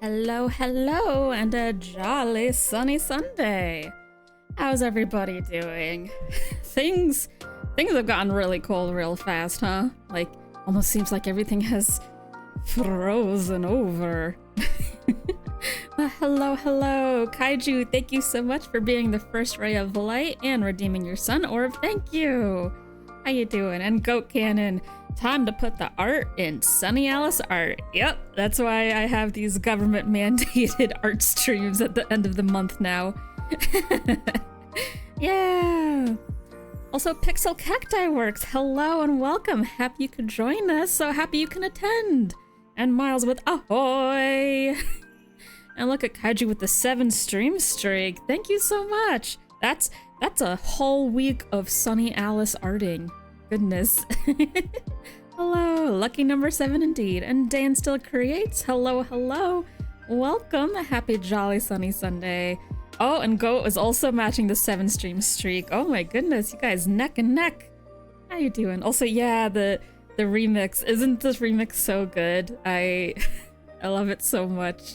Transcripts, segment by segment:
Hello, hello, and a jolly sunny Sunday. How's everybody doing? Things have gotten really cold real fast, huh? Like, almost seems like everything has frozen over. Hello, hello, Kaiju, thank you so much for being the first ray of light and redeeming your sun orb. Thank you. How you doing? And Goat Cannon, time to put the art in Sunny Alice art. Yep, that's why I have these government mandated art streams at the end of the month now. Yeah. Also, Pixel Cacti Works, hello and welcome. Happy you could join us. So happy you can attend. And Miles with ahoy. And look at Kaiju with the 7 stream streak. Thank you so much. That's a whole week of Sunny Alice arting. Goodness. Hello, lucky number 7 indeed. And Dan still creates. Hello, hello. Welcome. Happy jolly sunny Sunday. Oh, and Goat is also matching the 7 stream streak. Oh my goodness, you guys neck and neck. How you doing? Also, yeah, the remix. Isn't this remix so good? I love it so much.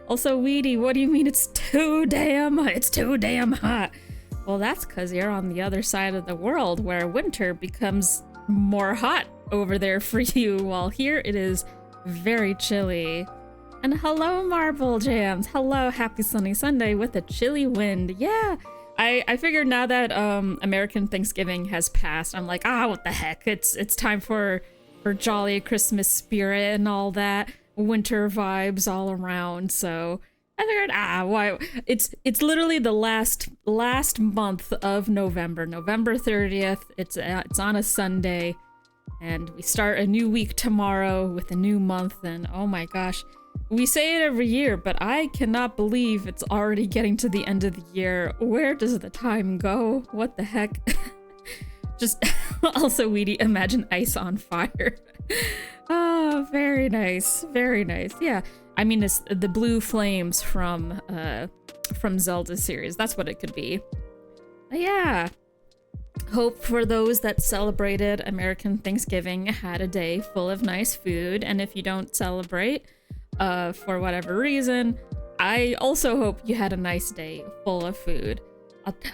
Also, Weedy, what do you mean it's too damn hot? Well, that's because you're on the other side of the world where winter becomes more hot over there for you, while here it is very chilly. And hello, Marble Jams. Hello, happy sunny Sunday with a chilly wind. Yeah, I figured now that American Thanksgiving has passed, I'm like, what the heck? It's time for jolly Christmas spirit and all that. Winter vibes all around, so I figured, why? It's literally the last month of November, November 30th. It's on a Sunday, and we start a new week tomorrow with a new month. And oh my gosh, we say it every year, but I cannot believe it's already getting to the end of the year. Where does the time go? What the heck? Just also, Weedy, imagine ice on fire. Oh, very nice, very nice. Yeah, I mean, it's the blue flames from Zelda series. That's what it could be. But yeah. Hope for those that celebrated American Thanksgiving had a day full of nice food. And if you don't celebrate, for whatever reason, I also hope you had a nice day full of food.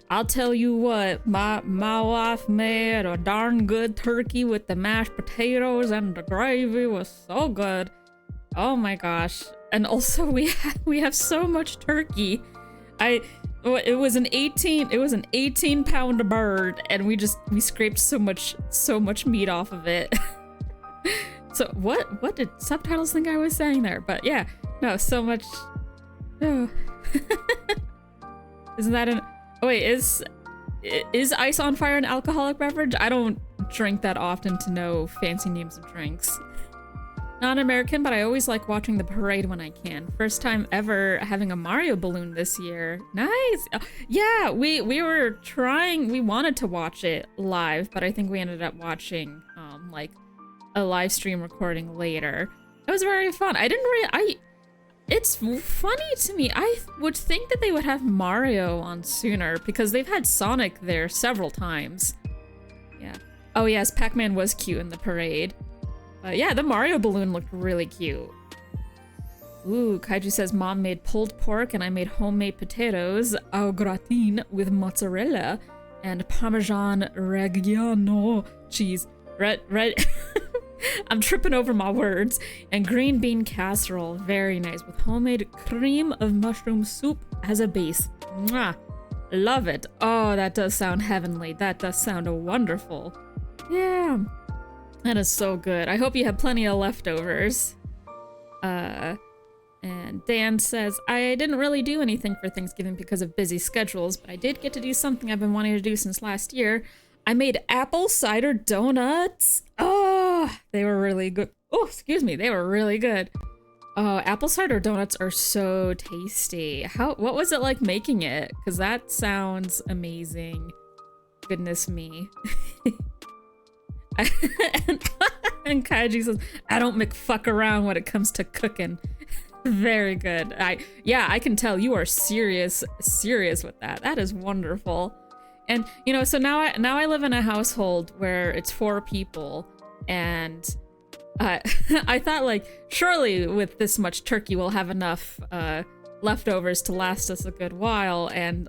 I'll tell you what, my wife made a darn good turkey with the mashed potatoes, and the gravy was so good. Oh my gosh. And also we have so much turkey. It was an 18 pound bird, and we scraped so much meat off of it. So what did subtitles think I was saying there? But yeah, no, so much. Oh. Isn't that an wait, is ice on fire an alcoholic beverage? I don't drink that often to know fancy names of drinks. Not American, but I always like watching the parade when I can. First time ever having a Mario balloon this year. Nice. Yeah, we wanted to watch it live, but I think we ended up watching like a live stream recording later. It was very fun. It's funny to me. I would think that they would have Mario on sooner because they've had Sonic there several times. Yeah. Oh yes, Pac-Man was cute in the parade. Yeah, the Mario balloon looked really cute. Ooh, Kaiju says mom made pulled pork and I made homemade potatoes au gratin with mozzarella and Parmesan Reggiano cheese. Red. I'm tripping over my words. And green bean casserole, very nice, with homemade cream of mushroom soup as a base. Mwah! Love it. Oh, that does sound heavenly. That does sound wonderful. Yeah. That is so good. I hope you have plenty of leftovers. And Dan says, I didn't really do anything for Thanksgiving because of busy schedules, but I did get to do something I've been wanting to do since last year. I made apple cider donuts. Oh, they were really good. Oh, excuse me. They were really good. Oh, apple cider donuts are so tasty. What was it like making it? Because that sounds amazing. Goodness me. And Kaiji says, I don't McFuck around when it comes to cooking. Very good. I can tell you are serious with that. That is wonderful. And so now I live in a household where it's 4 people, and I thought, like, surely with this much turkey we'll have enough leftovers to last us a good while, and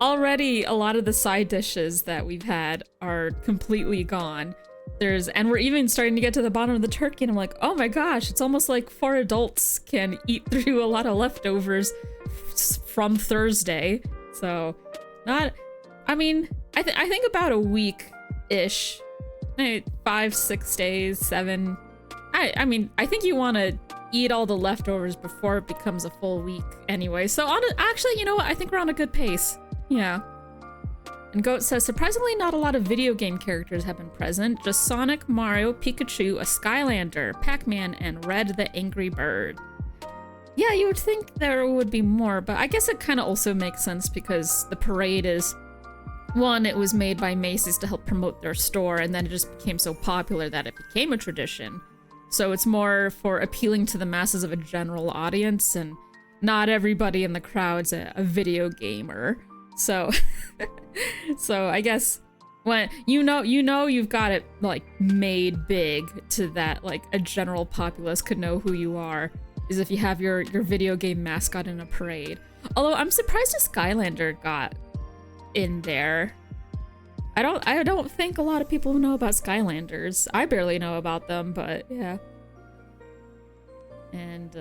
already a lot of the side dishes that we've had are completely gone. And we're even starting to get to the bottom of the turkey, and I'm like, oh my gosh, it's almost like 4 adults can eat through a lot of leftovers from Thursday. So, I think about a week-ish. 5, 6 days, 7. I think you want to eat all the leftovers before it becomes a full week anyway. So actually, you know what? I think we're on a good pace. Yeah. And Goat says, surprisingly not a lot of video game characters have been present. Just Sonic, Mario, Pikachu, a Skylander, Pac-Man, and Red the Angry Bird. Yeah, you would think there would be more, but I guess it kind of also makes sense because the parade is... One, it was made by Macy's to help promote their store, and then it just became so popular that it became a tradition. So it's more for appealing to the masses of a general audience, and not everybody in the crowd's a video gamer. So, so I guess when you know you've got it like made big to that like a general populace could know who you are, is if you have your video game mascot in a parade. Although I'm surprised a Skylander got in there. I don't think a lot of people know about Skylanders. I barely know about them, but yeah. And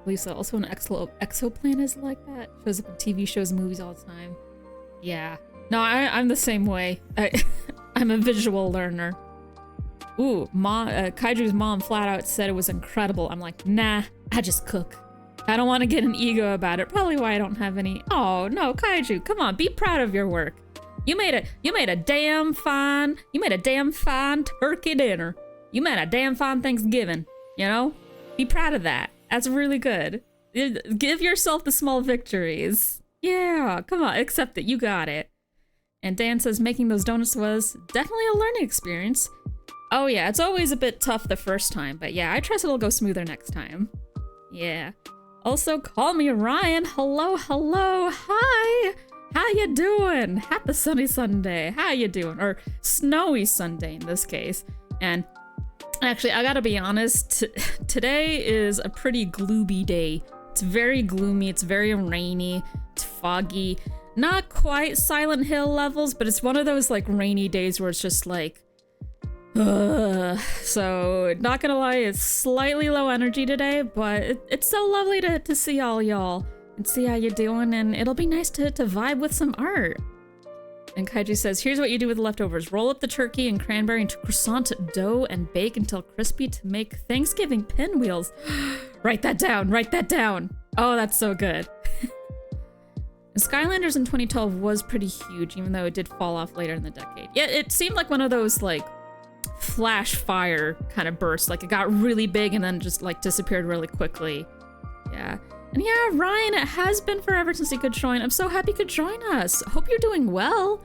Lisa, also an exoplanet is like that. Shows up in TV shows and movies all the time. Yeah. No, I'm the same way. I'm a visual learner. Ooh, Kaiju's mom flat out said it was incredible. I'm like, nah, I just cook. I don't want to get an ego about it. Probably why I don't have any. Oh no, Kaiju, come on, be proud of your work. You made a damn fine turkey dinner. You made a damn fine Thanksgiving. You know, be proud of that. That's really good. Give yourself the small victories. Yeah, come on, accept it. You got it. And Dan says making those donuts was definitely a learning experience. Oh yeah, it's always a bit tough the first time, but yeah, I trust it'll go smoother next time. Yeah. Also, call me Ryan. Hello, hi. How you doing? Happy sunny Sunday. How you doing? Or snowy Sunday in this case. And actually, I gotta be honest, today is a pretty gloomy day. It's very gloomy, it's very rainy, it's foggy. Not quite Silent Hill levels, but it's one of those like rainy days where it's just like, so not gonna lie, it's slightly low energy today, but it's so lovely to see all y'all and see how you're doing, and it'll be nice to vibe with some art. And Kaiju says, here's what you do with the leftovers. Roll up the turkey and cranberry into croissant dough and bake until crispy to make Thanksgiving pinwheels. Write that down. Oh, that's so good. Skylanders in 2012 was pretty huge, even though it did fall off later in the decade. Yeah, it seemed like one of those like flash fire kind of bursts. Like it got really big and then just like disappeared really quickly. Yeah. And yeah, Ryan, it has been forever since you could join. I'm so happy you could join us. Hope you're doing well.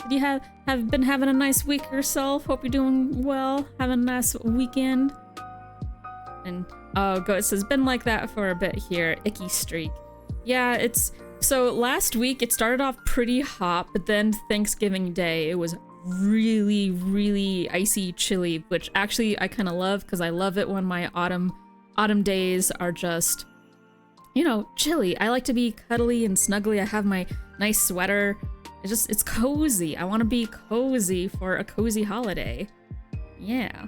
Did you have been having a nice week yourself? Hope you're doing well. Having a nice weekend. And oh, it says been like that for a bit here. Icky streak. Yeah, it's so last week it started off pretty hot, but then Thanksgiving Day it was really, really icy chilly, which actually I kind of love because I love it when my autumn days are just, you know, chilly. I like to be cuddly and snuggly. I have my nice sweater. It's cozy. I want to be cozy for a cozy holiday. Yeah.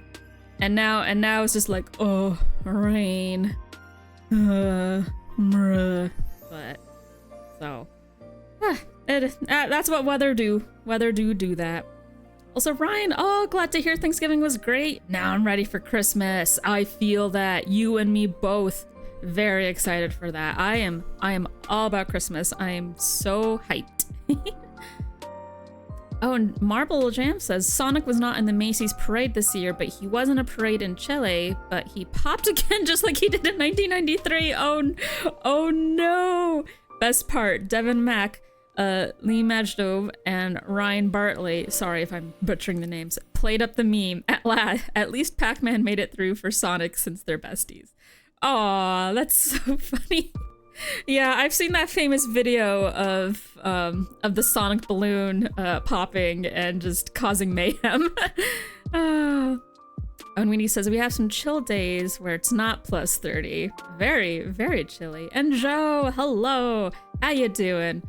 And now it's just like, oh, rain. But so that's what weather do. Weather do that. Also, Ryan, oh, glad to hear Thanksgiving was great. Now I'm ready for Christmas. I feel that, you and me both. Very excited for that. I am all about Christmas. I am so hyped. Oh, and Marble Jam says Sonic was not in the Macy's parade this year, but he was in a parade in Chile, but he popped again just like he did in 1993. Oh no. Best part, Devin Mack, Lee Majdov, and Ryan Bartley, sorry if I'm butchering the names, played up the meme. At least Pac-Man made it through for Sonic since they're besties. Aw, that's so funny. Yeah, I've seen that famous video of the Sonic balloon popping and just causing mayhem. Unweenie says, we have some chill days where it's not plus 30. Very, very chilly. And Joe, hello. How you doing?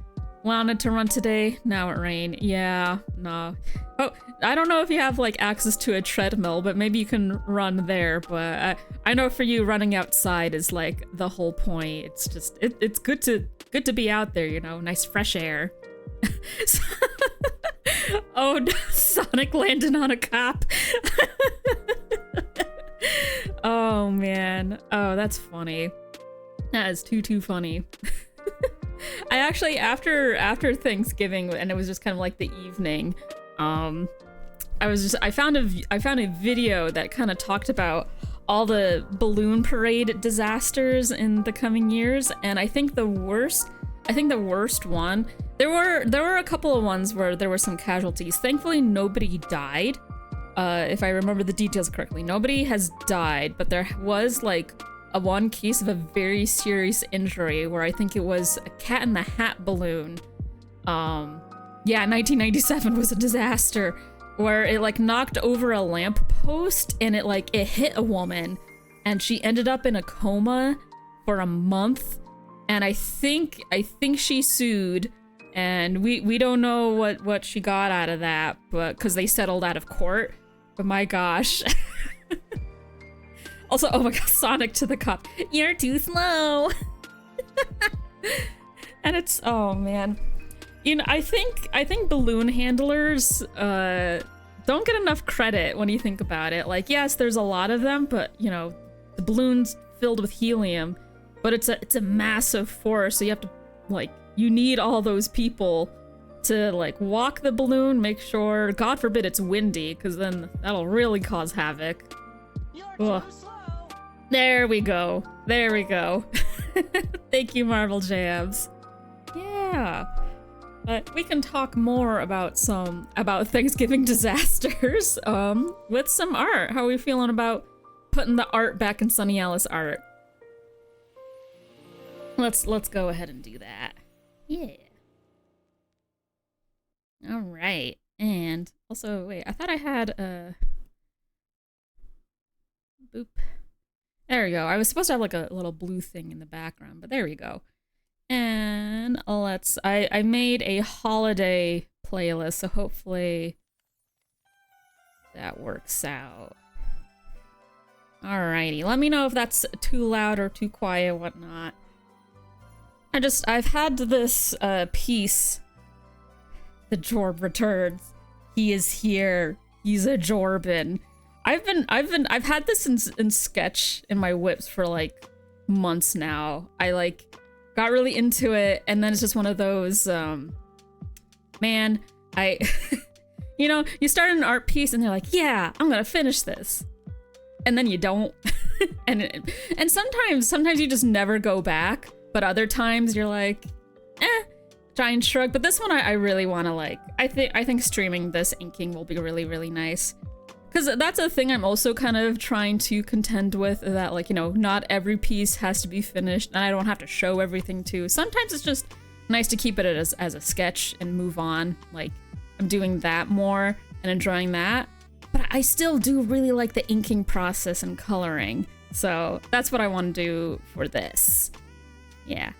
Wanted to run today? Now it rained. Yeah, no. Oh, I don't know if you have like access to a treadmill, but maybe you can run there. But I know for you, running outside is like the whole point. It's just it's good to be out there, you know, nice fresh air. Oh, no, Sonic landing on a cop. Oh man. Oh, that's funny. That is too funny. I actually, after Thanksgiving, and it was just kind of like the evening, I found a video that kind of talked about all the balloon parade disasters in the coming years, and I think the worst one, there were a couple of ones where there were some casualties. Thankfully, nobody died. If I remember the details correctly, nobody has died, but there was like one case of a very serious injury where I think it was a Cat in the Hat balloon. Yeah, 1997 was a disaster where it like knocked over a lamppost and it hit a woman and she ended up in a coma for a month. And I think she sued, and we don't know what she got out of that, but because they settled out of court. But my gosh. Also, oh my god, Sonic to the cop. You're too slow. And it's, oh man. You know, I think balloon handlers don't get enough credit when you think about it. Like, yes, there's a lot of them, but you know, the balloon's filled with helium, but it's a massive force, so you have to, like, you need all those people to like walk the balloon, make sure, God forbid it's windy, because then that'll really cause havoc. Ugh. There we go. There we go. Thank you, Marvel Jams. Yeah. But we can talk more about Thanksgiving disasters with some art. How are we feeling about putting the art back in Sunny Alice art? Let's go ahead and do that. Yeah. All right. And also, wait, I thought I had a boop. There we go. I was supposed to have like a little blue thing in the background, but there we go. And I made a holiday playlist, so hopefully that works out. Alrighty, let me know if that's too loud or too quiet, whatnot. I've had this piece, The Jorb Returns. He is here. He's a Jorbin. I've had this in sketch in my whips for like months now. I like got really into it, and then it's just one of those man, you know, you start an art piece and you're like, yeah, I'm gonna finish this, and then you don't. and sometimes you just never go back, but other times you're like, try and shrug. But this one I really want to, like, I think streaming this inking will be really, really nice. Because that's a thing I'm also kind of trying to contend with, that, like, you know, not every piece has to be finished, and I don't have to show everything too. Sometimes it's just nice to keep it as a sketch and move on. Like, I'm doing that more and enjoying that. But I still do really like the inking process and coloring. So that's what I want to do for this. Yeah.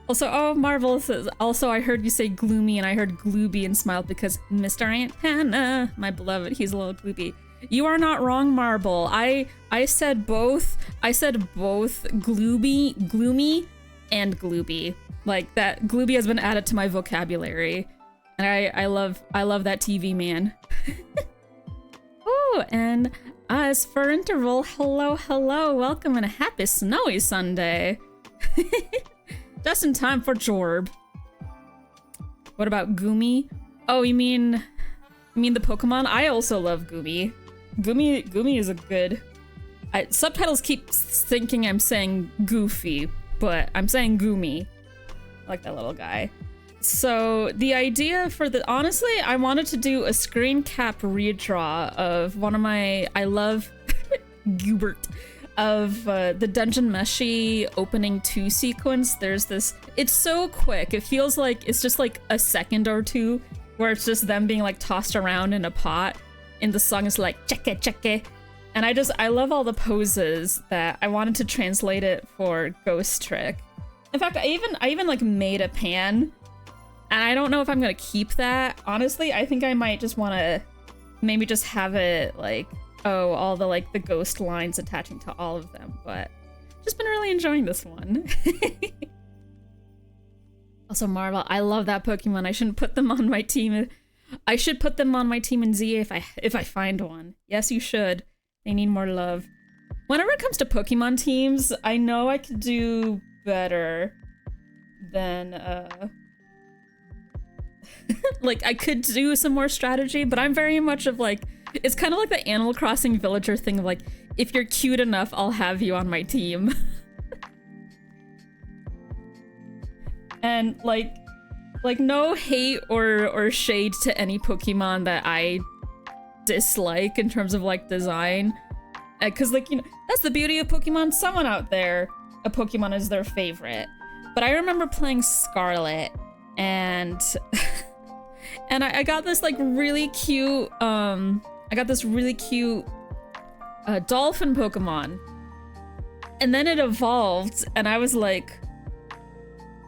Also, oh, Marvel says, also I heard you say gloomy and I heard glooby and smiled because Mr. Antenna, my beloved, he's a little glooby. You are not wrong, Marble. I said both. I said both gloomy and glooby. Like, that glooby has been added to my vocabulary. And I love that TV man. Oh, and as for interval, hello, welcome and a happy snowy Sunday. Just in time for Jorb. What about Goomy? Oh, you mean the Pokemon? I also love Goomy. Goomy is a good... subtitles keep thinking I'm saying Goofy, but I'm saying Goomy. I like that little guy. So the idea for the... Honestly, I wanted to do a screen cap redraw of one of my... I love Gubert. Of the Dungeon Meshi opening 2 sequence. There's this... It's so quick. It feels like it's just like a second or two where it's just them being like tossed around in a pot. in the song is like check it. And I love all the poses that I wanted to translate it for Ghost Trick. In fact, I even like made a pan, and I don't know if I'm gonna keep that. Honestly, I think I might just want to maybe just have it like, oh, all the like the ghost lines attaching to all of them, but just been really enjoying this one. Also, Marvel, I love that Pokemon. I shouldn't put them on my team. I should put them on my team in ZA if I find one. Yes, you should. They need more love. Whenever it comes to Pokemon teams, I know I could do better than, like, I could do some more strategy, but I'm very much of, like, it's kind of like the Animal Crossing villager thing of, like, if you're cute enough, I'll have you on my team. And, like, no hate or shade to any Pokemon that I dislike in terms of, like, design. Because, like, you know, that's the beauty of Pokemon. Someone out there, a Pokemon is their favorite. But I remember playing Scarlet, and and I got this, like, really cute, dolphin Pokemon. And then it evolved, and I was like,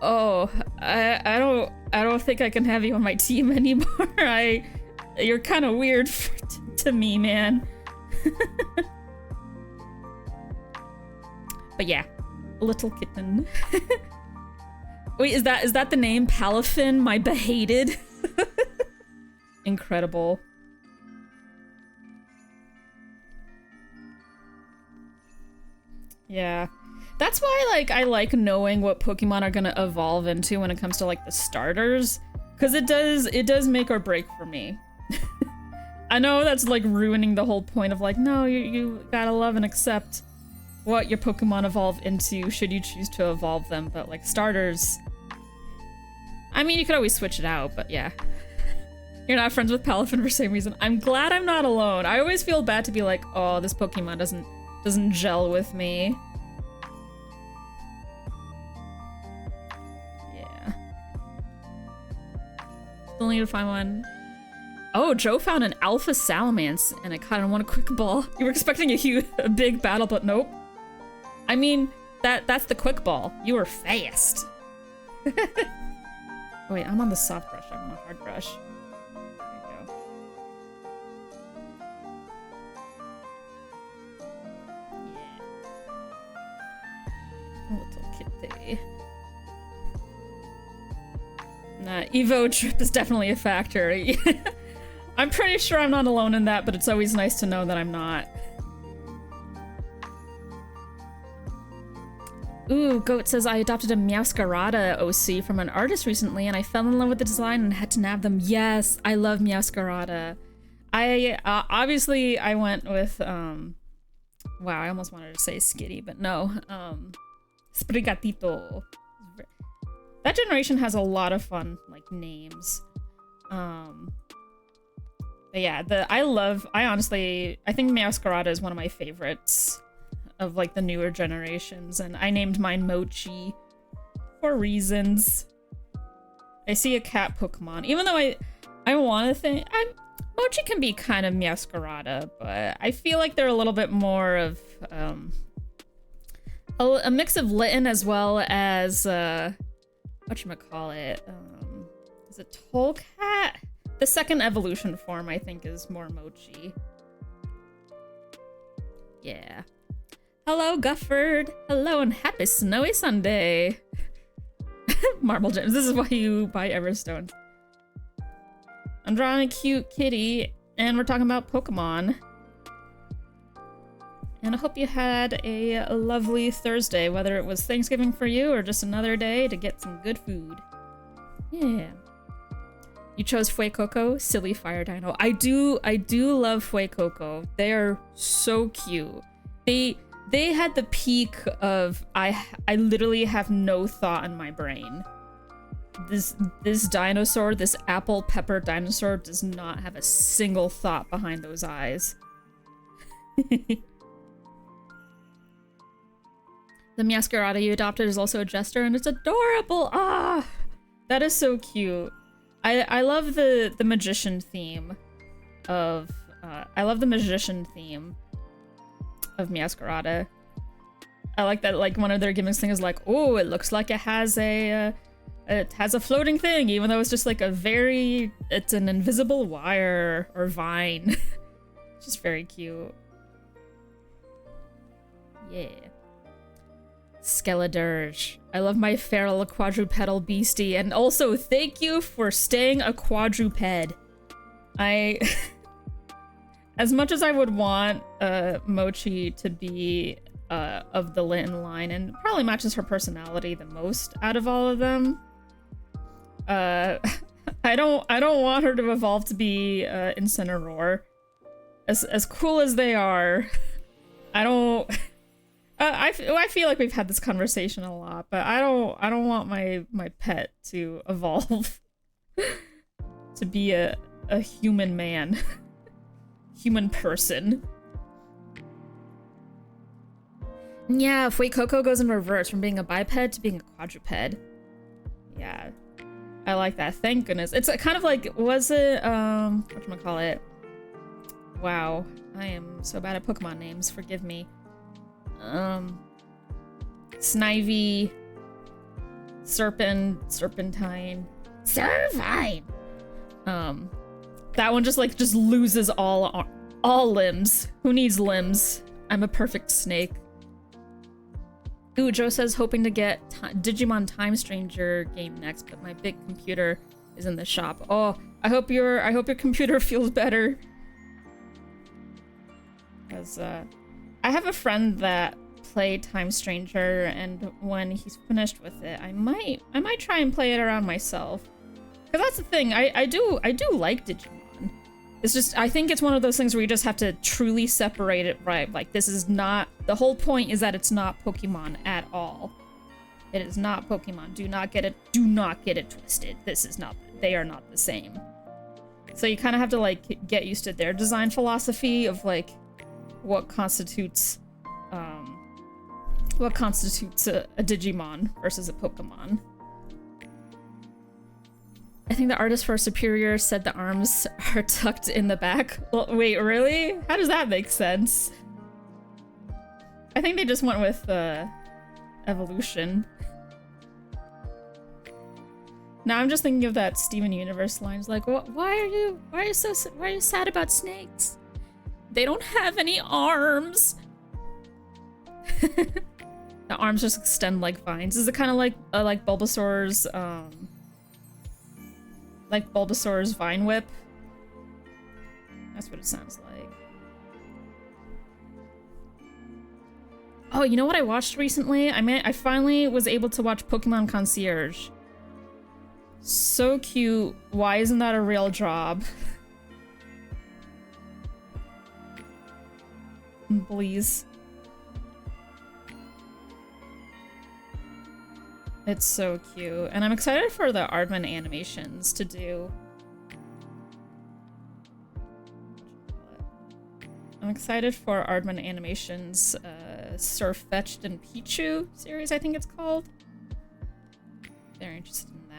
oh, I don't think I can have you on my team anymore. You're kind of weird to me, man. But yeah, little kitten. Wait, is that the name? Palafin, my behated? Incredible. Yeah. That's why, like, I like knowing what Pokemon are gonna evolve into when it comes to, like, the starters. Because it does make or break for me. I know that's, like, ruining the whole point of, like, no, you gotta love and accept what your Pokemon evolve into should you choose to evolve them, but, like, starters... I mean, you could always switch it out, but yeah. You're not friends with Palafin for the same reason. I'm glad I'm not alone. I always feel bad to be like, oh, this Pokemon doesn't gel with me. Yeah. Still need to find one. Oh, Joe found an Alpha Salamence, and I caught it in one quick ball. You were expecting a big battle, but nope. I mean, that's the quick ball. You were fast. Oh, wait, I'm on the soft brush. I'm on a hard brush. There you go. Yeah. Little kitty. Nah, Evo trip is definitely a factor. I'm pretty sure I'm not alone in that, but it's always nice to know that I'm not. Ooh, Goat says, I adopted a Meowscarada OC from an artist recently, and I fell in love with the design and had to nab them. Yes, I love Meowscarada. Obviously, I went with, wow, I almost wanted to say Skitty, but no, Sprigatito. That generation has a lot of fun, like, names. But yeah, I think Meowscarada is one of my favorites of, like, the newer generations, and I named mine Mochi for reasons. I see a cat Pokemon, even though I want to think Mochi can be kind of Meowscarada, but I feel like they're a little bit more of a mix of Litten as well as whatchamacallit, is it Tolcat? The second evolution form, I think, is more Mochi. Yeah. Hello, Gufford. Hello, and happy snowy Sunday. Marble gems. This is why you buy Everstone. I'm drawing a cute kitty, and we're talking about Pokemon. And I hope you had a lovely Thursday, whether it was Thanksgiving for you or just another day to get some good food. Yeah. You chose Fuecoco, silly fire dino. I do love Fuecoco. They are so cute. They had the peak of I literally have no thought in my brain. This dinosaur, this apple pepper dinosaur, does not have a single thought behind those eyes. The Meowscarada you adopted is also a jester, and it's adorable. Ah, that is so cute. I love the magician theme of I love the magician theme of Masquerada. I like that, like, one of their gimmicks thing is like, oh, it looks like it has a floating thing, even though it's just like it's an invisible wire or vine. Just very cute. Yeah. Skeledirge. I love my feral quadrupedal beastie, and also thank you for staying a quadruped. As much as I would want Mochi to be of the Litten line, and probably matches her personality the most out of all of them, I don't want her to evolve to be Incineroar. As cool as they are, I don't. I feel like we've had this conversation a lot, but I don't want my pet to evolve to be a human man, human person. Yeah, Fuecoco goes in reverse from being a biped to being a quadruped. Yeah, I like that. Thank goodness. It's kind of like, was it whatchamacallit? Wow, I am so bad at Pokemon names. Forgive me. Snivy, Serpentine. That one just loses all limbs. Who needs limbs? I'm a perfect snake. Ooh, Joe says hoping to get Digimon Time Stranger game next, but my big computer is in the shop. Oh, I hope your computer feels better. Because I have a friend that played Time Stranger, and when he's finished with it, I might try and play it around myself. Because that's the thing, I do like Digimon. It's just, I think it's one of those things where you just have to truly separate it, right? Like, this is not, the whole point is that it's not Pokemon at all. It is not Pokemon. Do not get it twisted. This is not, they are not the same. So you kind of have to, like, get used to their design philosophy of, like, what constitutes a Digimon versus a Pokemon. I think the artist for Superior said the arms are tucked in the back. Well, wait, really? How does that make sense? I think they just went with evolution. Now I'm just thinking of that Steven Universe lines, like, why are you sad about snakes? They don't have any arms. The arms just extend like vines. Is it kind of like Bulbasaur's Vine Whip? That's what it sounds like. Oh, you know what I watched recently? I finally was able to watch Pokemon Concierge. So cute. Why isn't that a real job? Please. It's so cute. And I'm excited for the Aardman animations to do. I'm excited for Aardman animations, Surfetched and Pichu series, I think it's called. They're interested in that.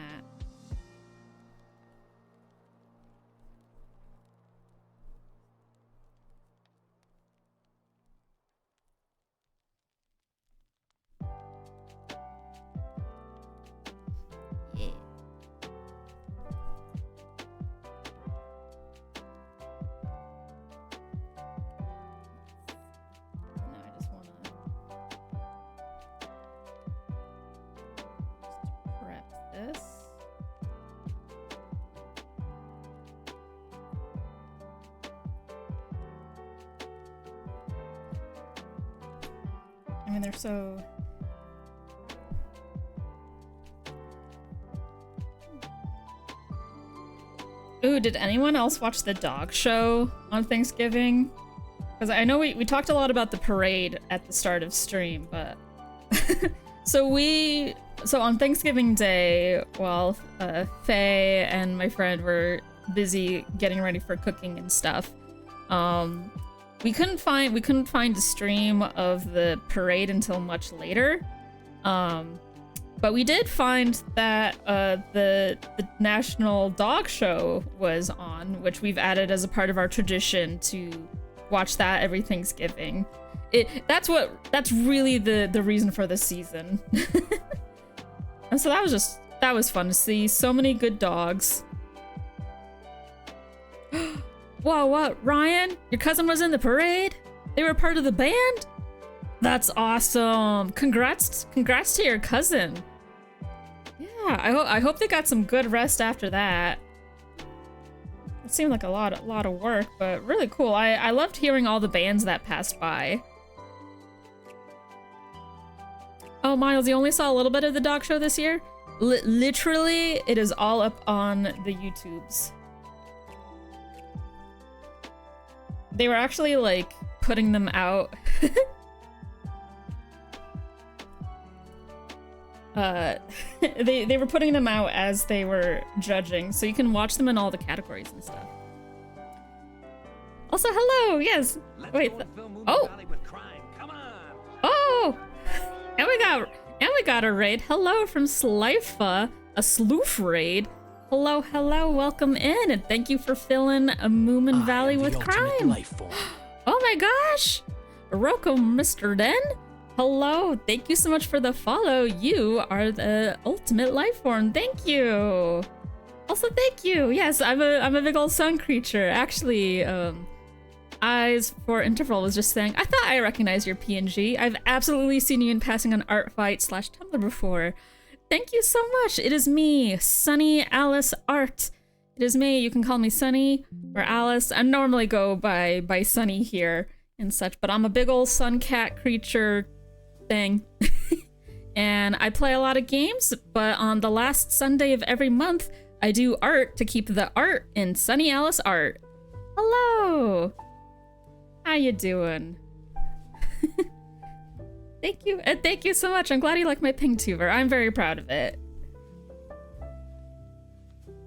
I mean, they're so... Ooh, did anyone else watch the dog show on Thanksgiving? Because I know we talked a lot about the parade at the start of stream, but... So on Thanksgiving Day, while Faye and my friend were busy getting ready for cooking and stuff, we couldn't find a stream of the parade until much later. But we did find that the National Dog Show was on. Digimon, which we've added as a part of our tradition to watch that every Thanksgiving. That's really the reason for this season. And so that was fun to see. So many good dogs. Whoa, what? Ryan? Your cousin was in the parade? They were part of the band? That's awesome. Congrats to your cousin. Yeah, I hope they got some good rest after that. It seemed like a lot of work, but really cool. I loved hearing all the bands that passed by. Oh, Miles, you only saw a little bit of the dog show this year? Literally, it is all up on the YouTubes. They were actually, like, putting them out. They were putting them out as they were judging, so you can watch them in all the categories and stuff. Also, hello, yes. Wait. Oh. Oh. And we got a raid. Hello from Slifa, a sloof raid. Hello, welcome in, and thank you for filling a Moomin Valley with crime. Oh my gosh! Roko Mr. Den? Hello, thank you so much for the follow. You are the ultimate life form. Thank you. Also, thank you. Yes, I'm a big old sun creature. Actually, Eyes for Interval was just saying, I thought I recognized your PNG. I've absolutely seen you in passing on Artfight/Tumblr before. Thank you so much. It is me, Sunny Alice Art. It is me. You can call me Sunny or Alice. I normally go by Sunny here and such, but I'm a big old sun cat creature thing. And I play a lot of games, but on the last Sunday of every month, I do art to keep the art in Sunny Alice Art. Hello. How you doing? Thank you, and thank you so much. I'm glad you like my Pingtuber. I'm very proud of it.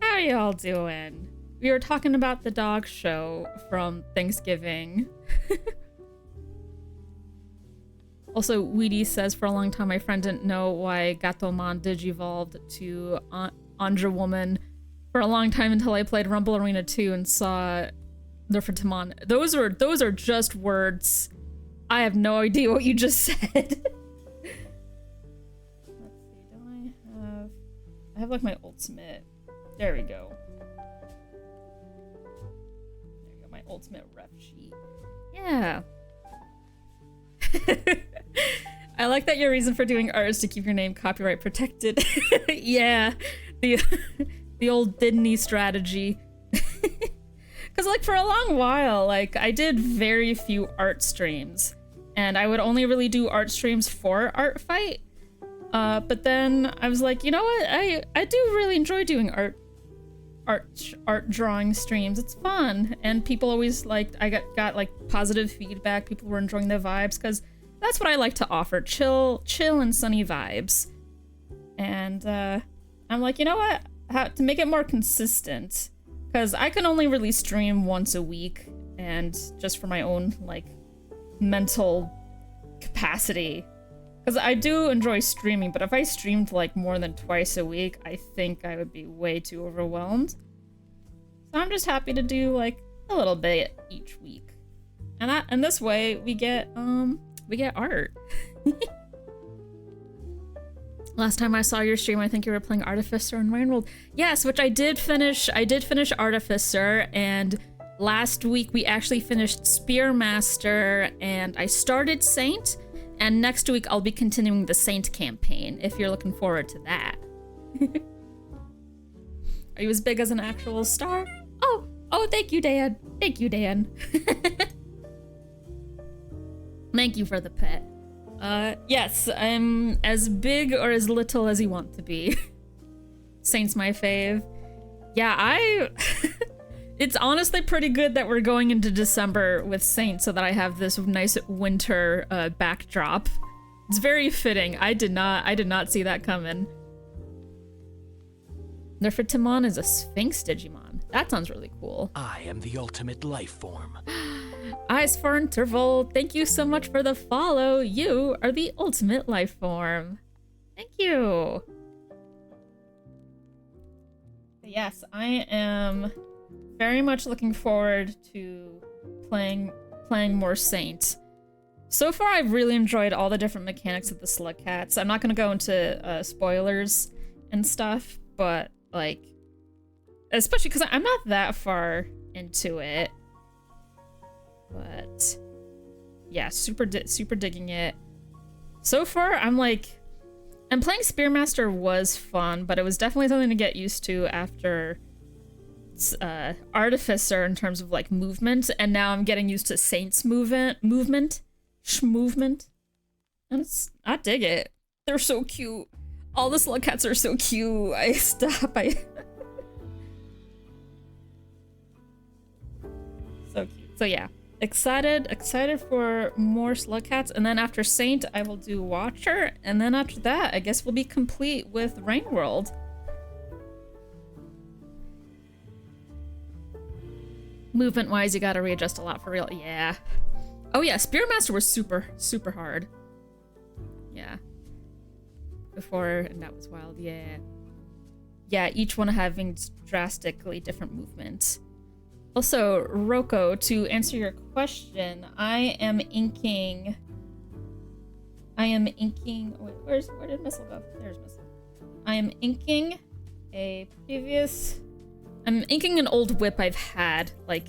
How y'all doing? We were talking about the dog show from Thanksgiving. Also, Weedy says, for a long time, my friend didn't know why Gatomon digivolved to Andra Woman for a long time until I played Rumble Arena 2 and saw Nerfatimon. Those are just words. I have no idea what you just said. Let's see, don't I have like my ultimate. There we go. There we go, my ultimate ref sheet. Yeah. I like that your reason for doing art is to keep your name copyright protected. Yeah, the old Disney strategy. Because, like, for a long while, like, I did very few art streams. And I would only really do art streams for Artfight. But then I was like, you know what? I do really enjoy doing art drawing streams. It's fun. And people always liked, I got like, positive feedback. People were enjoying the vibes, because that's what I like to offer. Chill and sunny vibes. And I'm like, you know what? To make it more consistent, because I can only really stream once a week, and just for my own, like, mental capacity. Because I do enjoy streaming, but if I streamed, like, more than twice a week, I think I would be way too overwhelmed. So I'm just happy to do, like, a little bit each week. And this way, we get art. Last time I saw your stream, I think you were playing Artificer in Rainworld. Yes, which I did finish. I did finish Artificer, and last week we actually finished Spearmaster, and I started Saint, and next week I'll be continuing the Saint campaign, if you're looking forward to that. Are you as big as an actual star? Oh, thank you, Dan. Thank you, Dan. Thank you for the pet. Yes, I'm as big or as little as you want to be. Saint's my fave. Yeah, it's honestly pretty good that we're going into December with Saint so that I have this nice winter backdrop. It's very fitting. I did not see that coming. Nerfatimon is a Sphinx Digimon. That sounds really cool. I am the ultimate life form. Eyes for Interval, thank you so much for the follow. You are the ultimate life form. Thank you. Yes, I am very much looking forward to playing more Saint. So far, I've really enjoyed all the different mechanics of the Slug Cats. I'm not gonna go into spoilers and stuff, but like, especially because I'm not that far into it. But yeah, super digging it. So far, I'm playing Spearmaster was fun, but it was definitely something to get used to after Artificer in terms of like movement, and now I'm getting used to Saint's movement, and I dig it. They're so cute. All the Slug Cats are so cute. So cute. So yeah, excited for more Slug Cats, and then after Saint, I will do Watcher, and then after that, I guess we'll be complete with Rain World. Movement-wise, you gotta readjust a lot for real. Yeah. Oh yeah, Spearmaster was super hard. Yeah. Before, and that was wild, yeah. Yeah, each one having drastically different movements. Also, Roko, to answer your question, I am inking... Wait, where did Missile go? There's Missile. I am inking I'm inking an old whip I've had, like,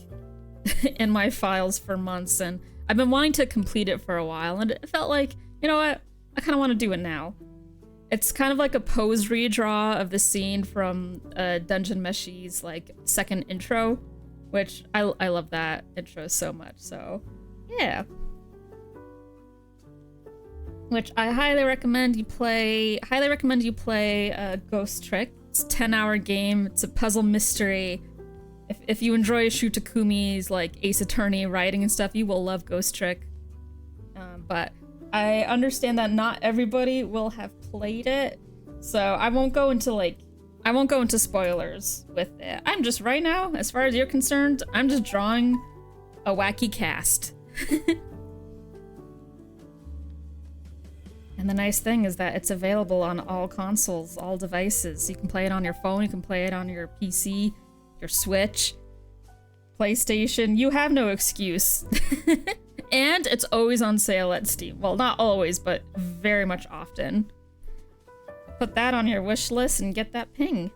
in my files for months, and I've been wanting to complete it for a while, and it felt like, you know what, I kind of want to do it now. It's kind of like a pose redraw of the scene from Dungeon Meshi's, like, second intro, which I love that intro so much, so, yeah. Which I highly recommend you play Ghost Trick. It's a 10-hour game. It's a puzzle mystery. If you enjoy Shu Takumi's like Ace Attorney writing and stuff, you will love Ghost Trick. But I understand that not everybody will have played it, so I won't go into spoilers with it. I'm just right now, as far as you're concerned, I'm just drawing a wacky cast. And the nice thing is that it's available on all consoles, all devices. You can play it on your phone, you can play it on your PC, your Switch, PlayStation. You have no excuse. And it's always on sale at Steam. Well, not always, but very much often. Put that on your wish list and get that ping.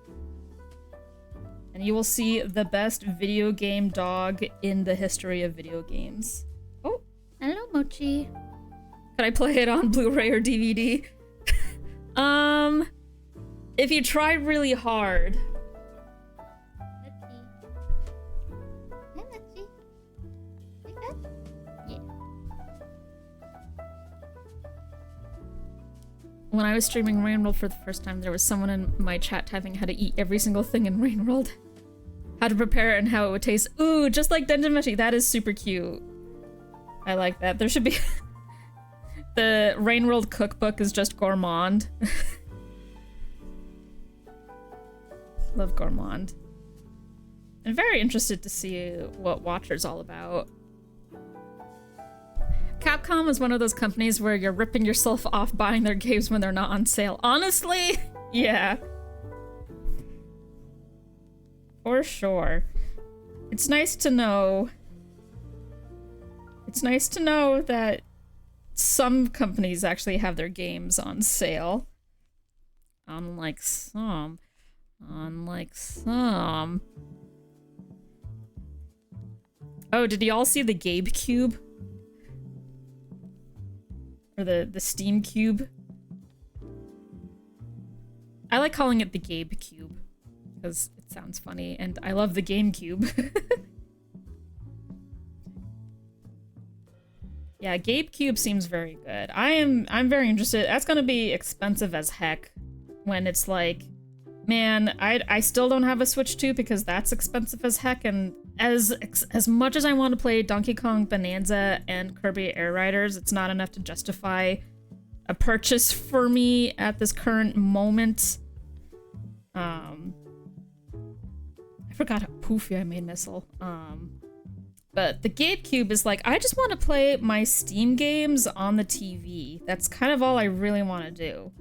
And you will see the best video game dog in the history of video games. Oh, hello, Mochi. Could I play it on Blu-ray or DVD? If you try really hard. When I was streaming Rain World for the first time, there was someone in my chat typing how to eat every single thing in Rain World. How to prepare it and how it would taste. Ooh, just like Dungeon Meshi. That is super cute. I like that. There should be... The Rain World cookbook is just gourmand. Love gourmand. I'm very interested to see what Watcher's all about. Capcom is one of those companies where you're ripping yourself off buying their games when they're not on sale. Honestly, yeah. For sure. It's nice to know that some companies actually have their games on sale. Unlike some. Oh, did y'all see the Gabe Cube? Or the Steam Cube? I like calling it the Gabe Cube because it sounds funny, and I love the GameCube. Yeah, Gabe Cube seems very good. I'm very interested. That's gonna be expensive as heck when it's like, man, I still don't have a Switch 2 because that's expensive as heck, and as much as I want to play Donkey Kong Bonanza and Kirby Air Riders, it's not enough to justify a purchase for me at this current moment. I forgot how poofy I made Missile. But the GameCube is like, I just want to play my Steam games on the TV. That's kind of all I really want to do.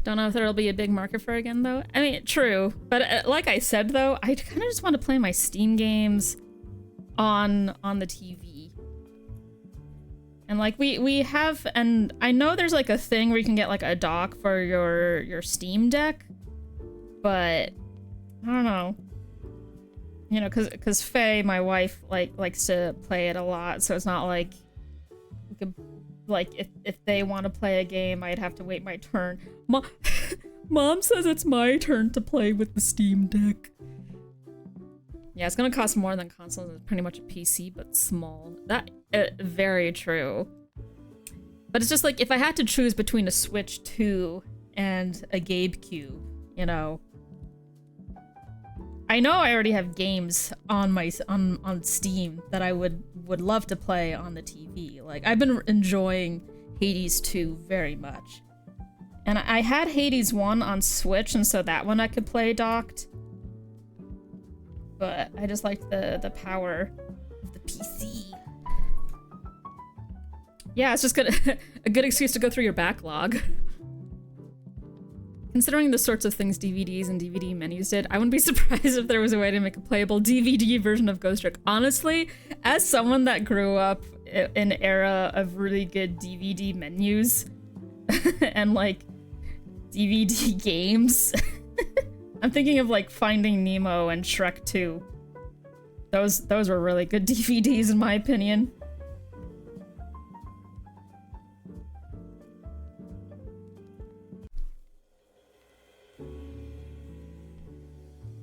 Don't know if there'll be a big market for it again, though. I mean, true. But like I said, though, I kind of just want to play my Steam games on the TV. And like we have, and I know there's like a thing where you can get like a dock for your Steam Deck, but I don't know. You know, cause Faye, my wife, likes to play it a lot, so it's not like we could, like, if they want to play a game, I'd have to wait my turn. Mom says it's my turn to play with the Steam Deck. Yeah, it's gonna cost more than consoles. It's pretty much a PC, but small. That very true. But it's just like, if I had to choose between a Switch 2 and a GameCube, you know, I know I already have games on my on Steam that I would love to play on the TV. Like, I've been enjoying Hades 2 very much. And I had Hades 1 on Switch, and so that one I could play docked. But I just liked the power of the PC. Yeah, it's just good a good excuse to go through your backlog. Considering the sorts of things DVDs and DVD menus did, I wouldn't be surprised if there was a way to make a playable DVD version of Ghost Trick. Honestly, as someone that grew up in an era of really good DVD menus and like DVD games, I'm thinking of like Finding Nemo and Shrek 2. Those were really good DVDs in my opinion.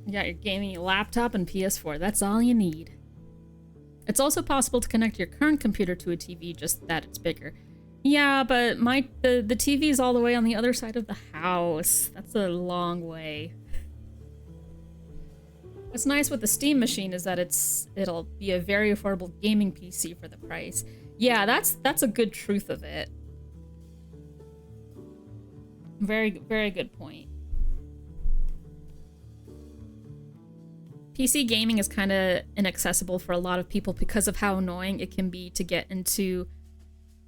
You got your gaming laptop and PS4. That's all you need. It's also possible to connect your current computer to a TV, just that it's bigger. Yeah, but the TV is all the way on the other side of the house. That's a long way. What's nice with the Steam machine is that it'll be a very affordable gaming PC for the price. Yeah, that's a good truth of it. Very, very good point. PC gaming is kind of inaccessible for a lot of people because of how annoying it can be to get into,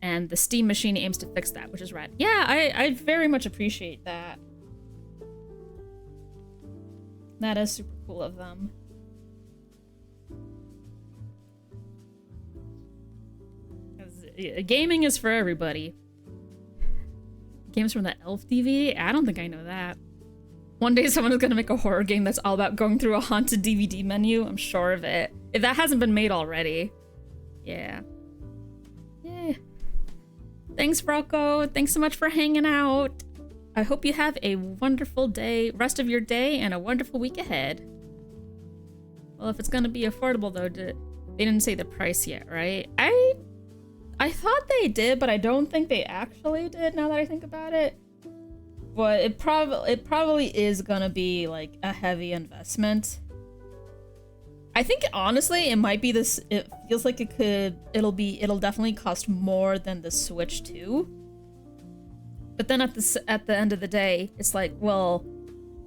and the Steam machine aims to fix that, which is rad. Yeah, I very much appreciate that. That is super cool of them. Gaming is for everybody. Games from the Elf DVD? I don't think I know that. One day someone is gonna make a horror game that's all about going through a haunted DVD menu. I'm sure of it. If that hasn't been made already. Yeah. Yeah. Thanks, Rocco. Thanks so much for hanging out. I hope you have a wonderful day, rest of your day, and a wonderful week ahead. Well, if it's gonna be affordable though, they didn't say the price yet, right? I thought they did, but I don't think they actually did now that I think about it. But it probably is gonna be like a heavy investment. I think honestly it might be this. It feels like it'll definitely cost more than the Switch 2. But then at the end of the day, it's like, well,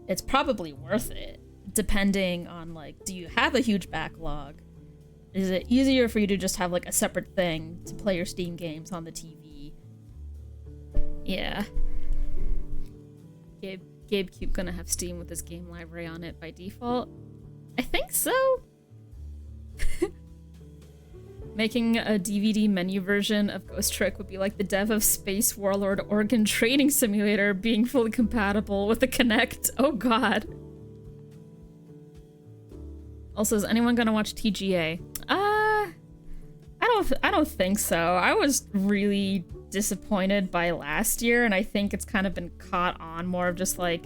it's probably worth it, depending on like, do you have a huge backlog? Is it easier for you to just have like a separate thing to play your Steam games on the TV? Yeah. GameCube gonna have Steam with his game library on it by default? I think so. Making a DVD menu version of Ghost Trick would be like the dev of Space Warlord Organ Training Simulator being fully compatible with the Kinect. Oh god. Also, is anyone gonna watch TGA? I don't think so. I was really disappointed by last year, and I think it's kind of been caught on more of just like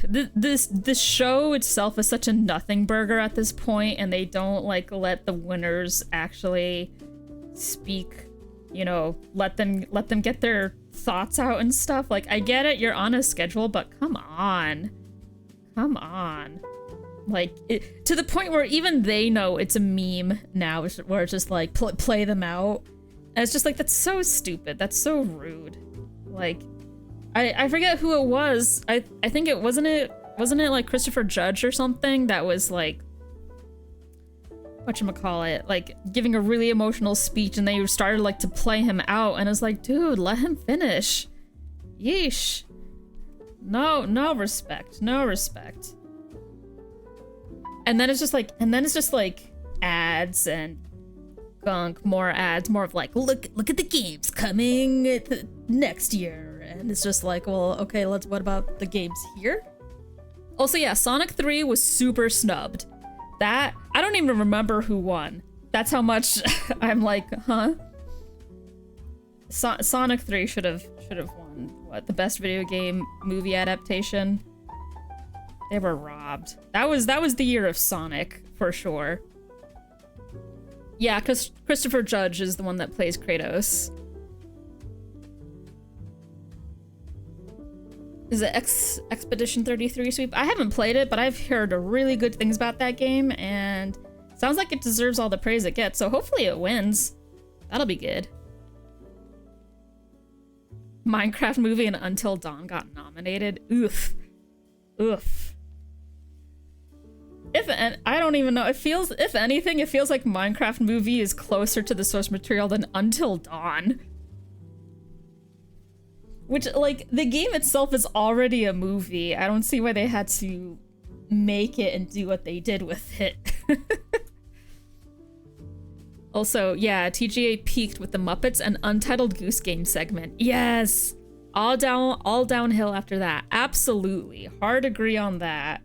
this show itself is such a nothing burger at this point, and they don't like let the winners actually speak, you know, let them get their thoughts out and stuff. Like, I get it, you're on a schedule, but come on. Like, to the point where even they know it's a meme now, where it's just like play them out. And it's just like, that's so stupid. That's so rude. Like, I forget who it was. I think it wasn't it like Christopher Judge or something that was like, whatchamacallit, like giving a really emotional speech, and they started like to play him out, and I was like, dude, let him finish. Yeesh. No respect. No respect. And then it's just like, ads and gunk, more ads, more of like, look at the games coming next year. And it's just like, well, okay, what about the games here? Also, yeah, Sonic 3 was super snubbed. That, I don't even remember who won. That's how much I'm like, huh? Sonic 3 should have won, what, the best video game movie adaptation? They were robbed. That was the year of Sonic, for sure. Yeah, because Christopher Judge is the one that plays Kratos. Is it Expedition 33 sweep? I haven't played it, but I've heard really good things about that game, and sounds like it deserves all the praise it gets, so hopefully it wins. That'll be good. Minecraft movie and Until Dawn got nominated. Oof. Oof. I don't even know. If anything, it feels like Minecraft movie is closer to the source material than Until Dawn. Which, like, the game itself is already a movie. I don't see why they had to make it and do what they did with it. Also, yeah, TGA peaked with the Muppets and Untitled Goose Game segment. Yes! All downhill after that. Absolutely. Hard agree on that.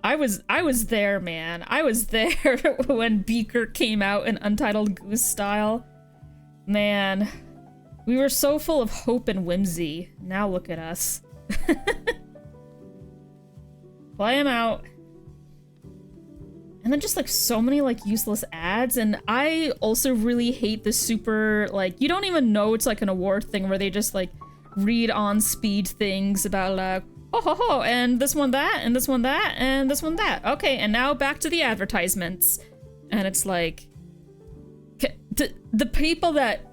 I was there, man. I was there when Beaker came out in Untitled Goose style. Man. We were so full of hope and whimsy. Now look at us. Play him out. And then just like so many like useless ads. And I also really hate the super like, you don't even know it's like an award thing where they just like read on speed things about like, oh ho ho, and this one that, and this one that, and this one that. Okay, and now back to the advertisements. And it's like, the people that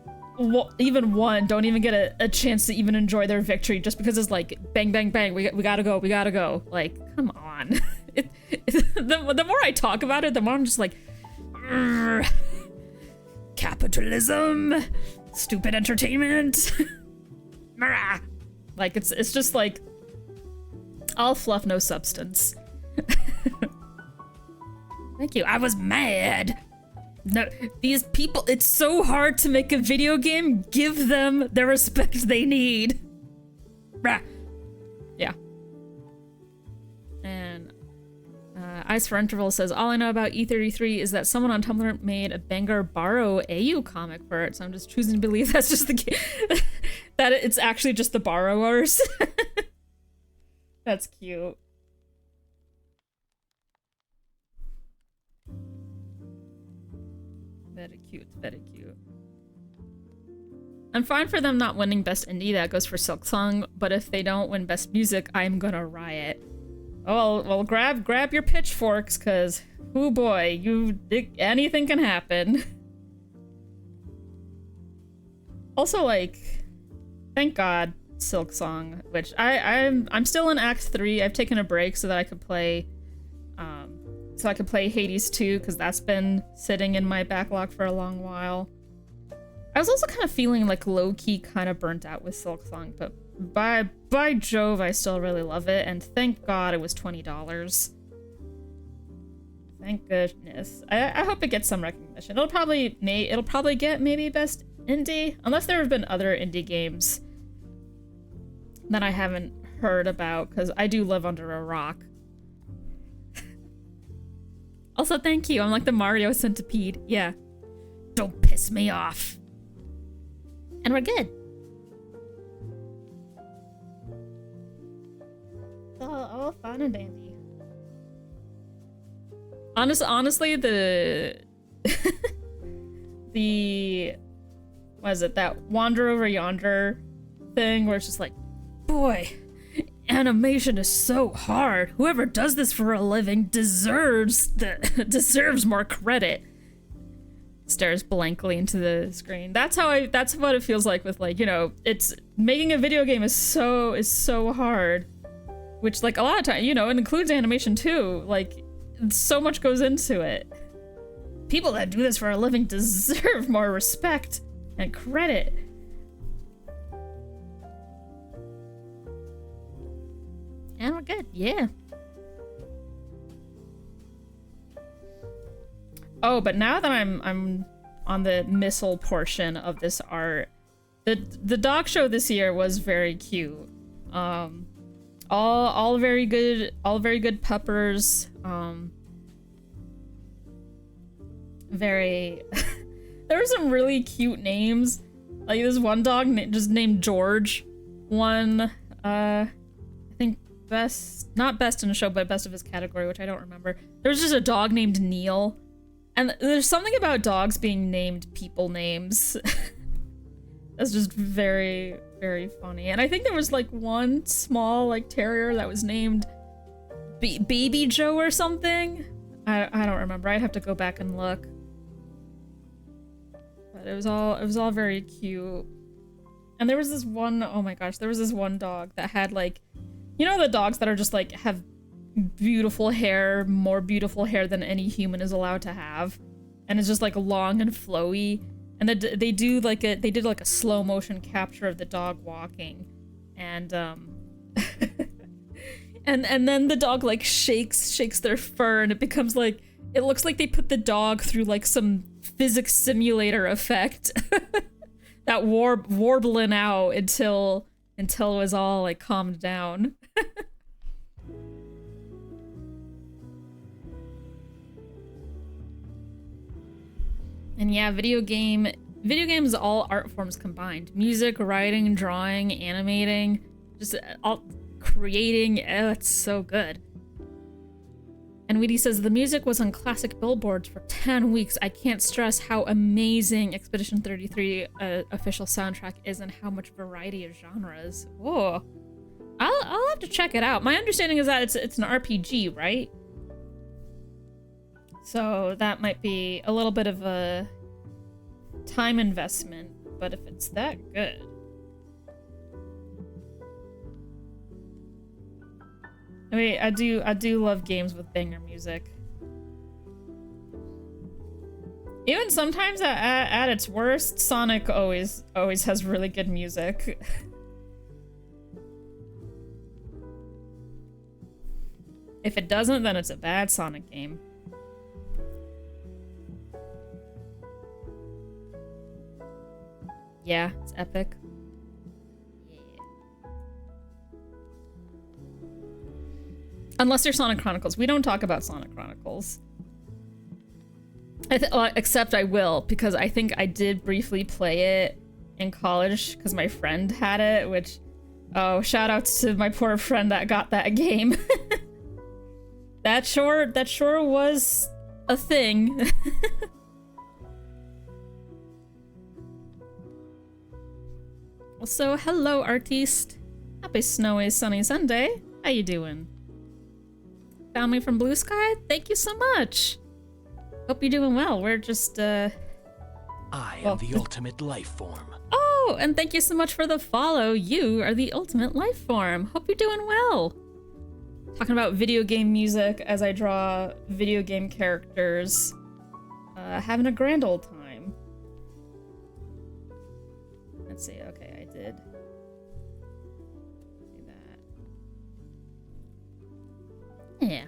even won don't even get a chance to even enjoy their victory just because it's like bang bang bang, we gotta go. Like, come on. The more I talk about it, the more I'm just like, capitalism, stupid entertainment. Like, it's just like all fluff, no substance. Thank you. I was mad. No, these people, it's so hard to make a video game. Give them the respect they need. Rah. Yeah. And Ice for Interval says, all I know about E33 is that someone on Tumblr made a Bangar Borrow AU comic for it, so I'm just choosing to believe that's just the game. That it's actually just the borrowers. That's cute. Very cute, very cute. I'm fine for them not winning Best Indie, that goes for Silk Song, but if they don't win Best Music, I'm gonna riot. Oh, well, grab your pitchforks, cause, oh boy, anything can happen. Also, like, thank God, Silk Song, which I'm still in Act 3. I've taken a break so that I could play, Hades 2, because that's been sitting in my backlog for a long while. I was also kind of feeling like low-key kind of burnt out with Silk Song, but by Jove, I still really love it, and thank God it was $20. Thank goodness. I hope it gets some recognition. It'll probably get maybe Best Indie, unless there have been other indie games that I haven't heard about, because I do live under a rock. Also, thank you. I'm like the Mario centipede. Yeah. Don't piss me off. And we're good. It's all fun and dandy. Honestly, the what is it? That Wander Over Yonder thing where it's just like, boy, animation is so hard. Whoever does this for a living deserves more credit. Stares blankly into the screen. That's what it feels like with, like, you know, it's making a video game is so hard. Which, like, a lot of time, you know, it includes animation too. Like, so much goes into it. People that do this for a living deserve more respect and credit. And we're good, yeah. Oh, but now that I'm on the missile portion of this art, the dog show this year was very cute. All very good puppers. Very there were some really cute names. Like this one dog just named George. One I think not best in the show, but best of his category, which I don't remember. There was just a dog named Neil. And there's something about dogs being named people names. That's just very, very funny. And I think there was like one small like terrier that was named Baby Joe or something. I don't remember. I'd have to go back and look. But it was all very cute. And there was this one, oh my gosh, there was this one dog that had like, you know the dogs that are just like have beautiful hair, more beautiful hair than any human is allowed to have, and it's just like long and flowy, and they did like a slow motion capture of the dog walking, and and then the dog like shakes their fur, and it becomes like, it looks like they put the dog through like some physics simulator effect that warbling out until it was all like calmed down. And yeah, video games, all art forms combined. Music, writing, drawing, animating, just all creating. Oh, it's so good. And Weedy says, the music was on classic billboards for 10 weeks. I can't stress how amazing Expedition 33 official soundtrack is and how much variety of genres. Whoa. I'll have to check it out. My understanding is that it's an RPG, right? So that might be a little bit of a time investment, but if it's that good. I mean, I do love games with banger music. Even sometimes at its worst, Sonic always has really good music. If it doesn't, then it's a bad Sonic game. Yeah, it's epic. Yeah. Unless you're Sonic Chronicles. We don't talk about Sonic Chronicles. Except I will, because I think I did briefly play it in college because my friend had it, which, oh, shout outs to my poor friend that got that game. That sure was a thing. So, hello, artiste. Happy snowy, sunny Sunday. How you doing? Found me from Blue Sky? Thank you so much. Hope you're doing well. We're just, I am the ultimate life form. Oh, and thank you so much for the follow. You are the ultimate life form. Hope you're doing well. Talking about video game music as I draw video game characters. Having a grand old time. Let's see. Okay, I did do that. Yeah.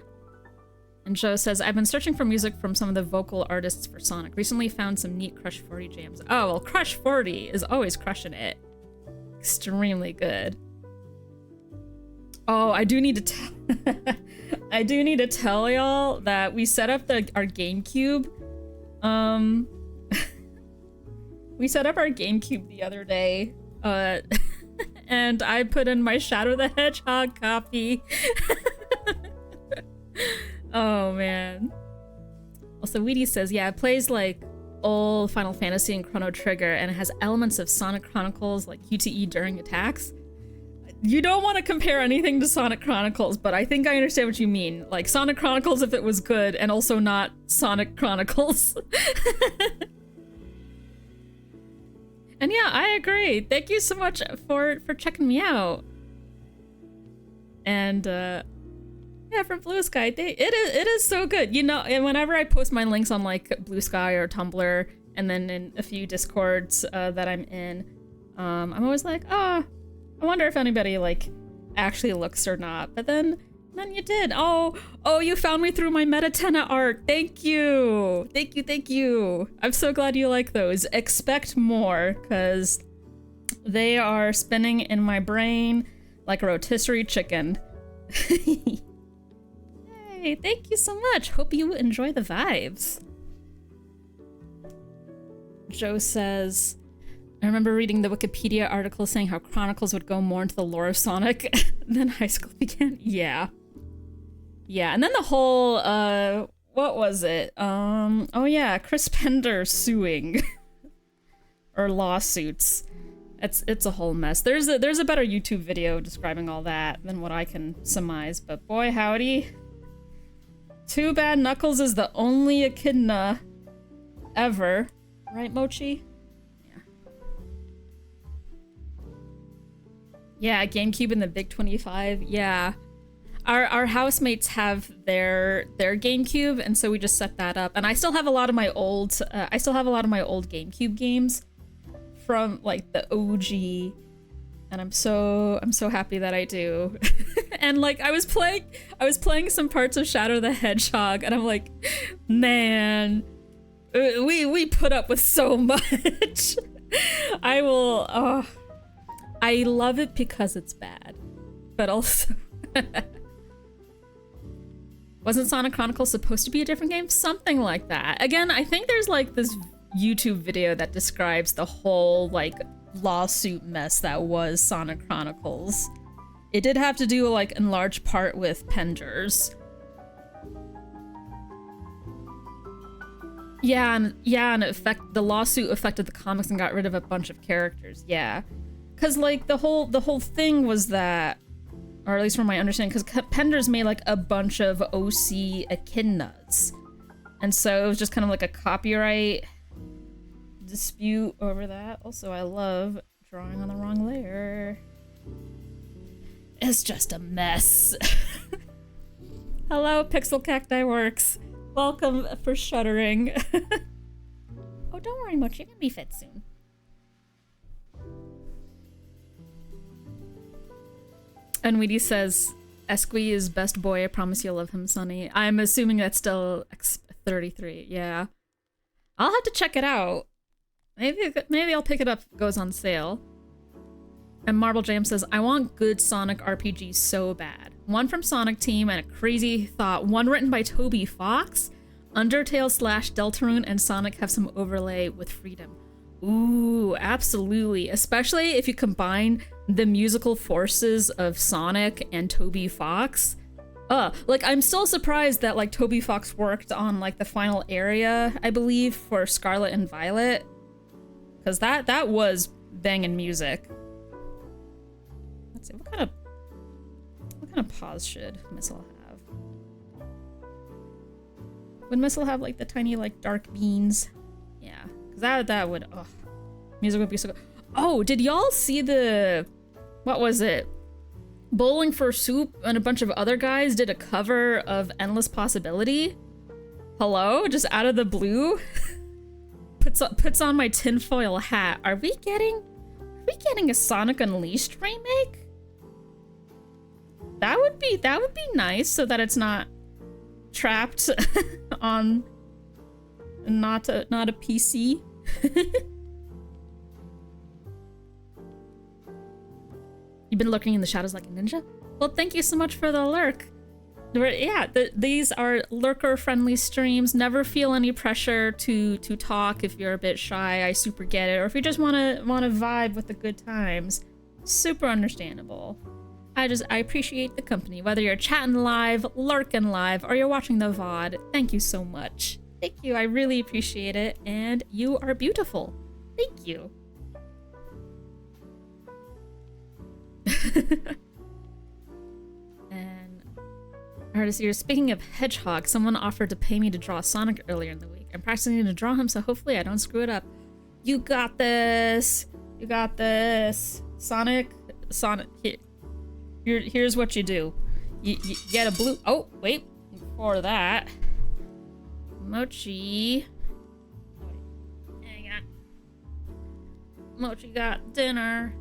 And Joe says, I've been searching for music from some of the vocal artists for Sonic. Recently found some neat Crush 40 jams. Oh, well, Crush 40 is always crushing it. Extremely good. Oh, I do need to tell y'all that we set up our GameCube. We set up our GameCube the other day, and I put in my Shadow the Hedgehog copy. Oh, man. Also, Weedy says, yeah, it plays like old Final Fantasy and Chrono Trigger, and it has elements of Sonic Chronicles, like QTE during attacks. You don't want to compare anything to Sonic Chronicles, but I think I understand what you mean. Like, Sonic Chronicles if it was good, and also not Sonic Chronicles. And yeah, I agree. Thank you so much for checking me out. And, yeah, from Blue Sky, it is so good. You know, and whenever I post my links on, like, Blue Sky or Tumblr, and then in a few Discords that I'm in, I'm always like, oh, I wonder if anybody, like, actually looks or not. But then you did. Oh, you found me through my meta Tenna art. Thank you. Thank you. I'm so glad you like those. Expect more, because they are spinning in my brain like a rotisserie chicken. Hey, thank you so much. Hope you enjoy the vibes. Joe says, I remember reading the Wikipedia article saying how Chronicles would go more into the lore of Sonic than high school began. Yeah. Yeah, and then the whole, what was it? Oh yeah, Chris Pender suing. Or lawsuits. It's a whole mess. There's a better YouTube video describing all that than what I can surmise, but boy howdy. Too bad Knuckles is the only echidna ever. Right, Mochi? Yeah, GameCube and the Big 25. Yeah, our housemates have their GameCube, and so we just set that up. And I still have a lot of my old GameCube games from like the OG, and I'm so happy that I do. And like I was playing some parts of Shadow the Hedgehog, and I'm like, man, we put up with so much. I love it because it's bad, but also wasn't Sonic Chronicles supposed to be a different game? Something like that. Again, I think there's like this YouTube video that describes the whole like lawsuit mess that was Sonic Chronicles. It did have to do like in large part with Penders. Yeah, and the lawsuit affected the comics and got rid of a bunch of characters. Yeah. Cause like the whole thing was that, or at least from my understanding, because Penders made like a bunch of OC echidnas, and so it was just kind of like a copyright dispute over that. Also, I love drawing on the wrong layer. It's just a mess. Hello, Pixel Cacti Works. Welcome for shuddering. Oh, don't worry much. You're gonna be fit soon. And Weedy says, Esqui is best boy. I promise you'll love him, Sonny. I'm assuming that's still X33. Yeah. I'll have to check it out. Maybe I'll pick it up if it goes on sale. And Marble Jam says, I want good Sonic RPG so bad. One from Sonic Team and a crazy thought. One written by Toby Fox. Undertale / Deltarune and Sonic have some overlay with Freedom. Ooh, absolutely. Especially if you combine the musical forces of Sonic and Toby Fox. Like I'm still surprised that like Toby Fox worked on like the final area, I believe, for Scarlet and Violet. Cause that was banging music. Let's see, what kind of paws should Missile have? Would Missile have like the tiny like dark beans? Yeah. That would, music would be so good. Oh, did y'all see the, what was it? Bowling for Soup and a bunch of other guys did a cover of Endless Possibility. Hello? Just out of the blue? puts on my tinfoil hat. Are we getting a Sonic Unleashed remake? That would be nice so that it's not trapped on not a PC. You've been lurking in the shadows like a ninja? Well, thank you so much for the lurk. Yeah, these are lurker-friendly streams. Never feel any pressure to talk if you're a bit shy. I super get it. Or if you just wanna vibe with the good times, super understandable. I appreciate the company. Whether you're chatting live, lurking live, or you're watching the VOD, thank you so much. Thank you, I really appreciate it, and you are beautiful. Thank you. And artist here, speaking of Hedgehog, someone offered to pay me to draw Sonic earlier in the week. I'm practicing to draw him, so hopefully I don't screw it up. You got this. You got this. Sonic, here's what you do. You get a blue, oh, wait, before that. Mochi. Hang on. Mochi got dinner.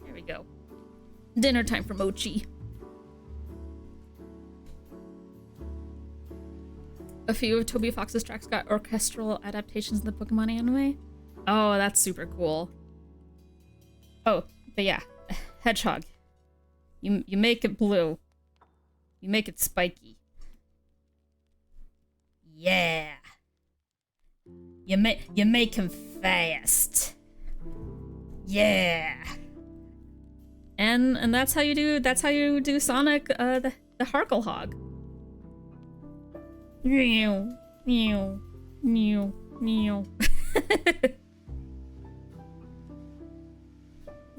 There we go. Dinner time for Mochi. A few of Toby Fox's tracks got orchestral adaptations in the Pokemon anime. Oh, that's super cool. Oh, but yeah, Hedgehog. You make it blue. You make it spiky. Yeah. You make him fast. Yeah. And that's how you do Sonic the Harklehog. Meow, meow, meow, meow.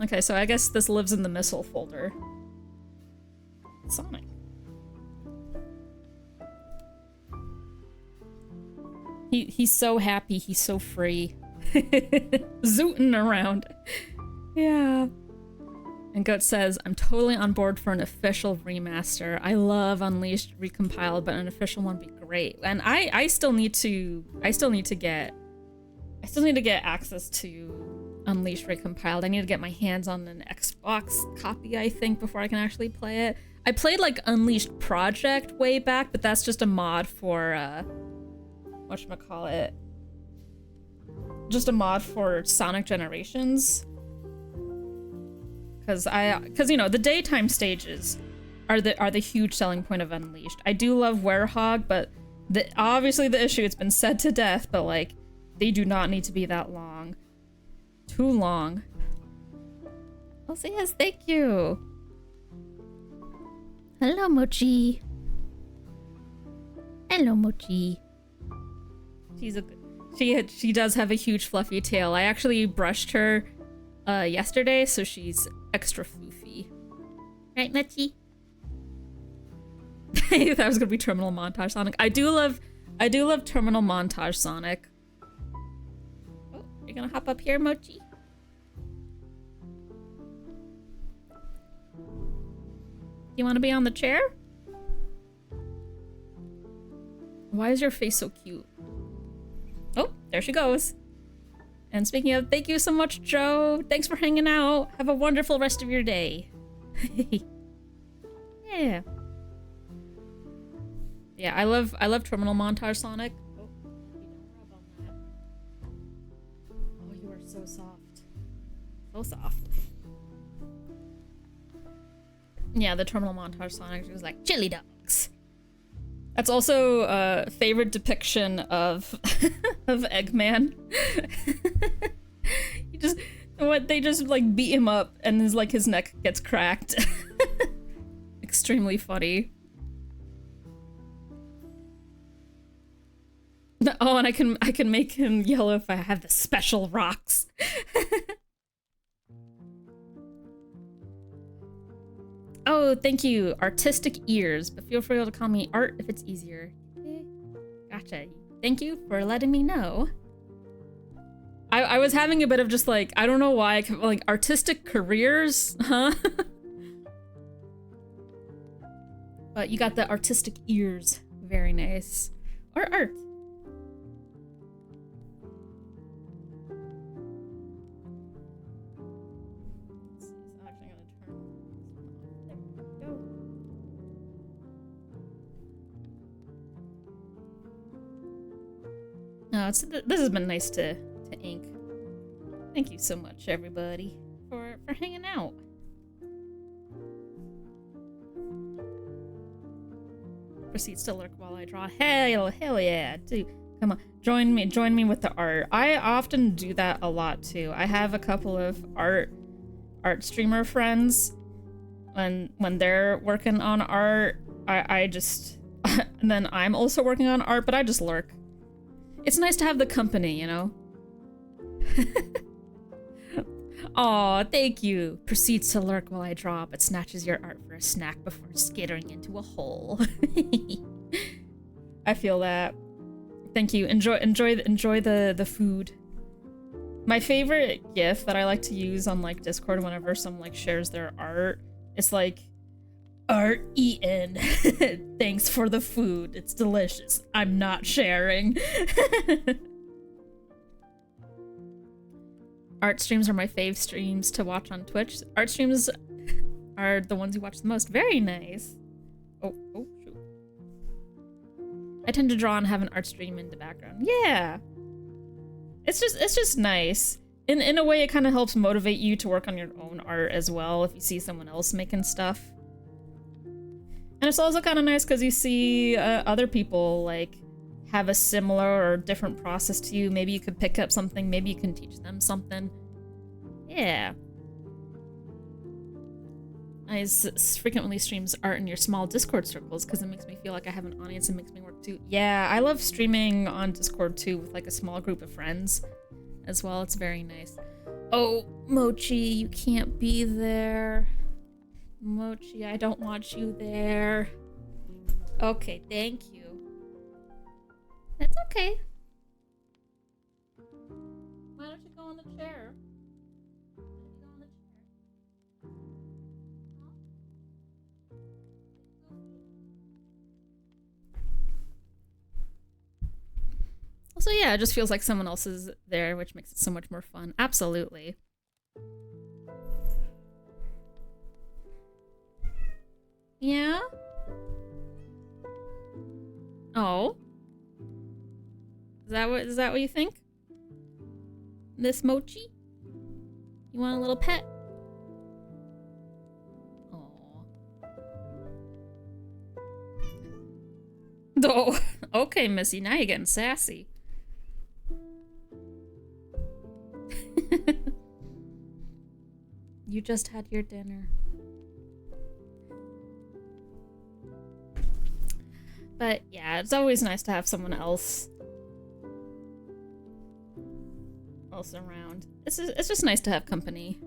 Okay, so I guess this lives in the missile folder. Sonic. He's so happy, he's so free. Zooting around. Yeah. And Goat says, I'm totally on board for an official remaster. I love Unleashed recompiled, but an official one would be great. And I still need to get access to Unleashed recompiled. I need to get my hands on an Xbox copy, I think, before I can actually play it. I played like Unleashed Project way back, but that's just a mod for whatchamacallit? Just a mod for Sonic Generations. Cause you know, the daytime stages are the huge selling point of Unleashed. I do love Werehog, but obviously the issue, it's been said to death, but like, they do not need to be that long. Too long. Also, yes, thank you. Hello, Mochi. Hello, Mochi. She does have a huge fluffy tail. I actually brushed her yesterday, so she's extra floofy. Right, Mochi? That was gonna be Terminal Montage Sonic. I do love Terminal Montage Sonic. Oh, you're gonna hop up here, Mochi? You wanna be on the chair? Why is your face so cute? Oh, there she goes. And speaking of, thank you so much, Joe. Thanks for hanging out. Have a wonderful rest of your day. Yeah. Yeah, I love Terminal Montage Sonic. Oh, you don't rub on that. Oh, you are so soft. So soft. Yeah, the Terminal Montage Sonic was like chili dogs. That's also a favorite depiction of of Eggman. They just like beat him up and his neck gets cracked. Extremely funny. Oh, and I can make him yellow if I have the special rocks. Oh, thank you. Artistic ears, but feel free to call me Art if it's easier. Okay. Gotcha. Thank you for letting me know. I was having a bit of just like, I don't know why, like artistic careers, huh? But you got the artistic ears. Very nice. Or Art. No, this has been nice to ink. Thank you so much, everybody, for hanging out. Proceeds to lurk while I draw. Hell yeah, dude. Come on, join me with the art. I often do that a lot too. I have a couple of art streamer friends. When they're working on art, I just and then I'm also working on art, but I just lurk. It's nice to have the company, you know? Aw, thank you. Proceeds to lurk while I draw, but snatches your art for a snack before skittering into a hole. I feel that. Thank you. Enjoy the food. My favorite GIF that I like to use on like Discord whenever someone like shares their art, it's like, art eaten. Thanks for the food. It's delicious. I'm not sharing. art streams are my fave streams to watch on Twitch. Art streams are the ones you watch the most. Very nice. Oh, shoot. I tend to draw and have an art stream in the background. Yeah. It's just nice. In a way, it kind of helps motivate you to work on your own art as well if you see someone else making stuff. And it's also kind of nice because you see other people, like, have a similar or different process to you. Maybe you could pick up something. Maybe you can teach them something. Yeah. I frequently streams art in your small Discord circles because it makes me feel like I have an audience and makes me work too. Yeah, I love streaming on Discord too with like a small group of friends as well. It's very nice. Oh, Mochi, you can't be there. Mochi, I don't want you there. Okay, thank you. That's okay. Why don't you go on the chair? Also, yeah, it just feels like someone else is there, which makes it so much more fun. Absolutely. Yeah? Oh? Is that what you think? Miss Mochi? You want a little pet? Oh. Oh, okay, Missy, now you're getting sassy. You just had your dinner. But yeah, it's always nice to have someone else around. It's just nice to have company.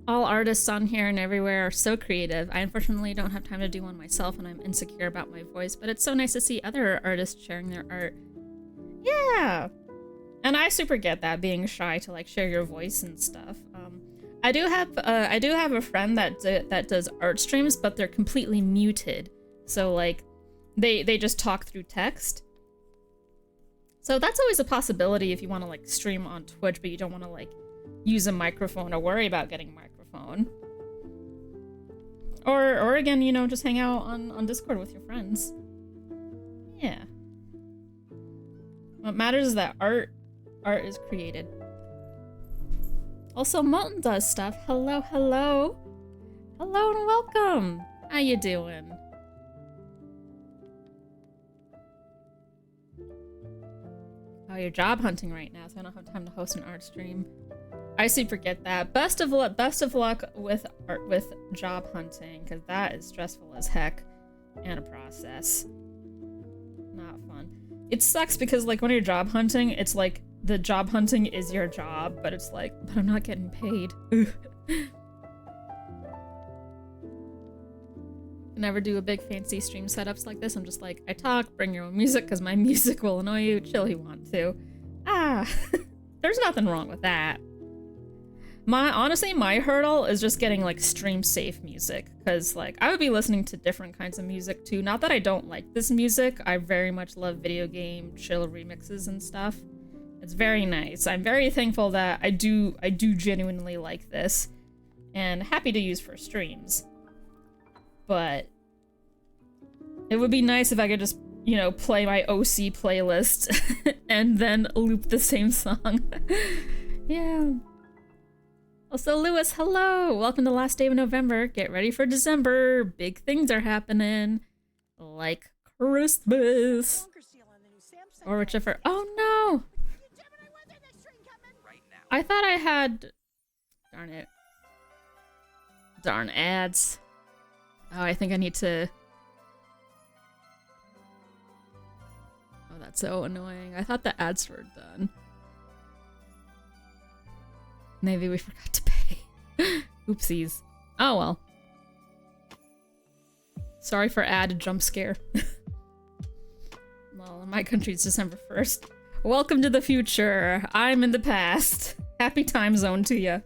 All artists on here and everywhere are so creative. I unfortunately don't have time to do one myself and I'm insecure about my voice, but it's so nice to see other artists sharing their art. Yeah! And I super get that, being shy to like share your voice and stuff. I do have a friend that does art streams, but they're completely muted. So like, they just talk through text. So that's always a possibility if you want to like stream on Twitch, but you don't want to like use a microphone or worry about getting a microphone. Or again, you know, just hang out on Discord with your friends. Yeah. What matters is that art is created. Also, Molten does stuff. Hello, hello. Hello and welcome. How you doing? Oh, you're job hunting right now, so I don't have time to host an art stream. I super get that. Best of luck with job hunting, because that is stressful as heck and a process. Not fun. It sucks because like when you're job hunting, it's like the job hunting is your job, but it's like, but I'm not getting paid. Never do a big fancy stream setups like this. I'm just like, I talk, bring your own music because my music will annoy you. Chill you want to. There's nothing wrong with that. Honestly, my hurdle is just getting like stream safe music, because like I would be listening to different kinds of music too. Not that I don't like this music. I very much love video game chill remixes and stuff. It's very nice. I'm very thankful that I do genuinely like this and happy to use for streams. But it would be nice if I could just, you know, play my OC playlist and then loop the same song. Yeah. Also, Lewis, hello! Welcome to the last day of November. Get ready for December. Big things are happening. Like Christmas. Or whichever. Oh no! I thought I had... Darn it. Darn ads. Oh, I think I need to... Oh, that's so annoying. I thought the ads were done. Maybe we forgot to pay. Oopsies. Oh well. Sorry for ad jump scare. Well, in my country it's December 1st. Welcome to the future. I'm in the past. Happy time zone to ya.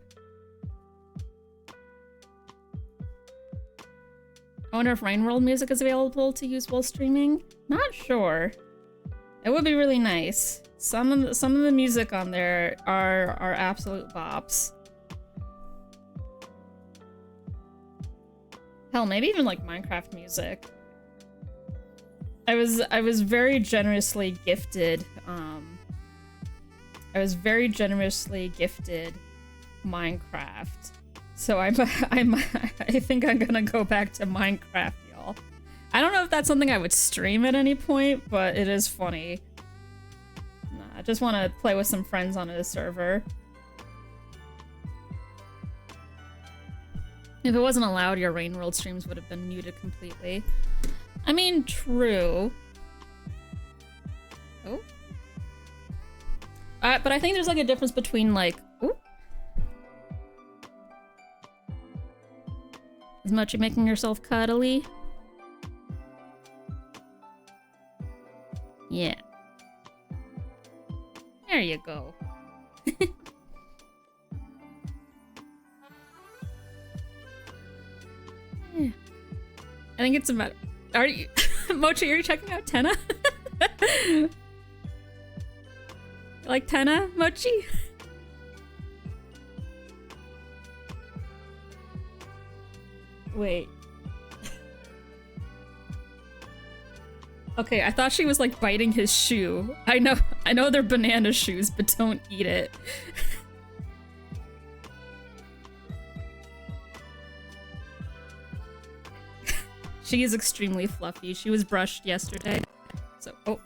I wonder if Rain World music is available to use while streaming? Not sure. It would be really nice. Some of the music on there are absolute bops. Hell, maybe even like Minecraft music. I was very generously gifted. I was very generously gifted Minecraft. So I think I'm gonna go back to Minecraft, y'all. I don't know if that's something I would stream at any point, but it is funny. Nah, I just want to play with some friends on a server. If it wasn't allowed, your Rain World streams would have been muted completely. I mean, true. Oh. But I think there's like a difference between like, ooh. Is Mochi making yourself cuddly? Yeah. There you go. Yeah. I think it's about. Are you, Mochi? Are you checking out Tenna? Like Tenna, Mochi? Wait. Okay, I thought she was like biting his shoe. I know they're banana shoes, but don't eat it. She is extremely fluffy. She was brushed yesterday. So, oh.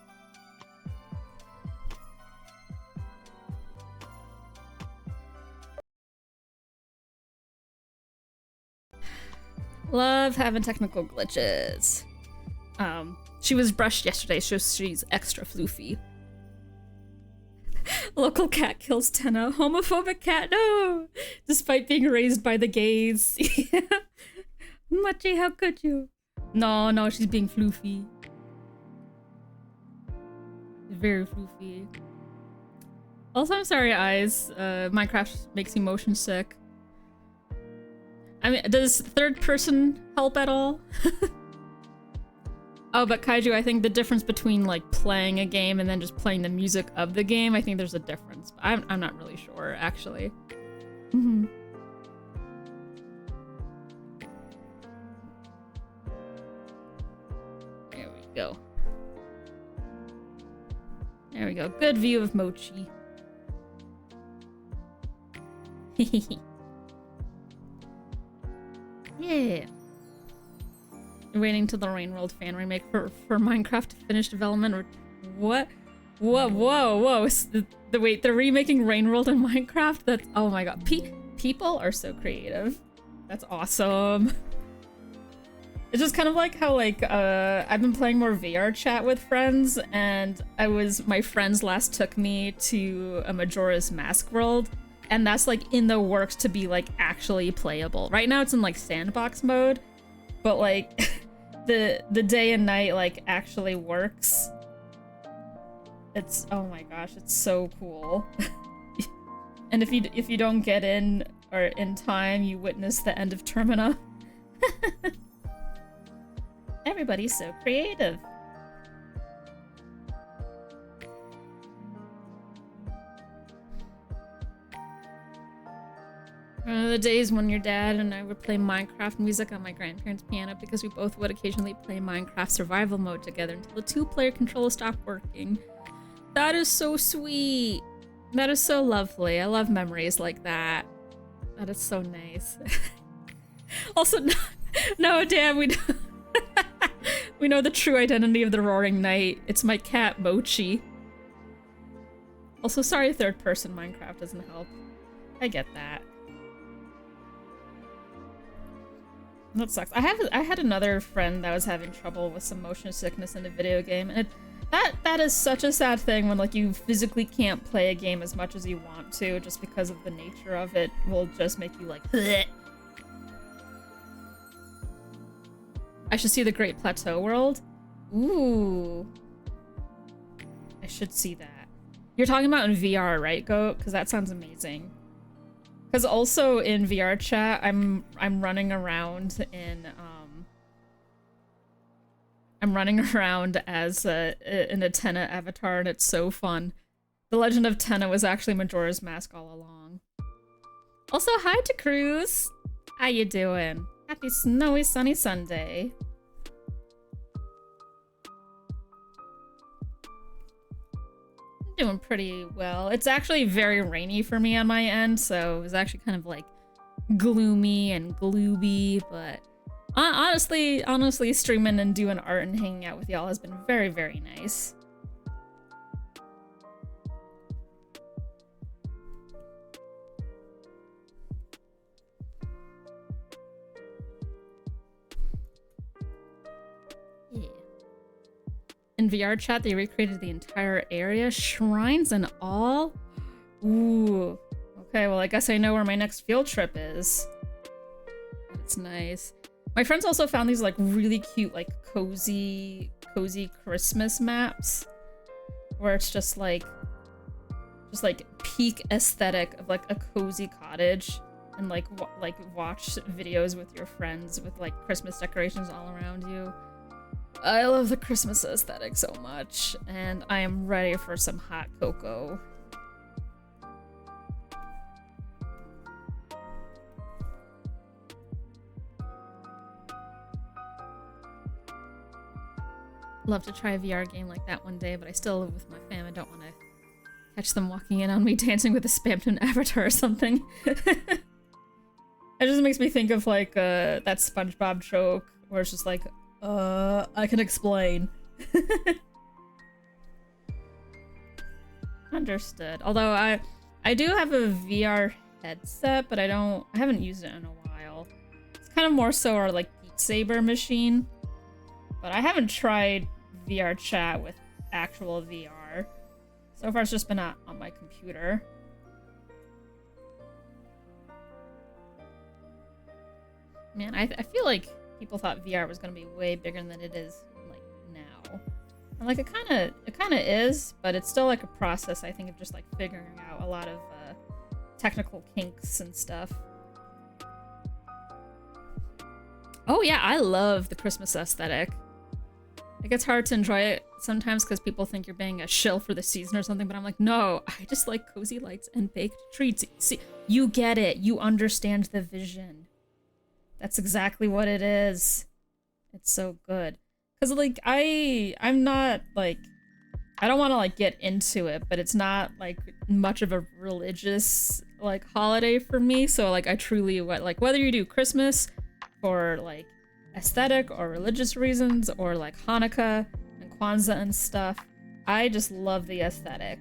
Love having technical glitches. She was brushed yesterday, so she's extra floofy. Local cat kills Tenna. Homophobic cat, no! Despite being raised by the gays. Mochi, how could you? No, she's being floofy. Very floofy. Also, I'm sorry, eyes. Minecraft makes you motion sick. I mean, does third person help at all? Oh, but Kaiju, I think the difference between like playing a game and then just playing the music of the game, I think there's a difference. I'm not really sure, actually. Mm-hmm. There we go. There we go. Good view of Mochi. Yeah. Waiting till the Rain World fan remake for Minecraft to finish development. Or what? Whoa! Wait, they're remaking Rain World in Minecraft? That's, oh my god. People are so creative. That's awesome. It's just kind of like how like I've been playing more VR chat with friends, and my friends last took me to a Majora's Mask world, and that's like in the works to be like actually playable. Right now it's in like sandbox mode, but like the day and night like actually works. It's, oh my gosh, it's so cool. And if you don't get in or in time, you witness the end of Termina. Everybody's so creative. The days when your dad and I would play Minecraft music on my grandparents' piano because we both would occasionally play Minecraft survival mode together until the two-player controller stopped working. That is so sweet. That is so lovely. I love memories like that. That is so nice. Also, no, damn, we know the true identity of the Roaring Knight. It's my cat, Mochi. Also, sorry third-person Minecraft doesn't help. I get that. That sucks. I had another friend that was having trouble with some motion sickness in a video game, and that is such a sad thing when like you physically can't play a game as much as you want to just because of the nature of it will just make you like bleh. I should see the Great Plateau world. Ooh. I should see that. You're talking about in VR, right, Goat? Because that sounds amazing. Because also in VR chat, I'm running around in I'm running around as in a Tenna avatar, and it's so fun. The Legend of Tenna was actually Majora's Mask all along. Also, hi to Cruz. How you doing? Happy snowy sunny Sunday. Doing pretty well. It's actually very rainy for me on my end, so it was actually kind of like gloomy and glooby, but honestly streaming and doing art and hanging out with y'all has been very, very nice. Yeah. In VR chat, they recreated the entire area, shrines and all. Ooh. Okay, well, I guess I know where my next field trip is. That's nice. My friends also found these like really cute, like cozy Christmas maps, where it's just like peak aesthetic of like a cozy cottage, and like watch videos with your friends with like Christmas decorations all around you. I love the Christmas aesthetic so much, and I am ready for some hot cocoa. Love to try a VR game like that one day, but I still live with my fam and don't want to catch them walking in on me dancing with a Spamton avatar or something. It just makes me think of like that SpongeBob joke where it's just like, I can explain. Understood. Although I do have a VR headset, but I haven't used it in a while. It's kind of more so our like Beat Saber machine, but I haven't tried VR chat with actual VR. So far it's just been on my computer. Man, I feel like people thought VR was gonna be way bigger than it is like now. And like it kinda is, but it's still like a process, I think, of just like figuring out a lot of technical kinks and stuff. Oh yeah, I love the Christmas aesthetic. It gets hard to enjoy it sometimes because people think you're being a shill for the season or something, but I'm like, no, I just like cozy lights and baked treats. See, you get it. You understand the vision. That's exactly what it is. It's so good. Because, like, I'm not, like, I don't want to, like, get into it, but it's not, like, much of a religious, like, holiday for me. So, like, I truly, like, whether you do Christmas for, like, aesthetic or religious reasons, or like Hanukkah and Kwanzaa and stuff, I just love the aesthetic,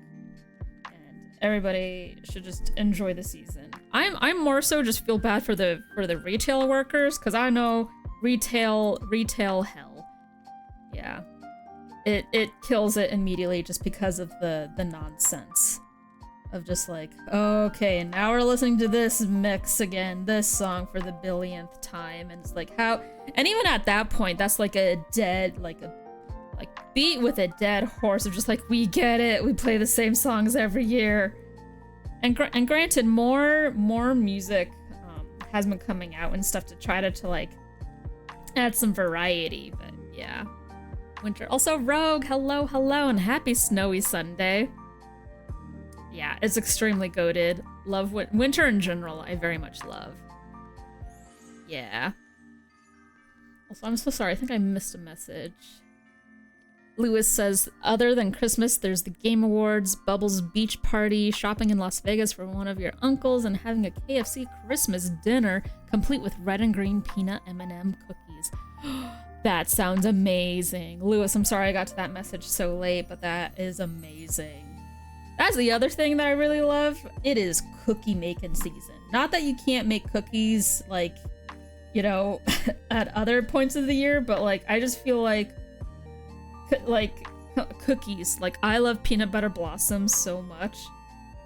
and everybody should just enjoy the season. I'm more so just feel bad for the retail workers, because I know retail hell. Yeah, it kills it immediately just because of the nonsense of just like, okay, and now we're listening to this mix again, this song for the billionth time, and it's like, how? And even at that point, that's like a dead, like beat with a dead horse of just like, we get it, we play the same songs every year. And granted, more music has been coming out and stuff to try to like add some variety, but yeah. Winter. Also, Rogue, hello, and happy snowy Sunday. Yeah, it's extremely goated. Love winter in general, I very much love. Yeah. Also, I'm so sorry, I think I missed a message. Lewis says, other than Christmas, there's the Game Awards, Bubbles Beach Party, shopping in Las Vegas for one of your uncles, and having a KFC Christmas dinner, complete with red and green peanut M&M cookies. That sounds amazing. Lewis, I'm sorry I got to that message so late, but that is amazing. That's the other thing that I really love. It is cookie making season. Not that you can't make cookies, like, you know, at other points of the year, but like, I just feel like cookies. Like, I love peanut butter blossoms so much,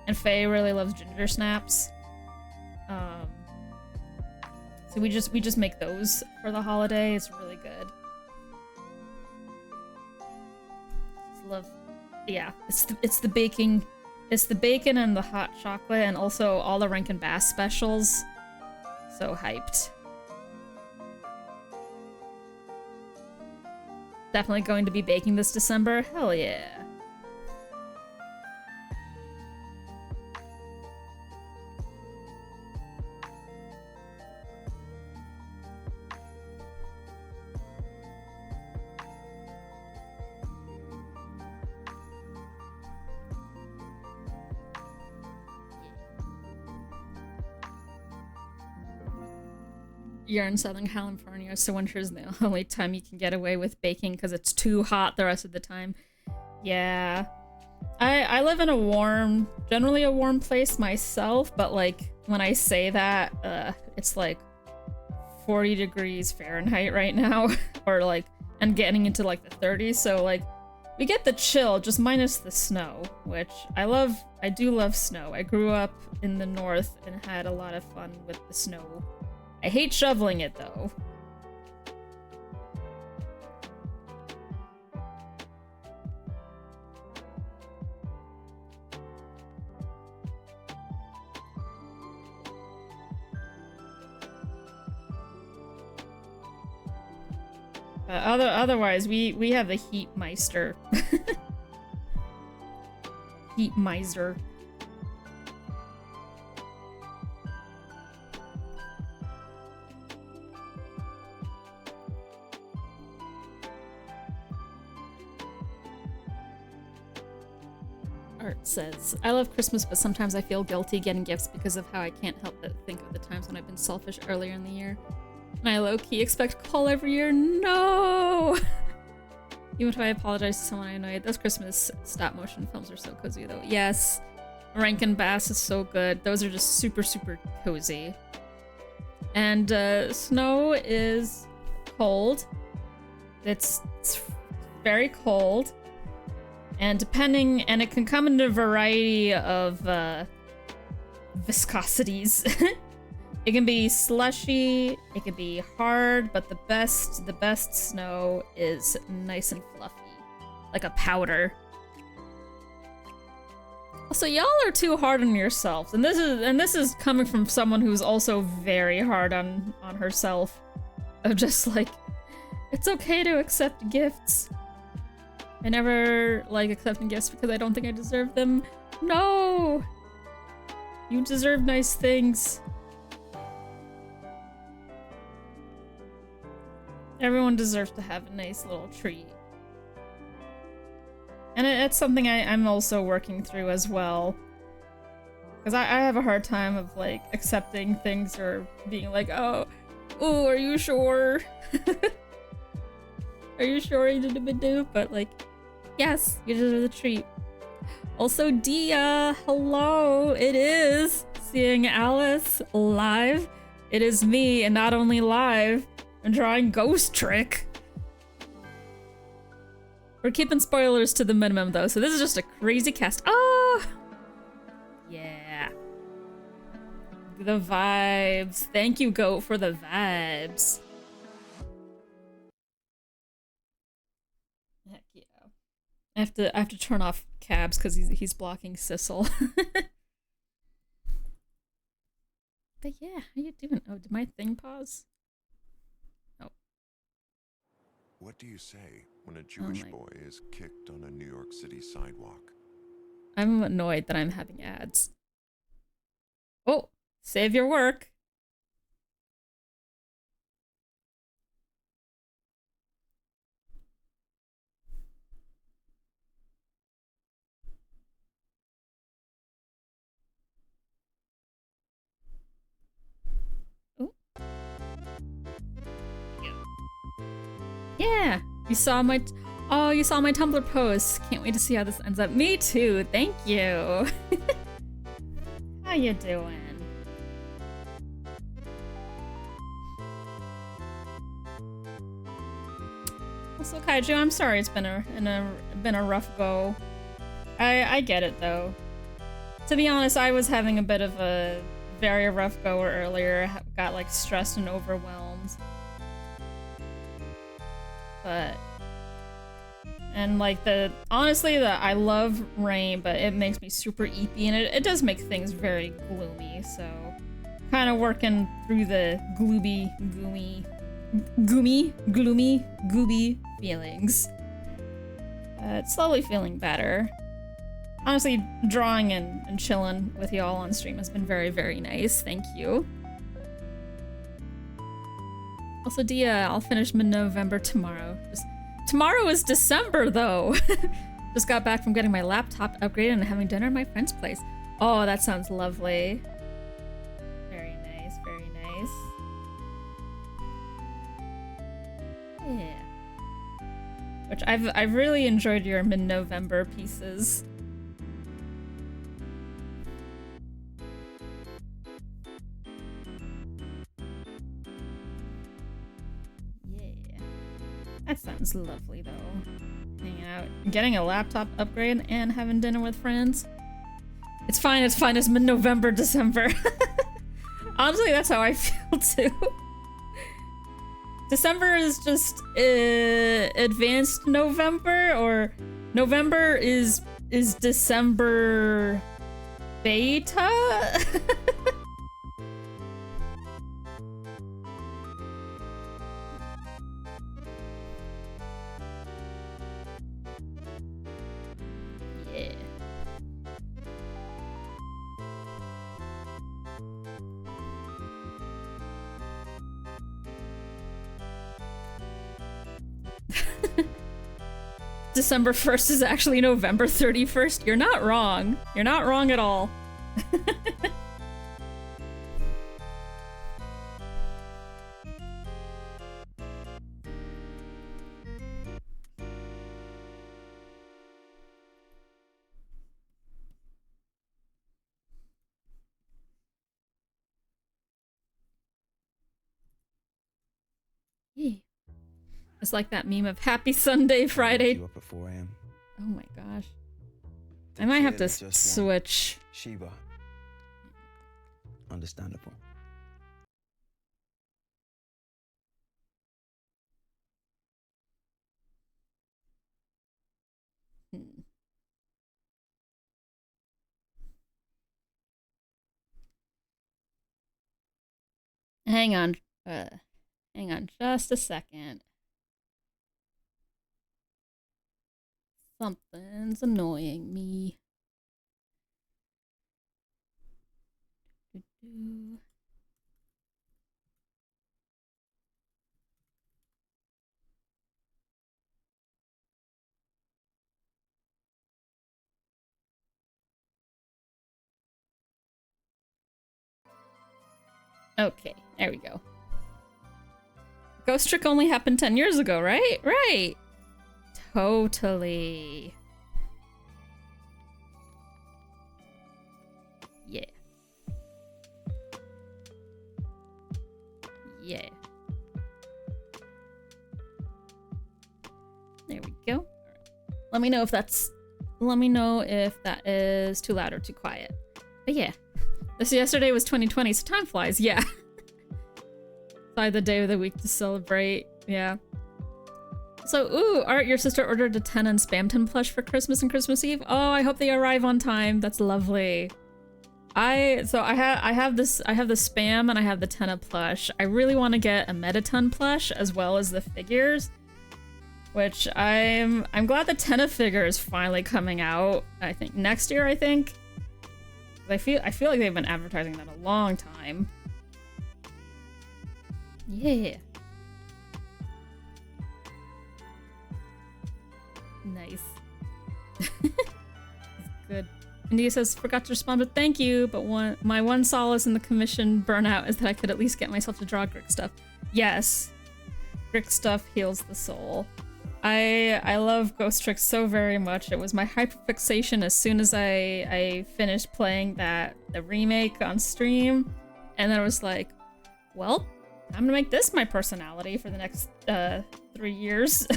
and Faye really loves ginger snaps. So we just make those for the holiday. It's really good. Just love. Yeah, it's the baking, it's the bacon and the hot chocolate, and also all the Rankin Bass specials. So hyped. Definitely going to be baking this December. Hell yeah. you're in Southern California, so winter's the only time you can get away with baking because it's too hot the rest of the time. Yeah. I live in a warm, generally a warm place myself, but like when I say that, it's like 40 degrees Fahrenheit right now, or like, and getting into like the 30s, so like we get the chill, just minus the snow, which I do love snow. I grew up in the north and had a lot of fun with the snow. I hate shoveling it though. Otherwise, we have the heat meister. Heat miser. Art says, I love Christmas, but sometimes I feel guilty getting gifts because of how I can't help but think of the times when I've been selfish earlier in the year. And I low-key expect call every year. No! Even if I apologize to someone I annoyed. Those Christmas stop-motion films are so cozy, though. Yes. Rankin Bass is so good. Those are just super, super cozy. And snow is cold. It's very cold. And and it can come in a variety of viscosities. It can be slushy, it can be hard, but the best snow is nice and fluffy, like a powder. Also, y'all are too hard on yourselves, and this is coming from someone who's also very hard on herself. Of just like, it's okay to accept gifts. I never like accepting gifts because I don't think I deserve them. No! You deserve nice things. Everyone deserves to have a nice little treat. And it's something I'm also working through as well. Because I have a hard time of like accepting things or being like, oh, are you sure? Are you sure you didn't do? But like, yes, you deserve the treat. Also, Dia, hello, it is seeing Alice live. It is me, and not only live, I'm drawing Ghost Trick. We're keeping spoilers to the minimum though, so this is just a crazy cast. Oh! Yeah. The vibes. Thank you, Goat, for the vibes. Heck yeah. I have to turn off Cabs because he's blocking Sissel. But yeah, how you doing? Oh, did my thing pause? Oh. What do you say when a Jewish boy is kicked on a New York City sidewalk? I'm annoyed that I'm having ads. Oh, save your work. Yeah, you saw my Tumblr post. Can't wait to see how this ends up. Me too. Thank you. How you doing? Also, Kaiju, I'm sorry it's been a rough go. I get it though. To be honest, I was having a bit of a very rough go earlier. Got like stressed and overwhelmed. And like honestly, I love rain, but it makes me super eepy, and it does make things very gloomy, so kind of working through the gloomy feelings. It's slowly feeling better. Honestly, drawing and chilling with y'all on stream has been very, very nice. Thank you. Also, Dia, I'll finish mid-November tomorrow. Tomorrow is December, though. Just got back from getting my laptop upgraded and having dinner at my friend's place. Oh, that sounds lovely. Very nice, very nice. much. I've really enjoyed your mid-November pieces. Yeah. That sounds lovely though. Hanging out, getting a laptop upgrade and having dinner with friends. It's fine, it's mid-November, December. Honestly, that's how I feel too. December is just advanced November, or November is December beta? Yeah. December 1st is actually November 31st. You're not wrong. You're not wrong at all. Yeah. It's like that meme of Happy Sunday, Friday. You up at 4 a.m. Oh my gosh. I might have to switch. Sheba. Understandable. Hang on. Hang on just a second. Something's annoying me. Okay, there we go. Ghost Trick only happened 10 years ago, right? Right. Totally. Yeah. Yeah. There we go. Let me know if that's... Let me know if that is too loud or too quiet. But yeah. This yesterday was 2020, so time flies. Yeah. By the day of the week to celebrate. Yeah. So, ooh, Art, your sister ordered a Tenna and Spamton plush for Christmas and Christmas Eve. Oh, I hope they arrive on time. That's lovely. I have the Spam and I have the Tenna plush. I really want to get a Mettaton plush as well as the figures, which I'm glad the Tenna figure is finally coming out. I think next year. I think. I feel like they've been advertising that a long time. Yeah. Nice. Good. India says, forgot to respond, but thank you. But my one solace in the commission burnout is that I could at least get myself to draw Grick stuff. Yes. Grick stuff heals the soul. I love Ghost Trick so very much. It was my hyperfixation as soon as I finished playing the remake on stream. And then I was like, well, I'm gonna make this my personality for the next 3 years.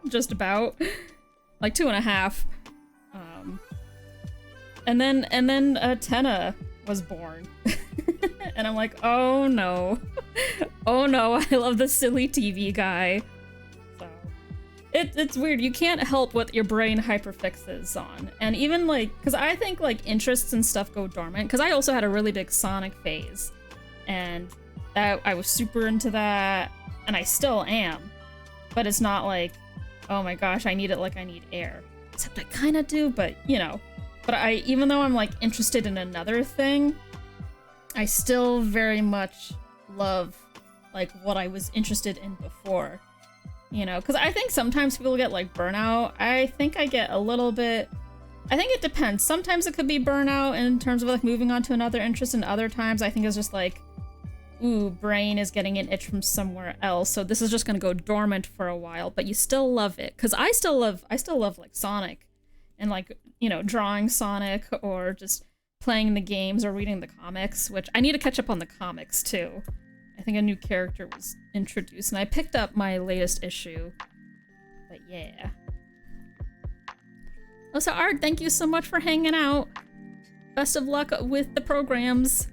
Just about. Like 2.5. And then Tenna was born. And I'm like, oh no. Oh no, I love the silly TV guy. So it's weird. You can't help what your brain hyperfixes on. And even like, because I think like interests and stuff go dormant. Because I also had a really big Sonic phase. And that I was super into that. And I still am. But it's not like, oh my gosh, I need it like I need air. Except I kind of do, but you know. But even though I'm like interested in another thing, I still very much love like what I was interested in before. You know, because I think sometimes people get like burnout. I think I get a little bit, I think it depends. Sometimes it could be burnout in terms of like moving on to another interest, and other times I think it's just like ooh, brain is getting an itch from somewhere else, so this is just gonna go dormant for a while, but you still love it. Cause I still love like Sonic and like, you know, drawing Sonic or just playing the games or reading the comics, which I need to catch up on the comics too. I think a new character was introduced and I picked up my latest issue, but yeah. Also, Art, thank you so much for hanging out. Best of luck with the programs.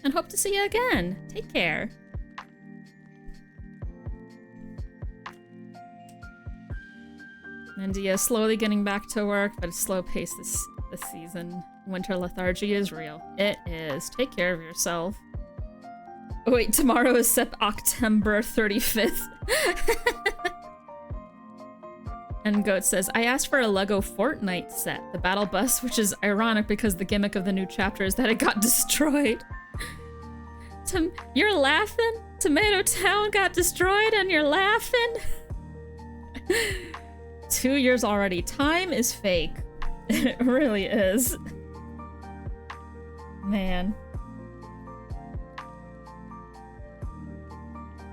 And hope to see you again. Take care. India slowly getting back to work, but it's slow pace this season. Winter lethargy is real. It is. Take care of yourself. Oh wait, tomorrow is October 35th. And Goat says, I asked for a Lego Fortnite set, the battle bus, which is ironic because the gimmick of the new chapter is that it got destroyed. You're laughing? Tomato Town got destroyed and you're laughing? 2 years already. Time is fake. It really is. Man.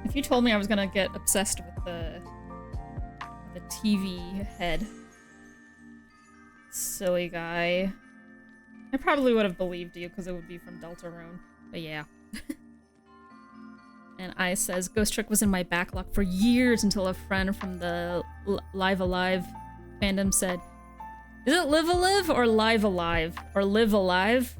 If you told me I was gonna get obsessed with the TV head. Silly guy. I probably would have believed you because it would be from Deltarune. But yeah. And I says, Ghost Trick was in my backlog for years until a friend from the Live Alive fandom said, is it Live Alive or Live Alive? Or Live Alive?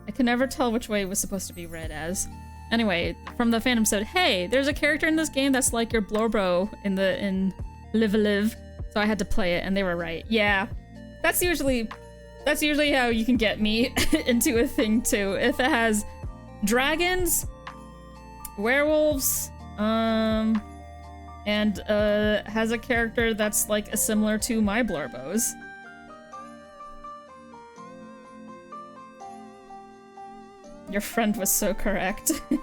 I can never tell which way it was supposed to be read as. Anyway, from the fandom said, hey, there's a character in this game that's like your Blowbro in Live Alive. So I had to play it and they were right. Yeah. That's usually how you can get me into a thing too. If it has dragons, werewolves, and has a character that's like similar to my Blorbos. Your friend was so correct. And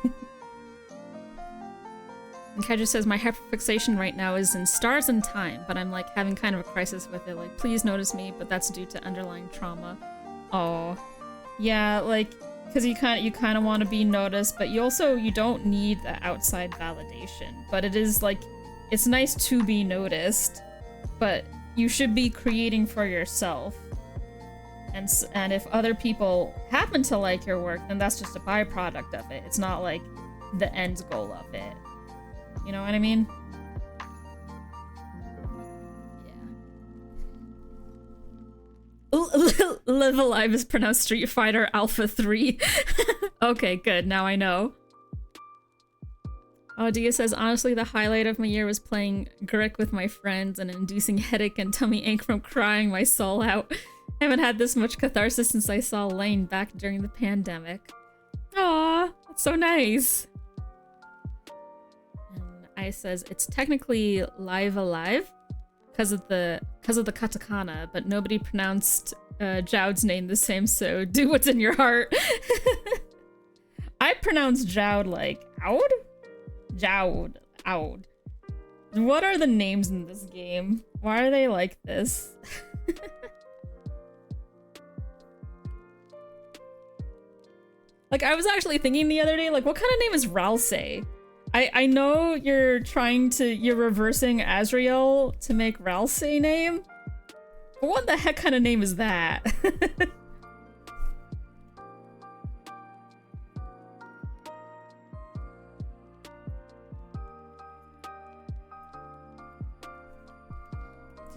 Kaiju says, my hyperfixation right now is in Stars and Time, but I'm like having kind of a crisis with it. Like, please notice me, but that's due to underlying trauma. Oh, yeah, like, because you kind of want to be noticed, but you don't need the outside validation. But it is like, it's nice to be noticed, but you should be creating for yourself. And if other people happen to like your work, then that's just a byproduct of it. It's not like the end goal of it. You know what I mean? Yeah. Live Alive is pronounced Street Fighter Alpha 3. Okay, good. Now I know. Oh, Dia says, honestly, the highlight of my year was playing Grick with my friends and inducing headache and tummy ache from crying my soul out. I haven't had this much catharsis since I saw Lane back during the pandemic. Aw, that's so nice. And I says, it's technically Live Alive because of the katakana, but nobody pronounced Joud's name the same, so do what's in your heart. I pronounce Joud like Oud? Joud. Oud. What are the names in this game? Why are they like this? Like, I was actually thinking the other day, like, what kind of name is Ralsei? I know you're reversing Azrael to make Ralsei name, but what the heck kind of name is that?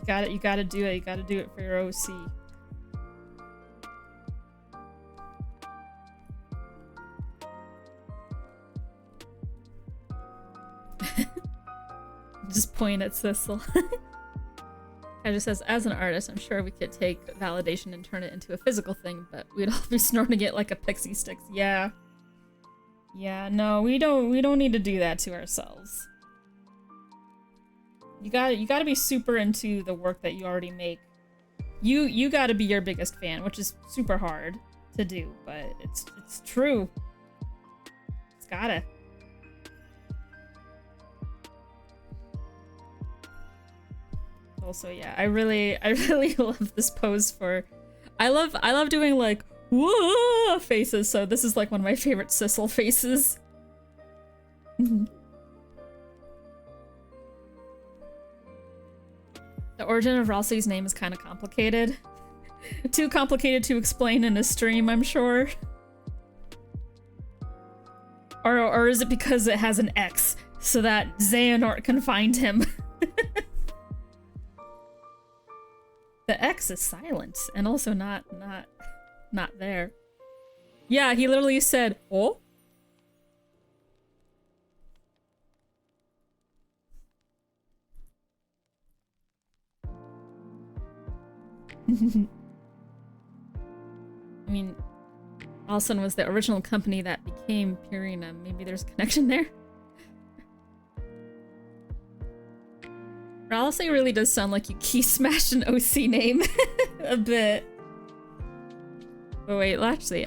You gotta do it. You gotta do it for your OC. Just point at Sissel. Kaija says, as an artist, I'm sure we could take validation and turn it into a physical thing, but we'd all be snorting it like a pixie sticks. Yeah. Yeah, no, we don't need to do that to ourselves. You gotta be super into the work that you already make. You gotta be your biggest fan, which is super hard to do, but it's true. It's gotta. Also, yeah, I really love this pose for. I love doing like whoa faces, so this is like one of my favorite Sissel faces. The origin of Ralsei's name is kind of complicated. Too complicated to explain in a stream, I'm sure. Or is it because it has an X, so that Xehanort can find him? The X is silent, and also not there. Yeah, he literally said, "Oh." I mean, Alson was the original company that became Purina. Maybe there's a connection there. Ralsei really does sound like you key smashed an OC name a bit. Oh wait, actually.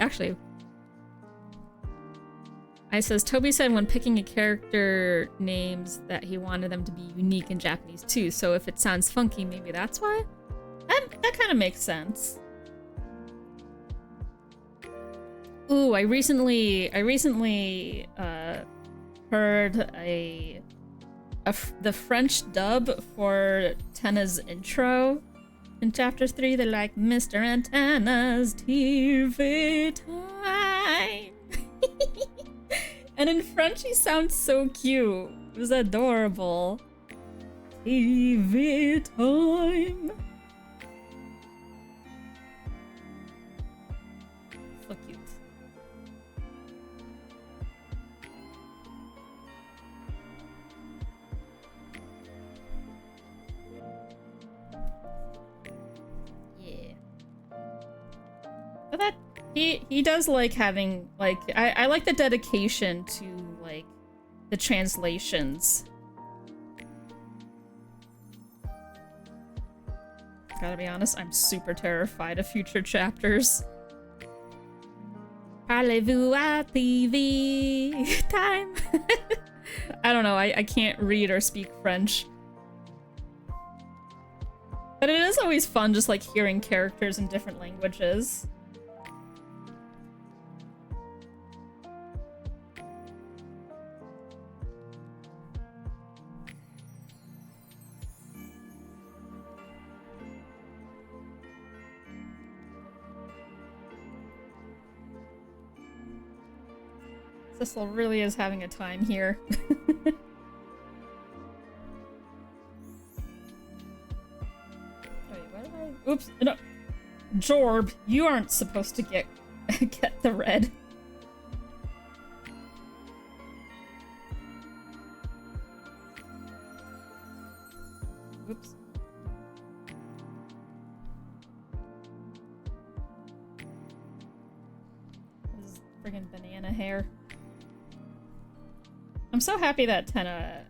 I says, Toby said when picking a character names that he wanted them to be unique in Japanese too, so if it sounds funky, maybe that's why? That kind of makes sense. Ooh, I recently heard the French dub for Tenna's intro in chapter 3. They're like, Mr. Antenna's TV time. And in French he sounds so cute. It was adorable. TV time. So cute. But that he does like having like I like the dedication to like the translations. Gotta be honest, I'm super terrified of future chapters. Parlez-vous à TV time? I don't know, I can't read or speak French. But it is always fun just like hearing characters in different languages. Sissel really is having a time here. Wait, what did I... Oops, no. Jorb, you aren't supposed to get the red. Oops. This is friggin' banana hair. I'm so happy that Tenna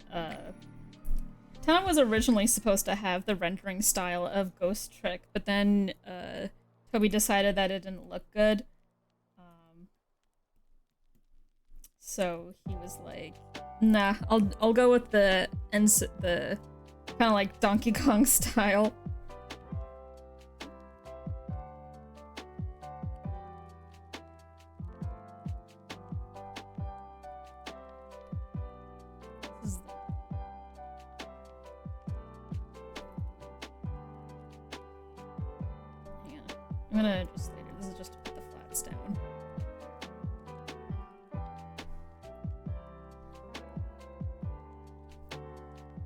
was originally supposed to have the rendering style of Ghost Trick, but then Toby decided that it didn't look good. So he was like, nah, I'll go with the kind of like Donkey Kong style. I'm gonna just later. This is just to put the flats down.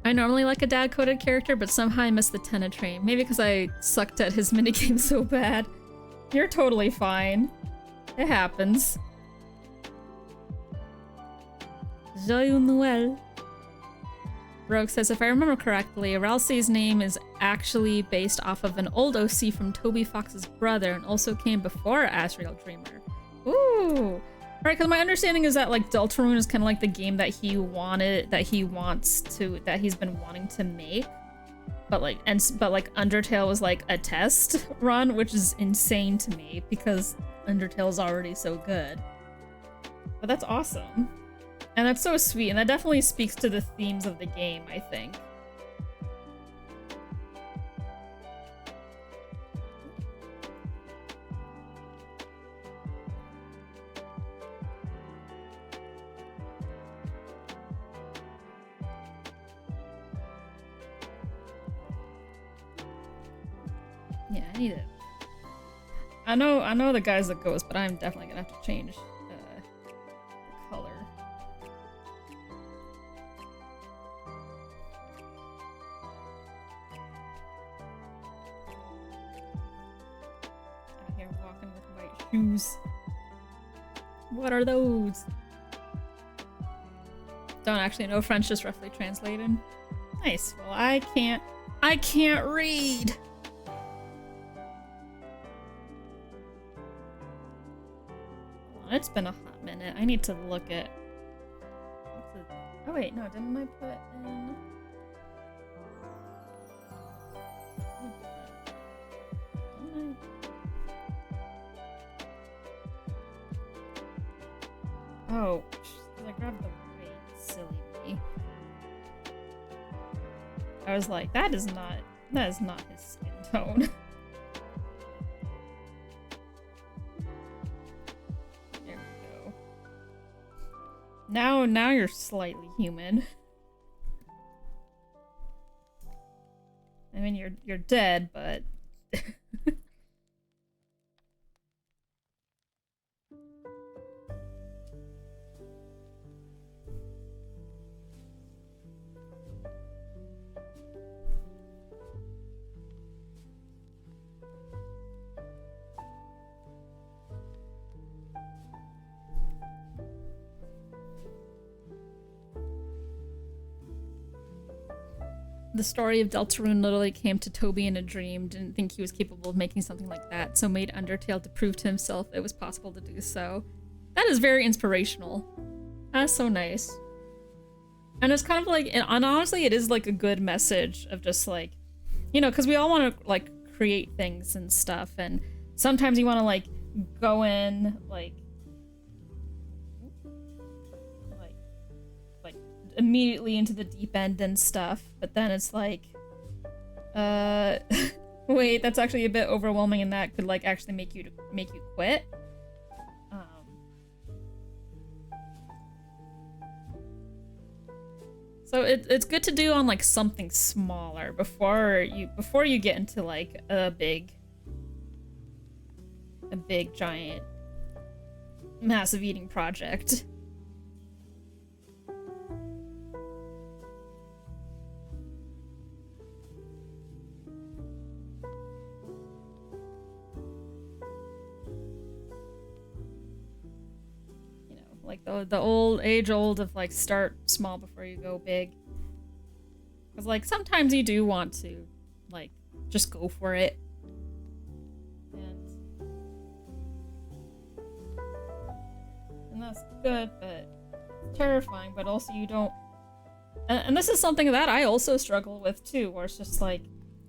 I normally like a dad-coded character, but somehow I missed the Tenna train. Maybe because I sucked at his minigame so bad. You're totally fine. It happens. Joyeux Noël. Rogue says, if I remember correctly, Ralsei's name is actually based off of an old OC from Toby Fox's brother and also came before Asriel Dreamer. Ooh! Alright, because my understanding is that like Deltarune is kind of like the game that he's been wanting to make. But like Undertale was like a test run, which is insane to me because Undertale's already so good. But that's awesome. And that's so sweet, and that definitely speaks to the themes of the game, I think. Yeah, I need it. I know the guy's a ghost, but I'm definitely gonna have to change the color. Out here walking with white shoes. What are those? Don't actually know French, just roughly translated. Nice. Well, I can't read. It's been a hot minute. I need to look at. Oh wait, no, didn't I put in? Oh, I grabbed the right, silly me. I was like, that is not his skin tone. There we go. Now you're slightly human. I mean, you're dead, but the story of Deltarune literally came to Toby in a dream, didn't think he was capable of making something like that, so made Undertale to prove to himself it was possible to do so. That is very inspirational. That's so nice. And it's kind of like, and honestly, it is like a good message of just like, you know, because we all want to like create things and stuff, and sometimes you want to like go in like immediately into the deep end and stuff, but then it's like, wait, that's actually a bit overwhelming, and that could like actually make you quit. So it's good to do on like something smaller before you get into like a big giant massive eating project. Like the age-old of like start small before you go big. Because like sometimes you do want to like just go for it. And that's good, but it's terrifying, but also you don't. And this is something that I also struggle with too, where it's just like,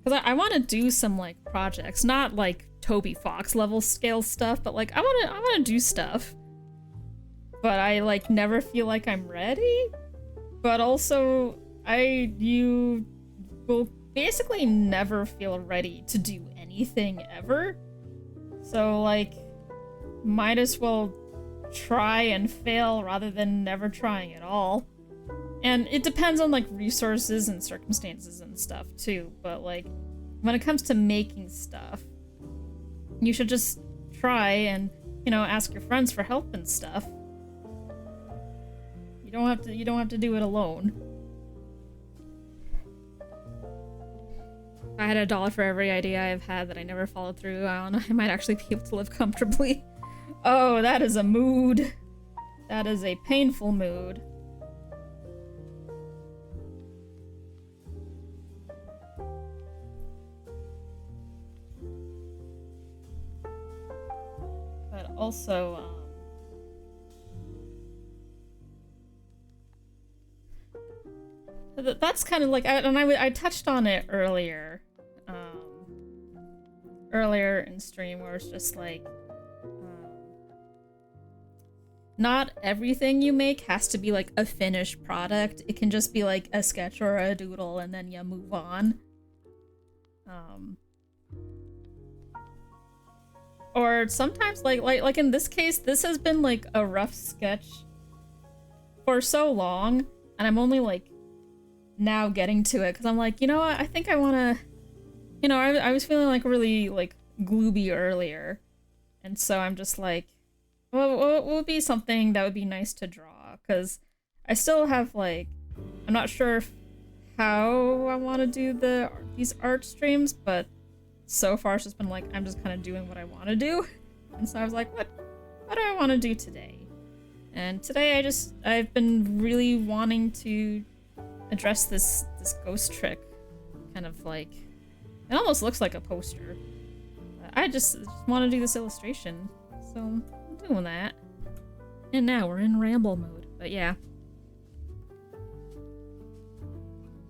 because I want to do some like projects, not like Toby Fox level scale stuff, but like I want to do stuff. But I like never feel like I'm ready. But also you will basically never feel ready to do anything ever. So like might as well try and fail rather than never trying at all. And it depends on like resources and circumstances and stuff too, but like when it comes to making stuff, you should just try and, you know, ask your friends for help and stuff. You don't have to do it alone. If I had $1 for every idea I've had that I never followed through on, I might actually be able to live comfortably. Oh, that is a mood. That is a painful mood. But also, that's kind of like, I touched on it earlier, earlier in stream, where it's just like, not everything you make has to be like a finished product. It can just be like a sketch or a doodle, and then you move on. Or sometimes, like in this case, this has been like a rough sketch for so long, and I'm only like now getting to it because I'm like, you know what, I think I want to, you know, I was feeling like really like glooby earlier, and so I'm just like, well, what would be something that would be nice to draw? Because I still have like, I'm not sure how I want to do these art streams, but so far it's just been like I'm just kind of doing what I want to do, and so I was like, what do I want to do today? And today I've been really wanting to address this ghost trick, kind of like, it almost looks like a poster. I just want to do this illustration, so I'm doing that. And now we're in ramble mode, but yeah.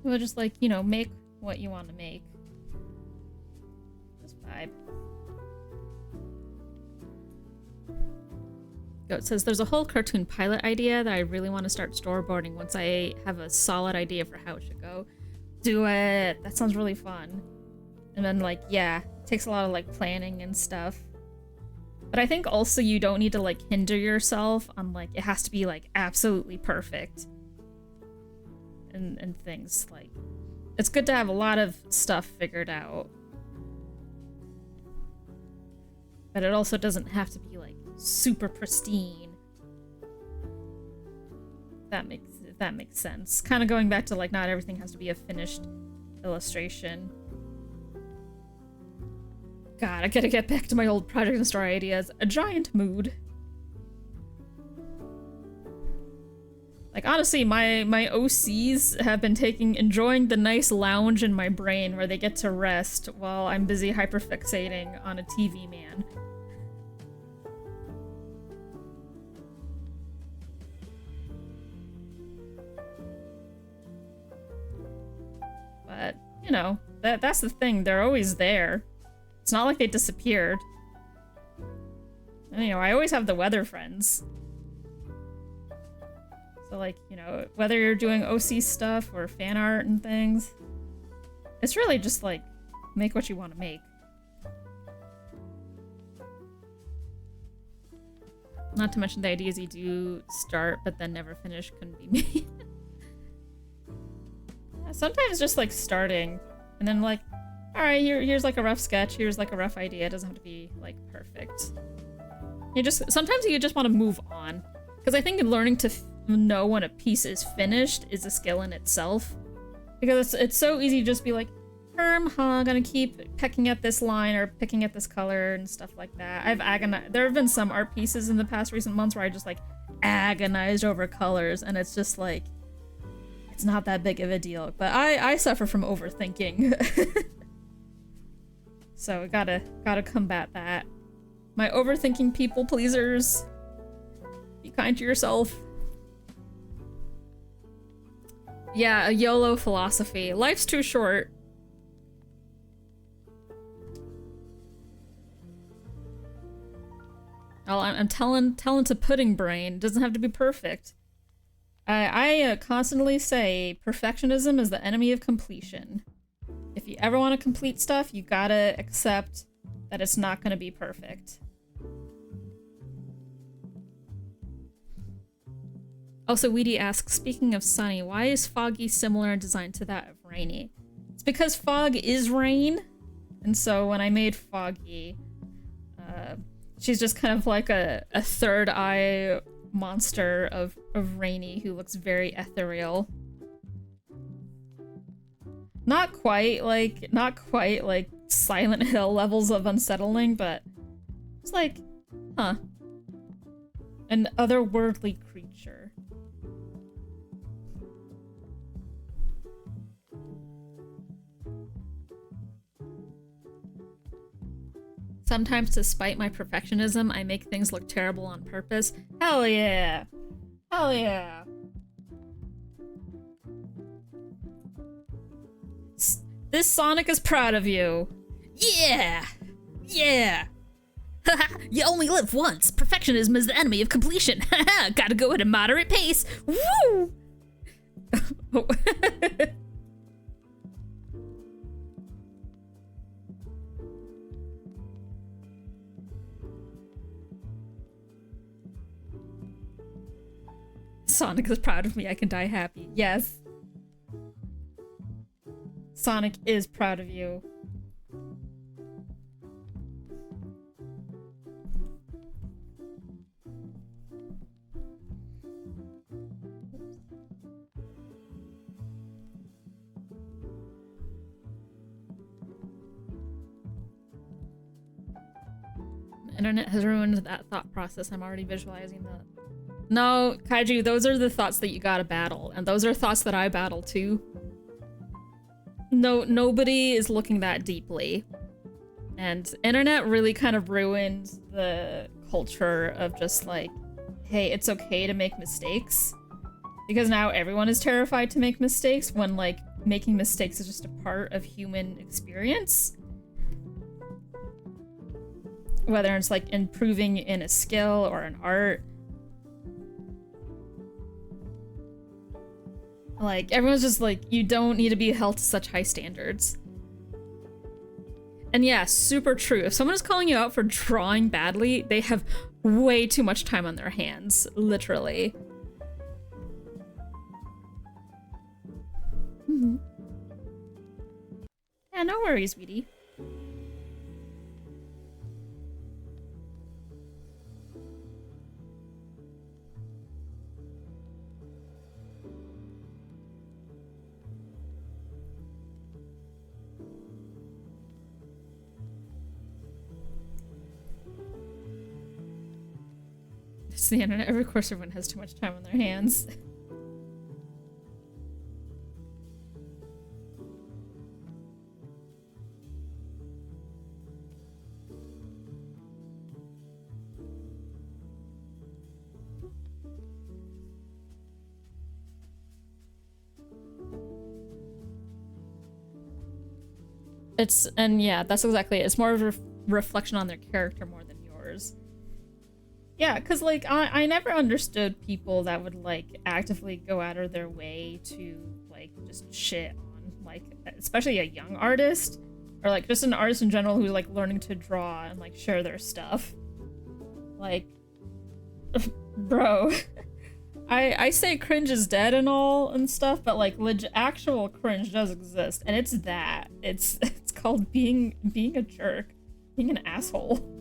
We'll just like, you know, make what you want to make. Just vibe. It says there's a whole cartoon pilot idea that I really want to start storyboarding once I have a solid idea for how it should go. Do it! That sounds really fun. And then like, yeah, it takes a lot of like planning and stuff. But I think also you don't need to like hinder yourself on like, it has to be like absolutely perfect. And things like, it's good to have a lot of stuff figured out. But it also doesn't have to be like super pristine. That makes sense. Kind of going back to like, not everything has to be a finished illustration. God, I gotta get back to my old project and story ideas. A giant mood. Like honestly, my OCs have been enjoying the nice lounge in my brain where they get to rest while I'm busy hyperfixating on a TV man. But, you know, that's the thing, they're always there. It's not like they disappeared. And, you know, I always have the weather friends. So, like, you know, whether you're doing OC stuff or fan art and things, it's really just, like, make what you want to make. Not to mention the ideas you do start but then never finish couldn't be me. Sometimes just, like, starting and then, like, alright, here's, like, a rough sketch, here's, like, a rough idea. It doesn't have to be, like, perfect. Sometimes you just want to move on. Because I think learning to know when a piece is finished is a skill in itself. Because it's so easy to just be like, I'm gonna keep pecking at this line or picking at this color and stuff like that. I've agonized. There have been some art pieces in the past recent months where I just like agonized over colors, and it's just like, it's not that big of a deal. But I suffer from overthinking. So gotta combat that. My overthinking people pleasers. Be kind to yourself. Yeah, a YOLO philosophy. Life's too short. Well, I'm talented pudding brain. It doesn't have to be perfect. I constantly say perfectionism is the enemy of completion. If you ever want to complete stuff, you gotta accept that it's not gonna be perfect. Also, Weedy asks, speaking of sunny, why is Foggy similar in design to that of Rainy? It's because Fog is rain, and so when I made Foggy, she's just kind of like a third eye monster of Rainy who looks very ethereal. Not quite like Silent Hill levels of unsettling, but it's like, huh. An otherworldly creature. Sometimes, despite my perfectionism, I make things look terrible on purpose. Hell yeah! Hell yeah! This Sonic is proud of you! Yeah! Yeah! Haha! You only live once! Perfectionism is the enemy of completion! Haha! Gotta go at a moderate pace! Woo! Sonic is proud of me, I can die happy. Yes. Sonic is proud of you. Internet has ruined that thought process. I'm already visualizing that. No, Kaiju, those are the thoughts that you gotta battle, and those are thoughts that I battle too. No, nobody is looking that deeply. And internet really kind of ruined the culture of just like, hey, it's okay to make mistakes. Because now everyone is terrified to make mistakes when like making mistakes is just a part of human experience. Whether it's like improving in a skill or an art. Like, everyone's just like, you don't need to be held to such high standards. And yeah, super true. If someone is calling you out for drawing badly, they have way too much time on their hands, literally. Mm-hmm. Yeah, no worries, sweetie. It's the internet. Of course, everyone has too much time on their hands. And yeah, that's exactly it. It's more of a reflection on their character more than yours. Yeah, because, like, I never understood people that would, like, actively go out of their way to, like, just shit on, like, especially a young artist, or, like, just an artist in general who's, like, learning to draw and, like, share their stuff. Like, bro, I say cringe is dead and all and stuff, but, like, actual cringe does exist, and it's that. It's called being a jerk, being an asshole.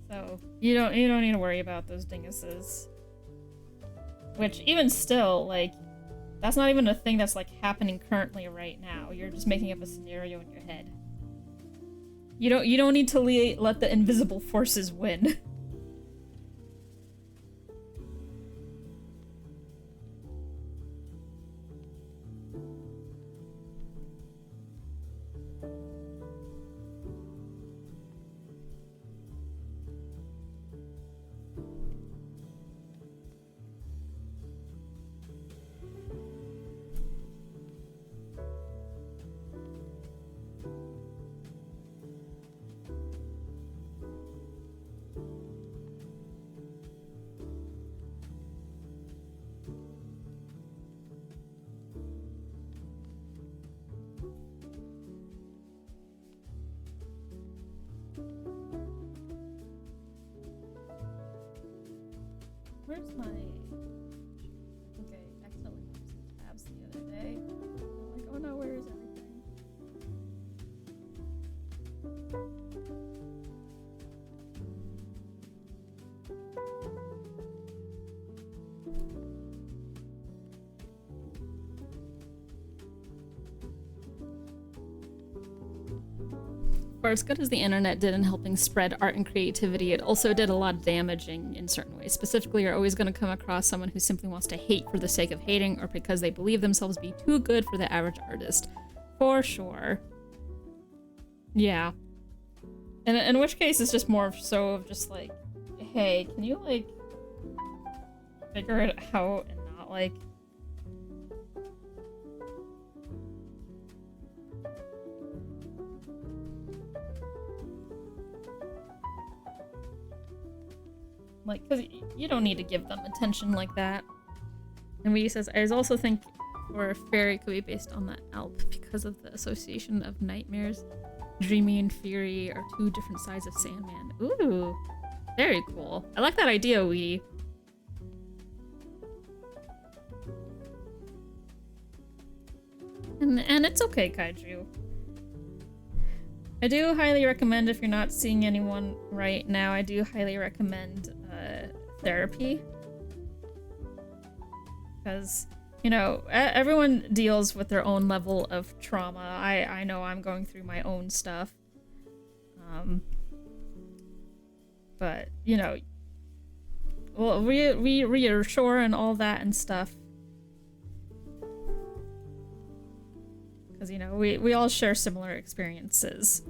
So you don't need to worry about those dinguses. Which even still, like, that's not even a thing that's like happening currently right now. You're just making up a scenario in your head. You don't need to let the invisible forces win. Where's my... Okay, I accidentally used the tabs the other day. I'm like, oh no, where is everything? For as good as the internet did in helping spread art and creativity, it also did a lot of damaging in certain ways. Specifically, you're always going to come across someone who simply wants to hate for the sake of hating or because they believe themselves to be too good for the average artist. For sure. Yeah. And in which case, it's just more so of just like, hey, can you, like, figure it out and not, like... Like, because you don't need to give them attention like that. And Weedy says, I also think for fairy could be based on the Alp because of the association of nightmares. Dreamy and Fury are two different sides of Sandman. Ooh, very cool. I like that idea, Weedy. And it's okay, Kaiju. I do highly recommend, if you're not seeing anyone right now, I do highly recommend therapy. Because, you know, everyone deals with their own level of trauma. I know I'm going through my own stuff. But, you know, well, we reassure and all that and stuff. Because, you know, we all share similar experiences.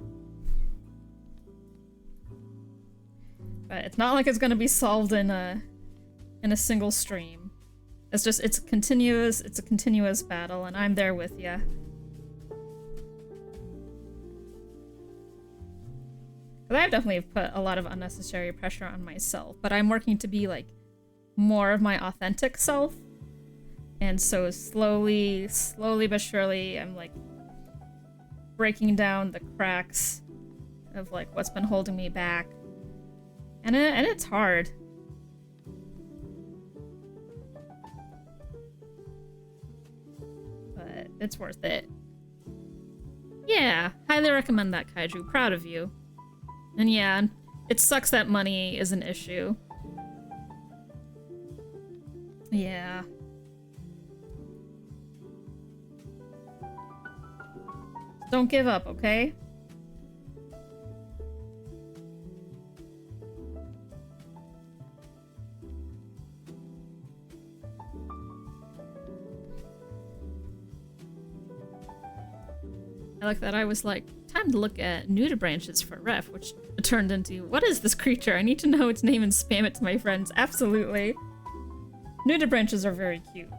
But it's not like it's going to be solved in a single stream. It's just, it's a continuous battle, and I'm there with ya. But I've definitely put a lot of unnecessary pressure on myself, but I'm working to be, like, more of my authentic self. And so slowly but surely, I'm, like, breaking down the cracks of, like, what's been holding me back. And it's hard. But it's worth it. Yeah, highly recommend that, Kaiju. Proud of you. And yeah, it sucks that money is an issue. Yeah. Don't give up, okay? I like that I was like, time to look at nudibranches for ref, which turned into, what is this creature? I need to know its name and spam it to my friends. Absolutely. Nudibranches are very cute.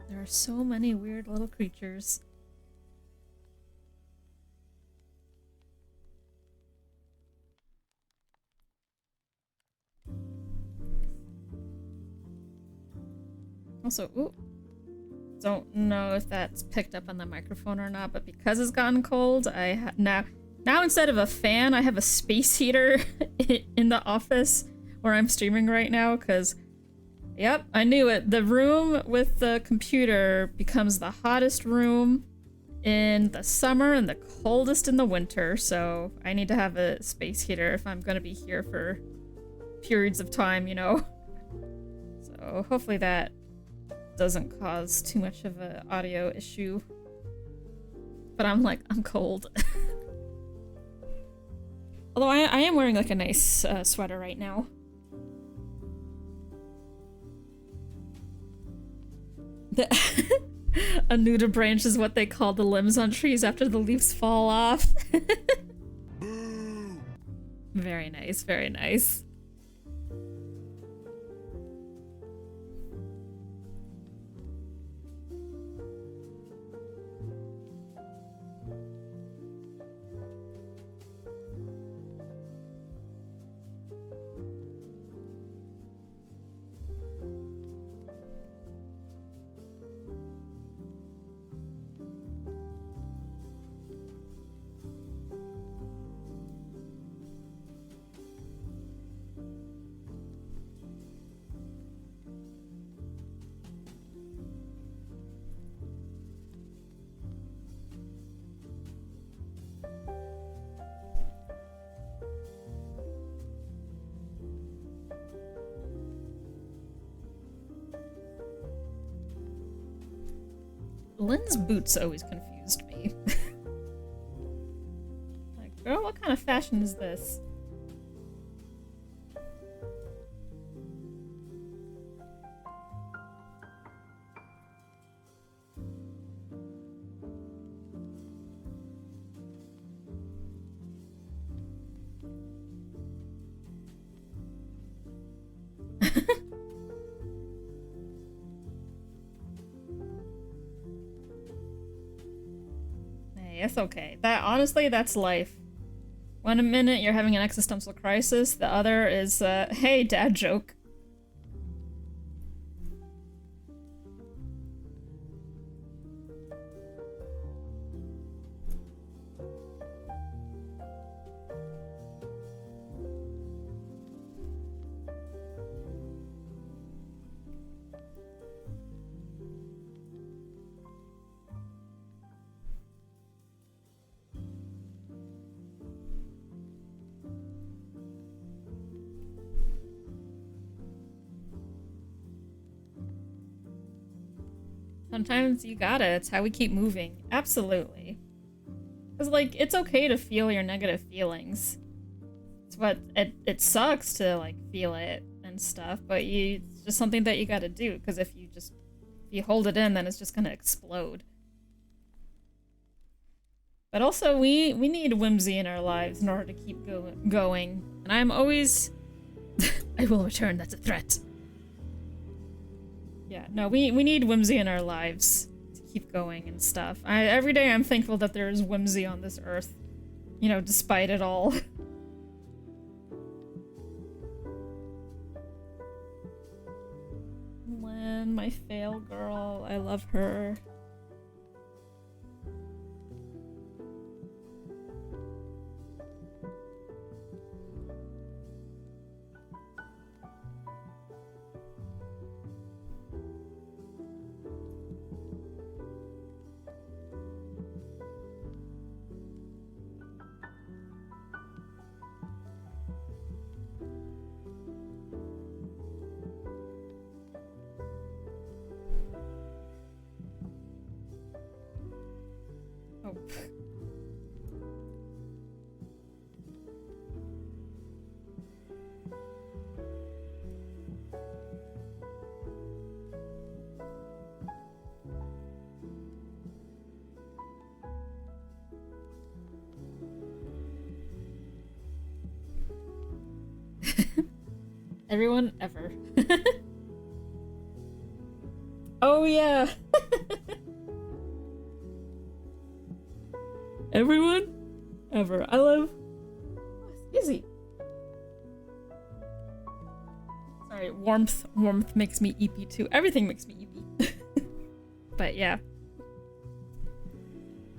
There are so many weird little creatures. Also, ooh, don't know if that's picked up on the microphone or not, but because it's gotten cold, now instead of a fan, I have a space heater in the office where I'm streaming right now, because yep, I knew it. The room with the computer becomes the hottest room in the summer and the coldest in the winter, so I need to have a space heater if I'm gonna be here for periods of time, you know? So hopefully that doesn't cause too much of an audio issue. But I'm cold. Although I am wearing like a nice sweater right now. A nudibranch is what they call the limbs on trees after the leaves fall off. Very nice, very nice. Lynn's boots always confused me. Like, girl, what kind of fashion is this? It's okay. Honestly, that's life. One minute you're having an existential crisis, the other is, hey, dad joke. Sometimes you gotta. It's how we keep moving. Absolutely. Because, like, it's okay to feel your negative feelings. But it sucks to, like, feel it and stuff, but it's just something that you gotta do, because if you hold it in, then it's just gonna explode. But also, we need whimsy in our lives in order to keep going. And I'm always... I will return, that's a threat. Yeah, no, we need whimsy in our lives to keep going and stuff. Every day I'm thankful that there is whimsy on this earth. You know, despite it all. Lynn, my fail girl. I love her. Oh. Everyone ever. Oh yeah. Everyone ever. I love... Oh, Izzy. Sorry, warmth makes me eepy too. Everything makes me eepy. But yeah.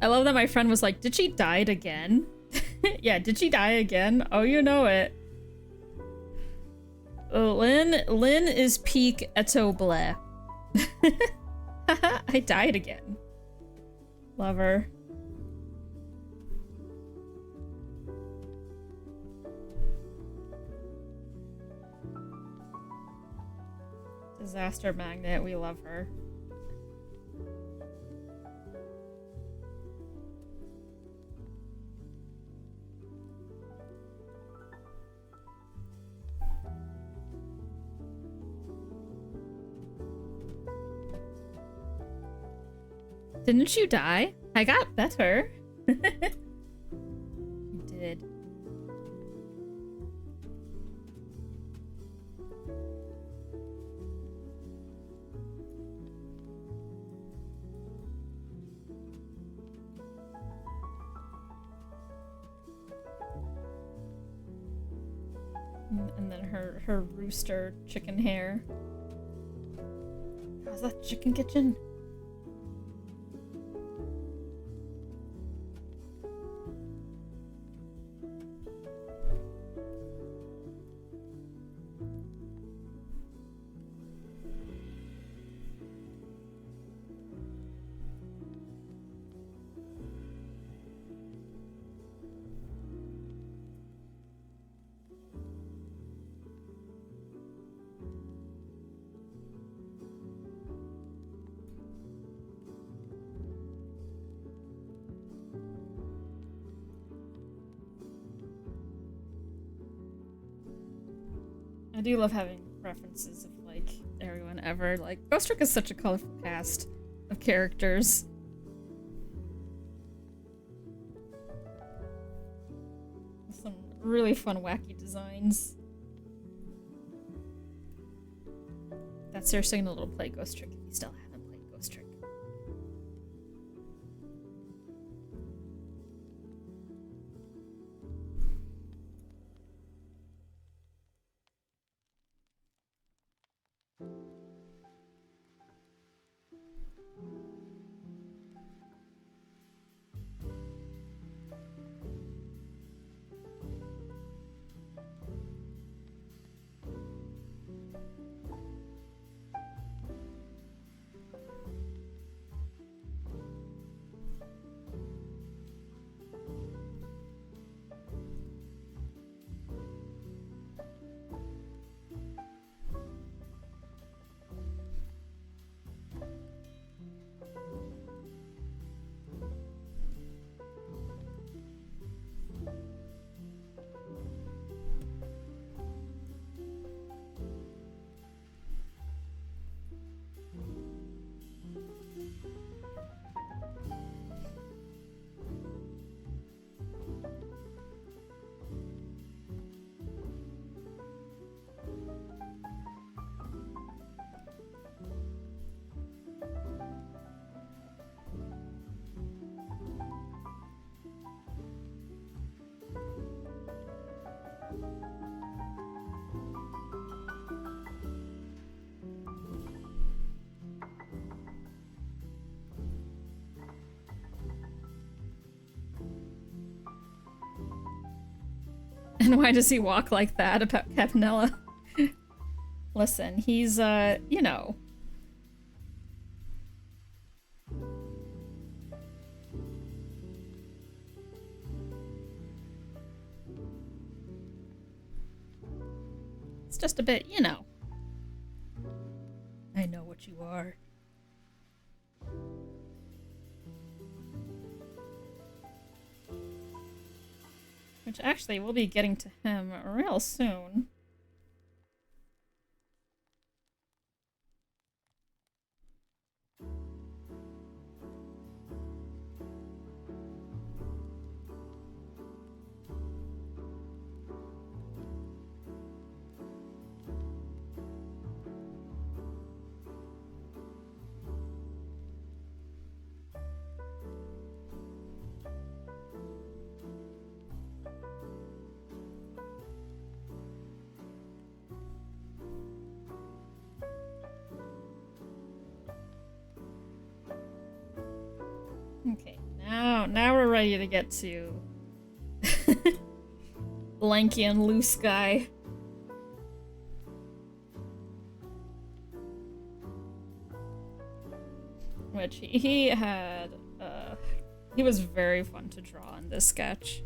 I love that my friend was like, did she die again? Yeah, did she die again? Oh, you know it. Lynn is peak Eto Bleh. I died again. Love her. Disaster magnet, we love her. Didn't you die? I got better. You did. And then her rooster chicken hair. How's that chicken kitchen? I do love having references of, like, everyone ever. Like, Ghost Trick is such a colorful cast of characters. Some really fun, wacky designs. That's seriously a little play Ghost Trick if you still haven't played Ghost Trick. And why does he walk like that about Capanella? Listen, he's, you know. It's just a bit, you know. I know what you are. Which actually, we'll be getting to him real soon. Okay, now we're ready to get to lanky and loose guy. Which he had, he was very fun to draw in this sketch.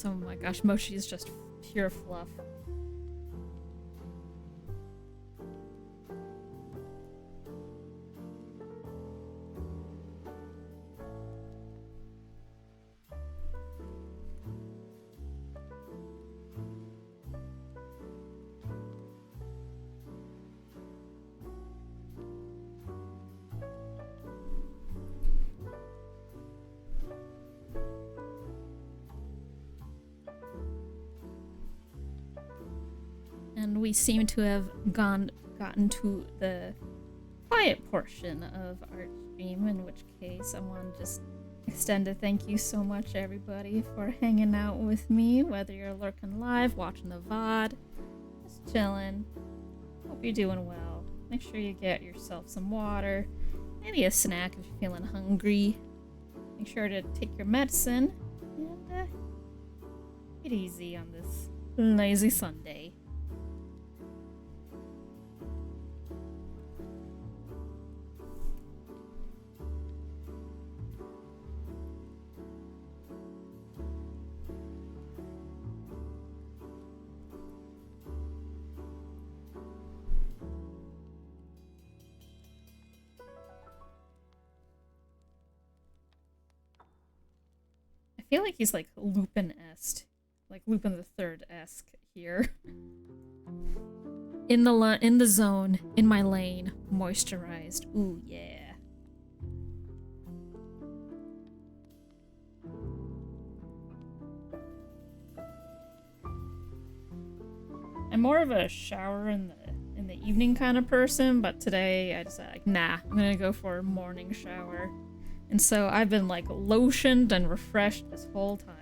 Oh my gosh, Mochi is just pure fluff. And we seem to have gotten to the quiet portion of our stream, in which case I want to just extend a thank you so much, everybody, for hanging out with me, whether you're lurking live, watching the VOD, just chilling. Hope you're doing well. Make sure you get yourself some water, maybe a snack if you're feeling hungry. Make sure to take your medicine, and take it easy on this lazy Sunday. I feel like he's like Lupin-esque, like Lupin the Third-esque here. In the zone, in my lane, moisturized. Ooh yeah. I'm more of a shower in the evening kind of person, but today I decided like, nah, I'm gonna go for a morning shower. And so I've been like lotioned and refreshed this whole time.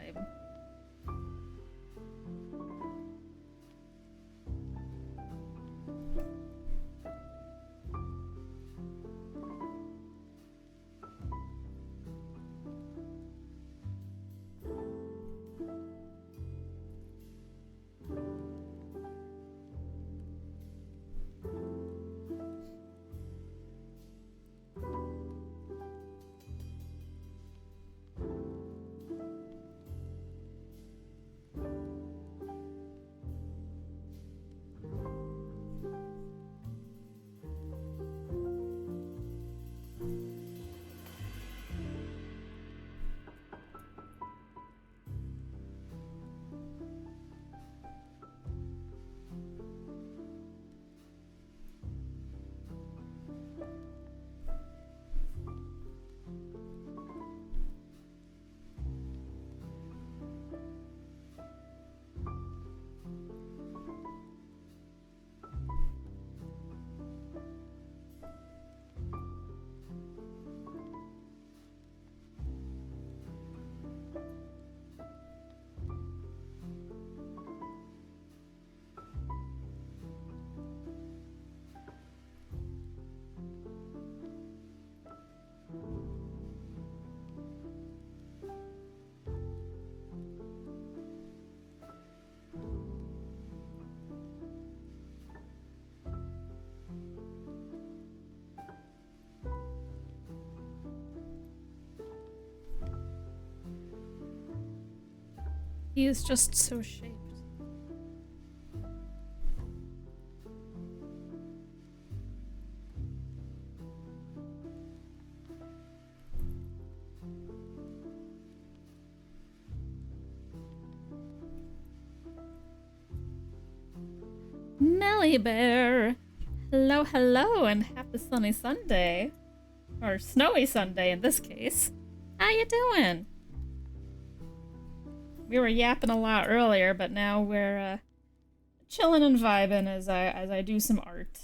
He is just so shaped. Melly Bear! Hello, hello, and happy sunny Sunday. Or snowy Sunday in this case. How you doing? We were yapping a lot earlier, but now we're chilling and vibing as I do some art.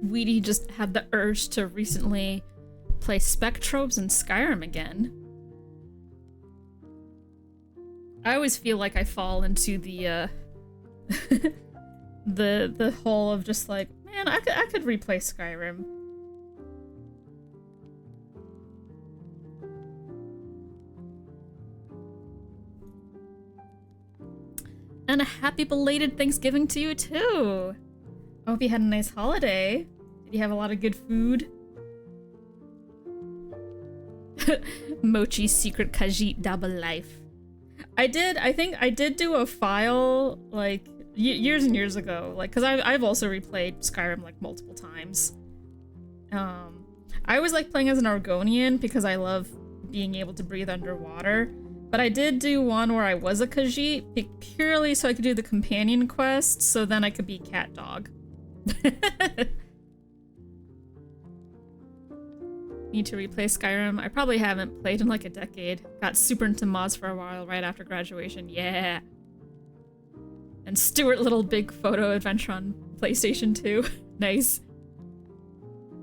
Weedy just had the urge to recently play Spectrobes and Skyrim again. I always feel like I fall into the the hole of just like, man, I could replay Skyrim. And a happy belated Thanksgiving to you too. I hope you had a nice holiday. Did you have a lot of good food? Mochi's secret Khajiit double life. I think I did do a file, like, years and years ago, like, because I've also replayed Skyrim, like, multiple times. I always like playing as an Argonian because I love being able to breathe underwater, but I did do one where I was a Khajiit, purely so I could do the companion quest, so then I could be cat dog. Need to replay Skyrim. I probably haven't played in like a decade. Got super into mods for a while right after graduation. Yeah. And Stuart Little Big Photo Adventure on PlayStation 2. Nice.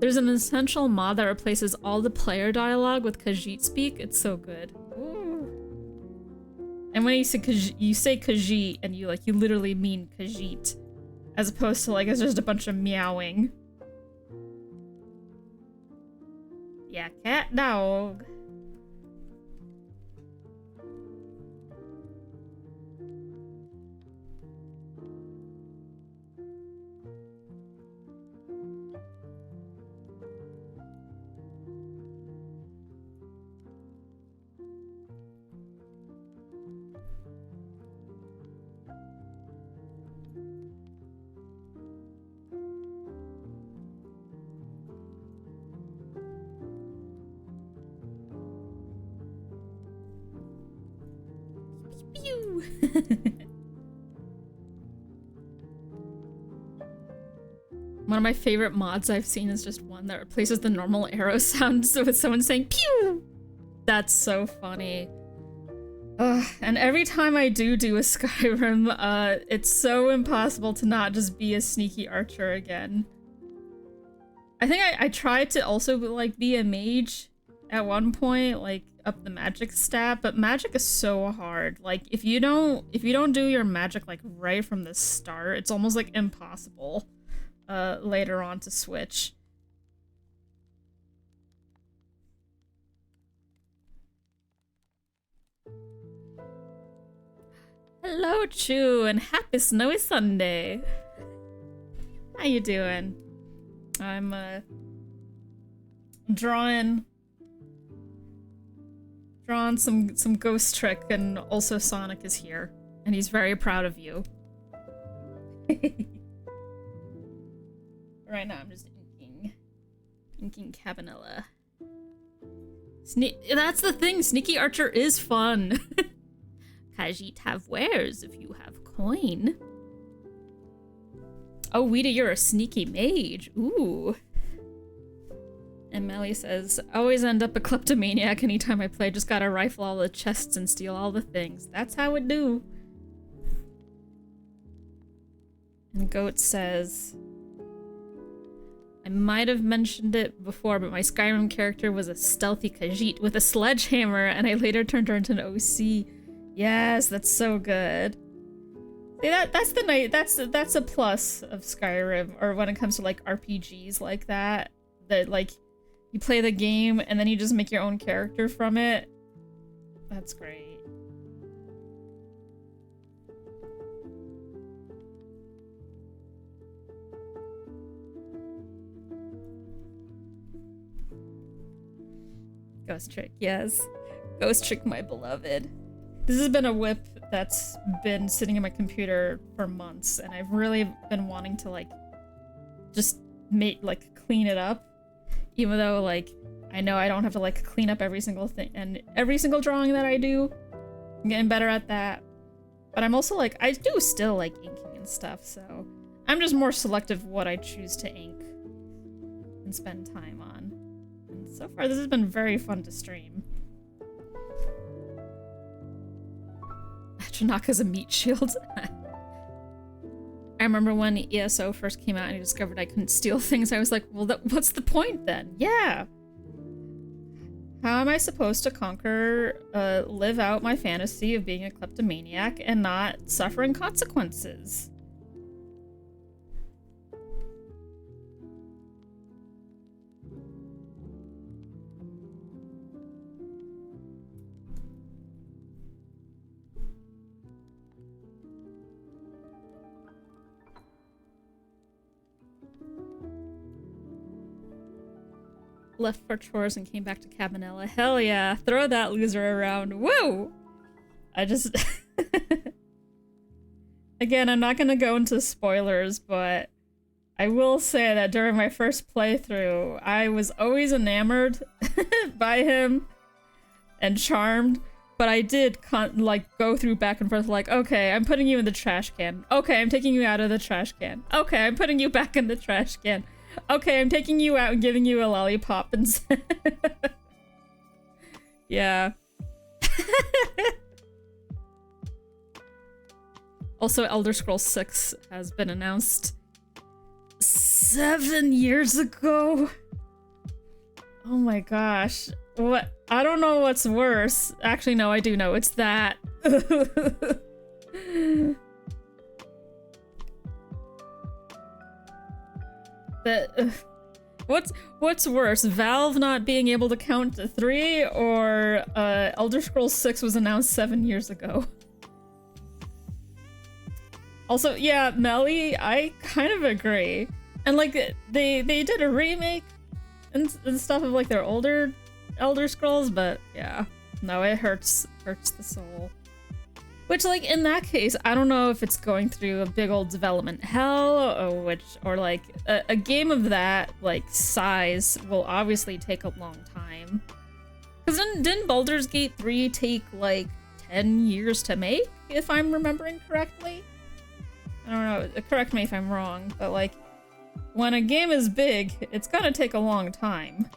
There's an essential mod that replaces all the player dialogue with Khajiit speak. It's so good. Ooh. And when you say Khajiit and you literally mean Khajiit, as opposed to like it's just a bunch of meowing. Yeah, cat dog. Pew! One of my favorite mods I've seen is just one that replaces the normal arrow sound with someone saying pew! That's so funny. Ugh, and every time I do a Skyrim, it's so impossible to not just be a sneaky archer again. I think I tried to also like be a mage at one point, like up the magic stat, but magic is so hard. Like if you don't do your magic like right from the start, it's almost like impossible later on to switch. Hello, Chu, and happy snowy Sunday. How you doing? I'm drawing some Ghost Trick, and also Sonic is here, and he's very proud of you. Right now, I'm just inking Cabanilla. That's the thing. Sneaky Archer is fun. Khajiit have wares if you have coin. Oh, Weeda, you're a sneaky mage. Ooh. And Melly says, always end up a kleptomaniac anytime I play. Just gotta rifle all the chests and steal all the things. That's how it do. And Goat says, I might have mentioned it before, but my Skyrim character was a stealthy Khajiit with a sledgehammer, and I later turned her into an OC. Yes, that's so good. See, that's the night. That's a plus of Skyrim, or when it comes to like RPGs like that. That like you play the game and then you just make your own character from it. That's great. Ghost Trick, yes. Ghost Trick, my beloved. This has been a whip that's been sitting in my computer for months, and I've really been wanting to, like, just clean it up. Even though, like, I know I don't have to, like, clean up every single thing, and every single drawing that I do, I'm getting better at that. But I'm also, like, I do still like inking and stuff, so I'm just more selective what I choose to ink and spend time on. And so far, this has been very fun to stream. Tanaka's a meat shield. I remember when ESO first came out and I discovered I couldn't steal things, I was like, well, what's the point then? Yeah. How am I supposed to conquer, live out my fantasy of being a kleptomaniac and not suffering consequences? Left for chores and came back to Cabanela. Hell yeah. Throw that loser around. Woo! I just... Again, I'm not gonna go into spoilers, but I will say that during my first playthrough, I was always enamored by him and charmed, but I did go through back and forth like, okay, I'm putting you in the trash can. Okay, I'm taking you out of the trash can. Okay, I'm putting you back in the trash can. Okay, I'm taking you out and giving you a lollipop instead. Yeah. Also, Elder Scrolls 6 has been announced 7 years ago. Oh my gosh. What? I don't know what's worse. Actually, no, I do know. It's that. What's worse, Valve not being able to count to 3, or Elder Scrolls 6 was announced 7 years ago? Also, yeah, Melly, I kind of agree. And like they did a remake and stuff of like their older Elder Scrolls, but yeah, no, it hurts the soul. Which, like, in that case, I don't know if it's going through a big old development hell, or like, a game of that, like, size will obviously take a long time. Because didn't Baldur's Gate 3 take, like, 10 years to make, if I'm remembering correctly? I don't know, correct me if I'm wrong, but, like, when a game is big, it's gonna take a long time.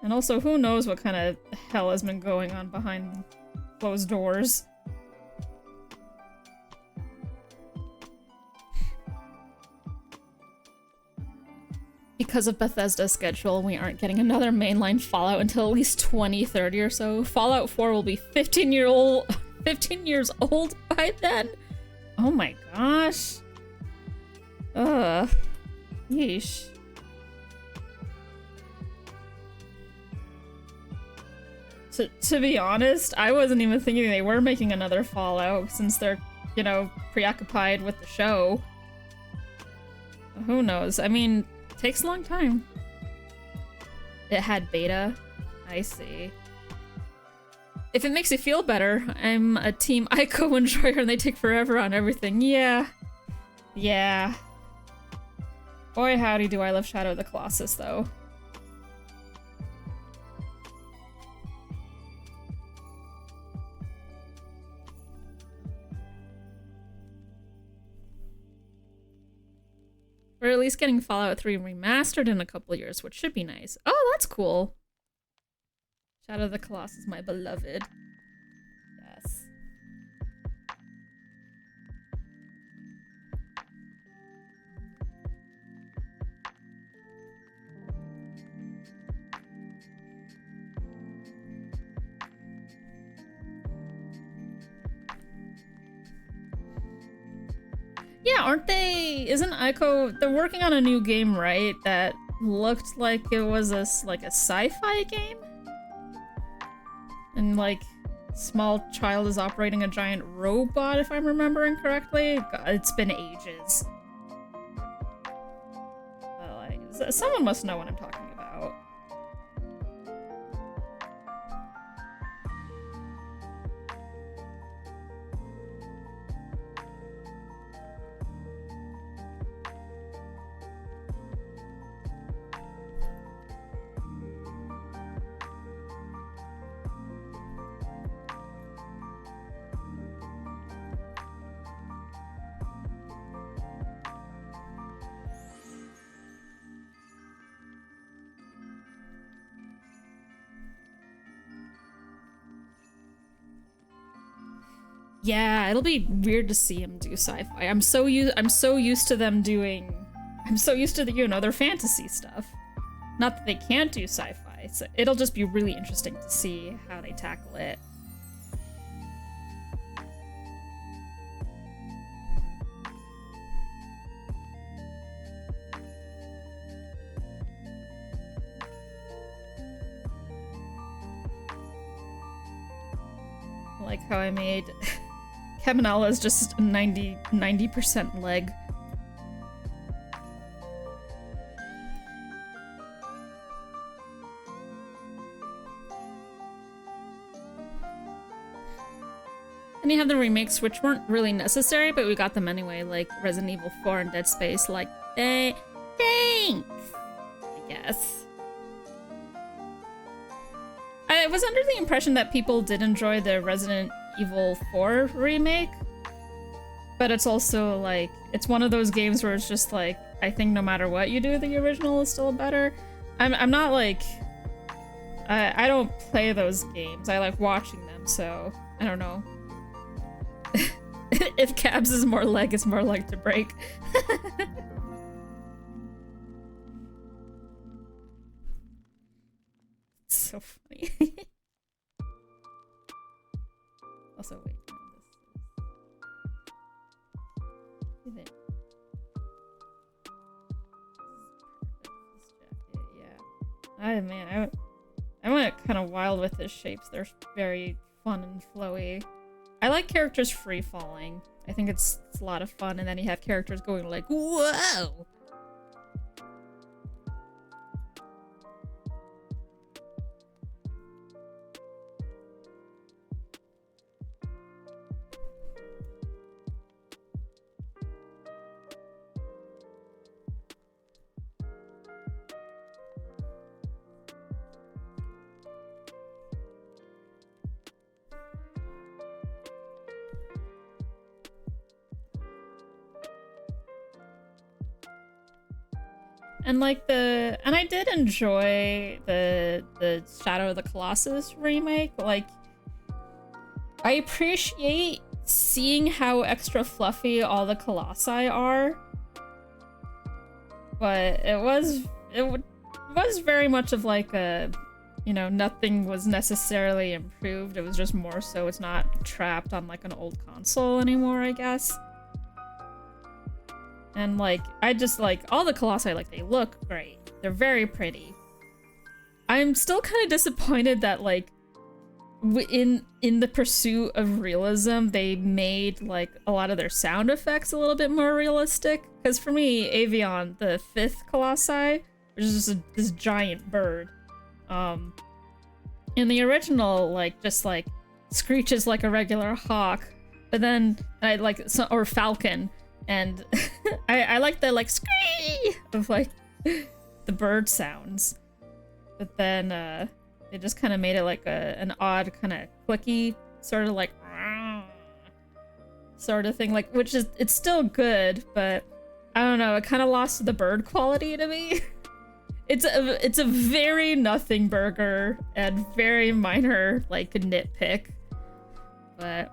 And also, who knows what kind of hell has been going on behind closed doors. Because of Bethesda's schedule, we aren't getting another mainline Fallout until at least 2030 or so. Fallout 4 will be 15 years old by then. Oh my gosh. Ugh. Yeesh. To be honest, I wasn't even thinking they were making another Fallout since they're, you know, preoccupied with the show. Who knows? I mean, it takes a long time. It had beta. I see. If it makes you feel better, I'm a Team Ico enjoyer and they take forever on everything. Yeah. Yeah. Boy howdy do I love Shadow of the Colossus though. We're at least getting Fallout 3 remastered in a couple of years, which should be nice. Oh, that's cool. Shadow of the Colossus, my beloved. Yes. Yeah, aren't they? Isn't Ico? They're working on a new game, right? That looked like it was a sci-fi game, and like, small child is operating a giant robot, if I'm remembering correctly. God, it's been ages. But like, someone must know what I'm talking about. Yeah, it'll be weird to see him do sci-fi. I'm so used to them doing. I'm so used to the, you know, their fantasy stuff. Not that they can't do sci-fi. So it'll just be really interesting to see how they tackle it. Like how I made Kaminala's just 90% leg. And you have the remakes, which weren't really necessary, but we got them anyway, like Resident Evil 4 and Dead Space. Like, thanks, I guess. I was under the impression that people did enjoy the Resident Evil 4 remake, but it's also like, it's one of those games where it's just like, I think no matter what you do, the original is still better. I'm not like, I don't play those games. I like watching them, so I don't know. If Cabs is more leg, it's more leg to break. So funny. Also, wait. No, this is... This jacket, yeah. Oh man, I went kind of wild with his shapes. They're very fun and flowy. I like characters free-falling. I think it's a lot of fun, and then you have characters going like, whoa! And like and I did enjoy the Shadow of the Colossus remake. Like, I appreciate seeing how extra fluffy all the colossi are, but it was very much of like a, you know, nothing was necessarily improved. It was just more so it's not trapped on like an old console anymore, I guess. And like, I just like all the colossi, like they look great. They're very pretty. I'm still kind of disappointed that like in the pursuit of realism, they made like a lot of their sound effects a little bit more realistic. Because for me, Avion, the 5th colossi, which is just this giant bird, in the original, like just like screeches like a regular hawk, but then I like or falcon. And I like the like scree of like the bird sounds, but then they just kind of made it like an odd kind of clicky sort of like sort of thing, like, which is, it's still good, but I don't know, it kind of lost the bird quality to me. It's a very nothing burger and very minor like nitpick, but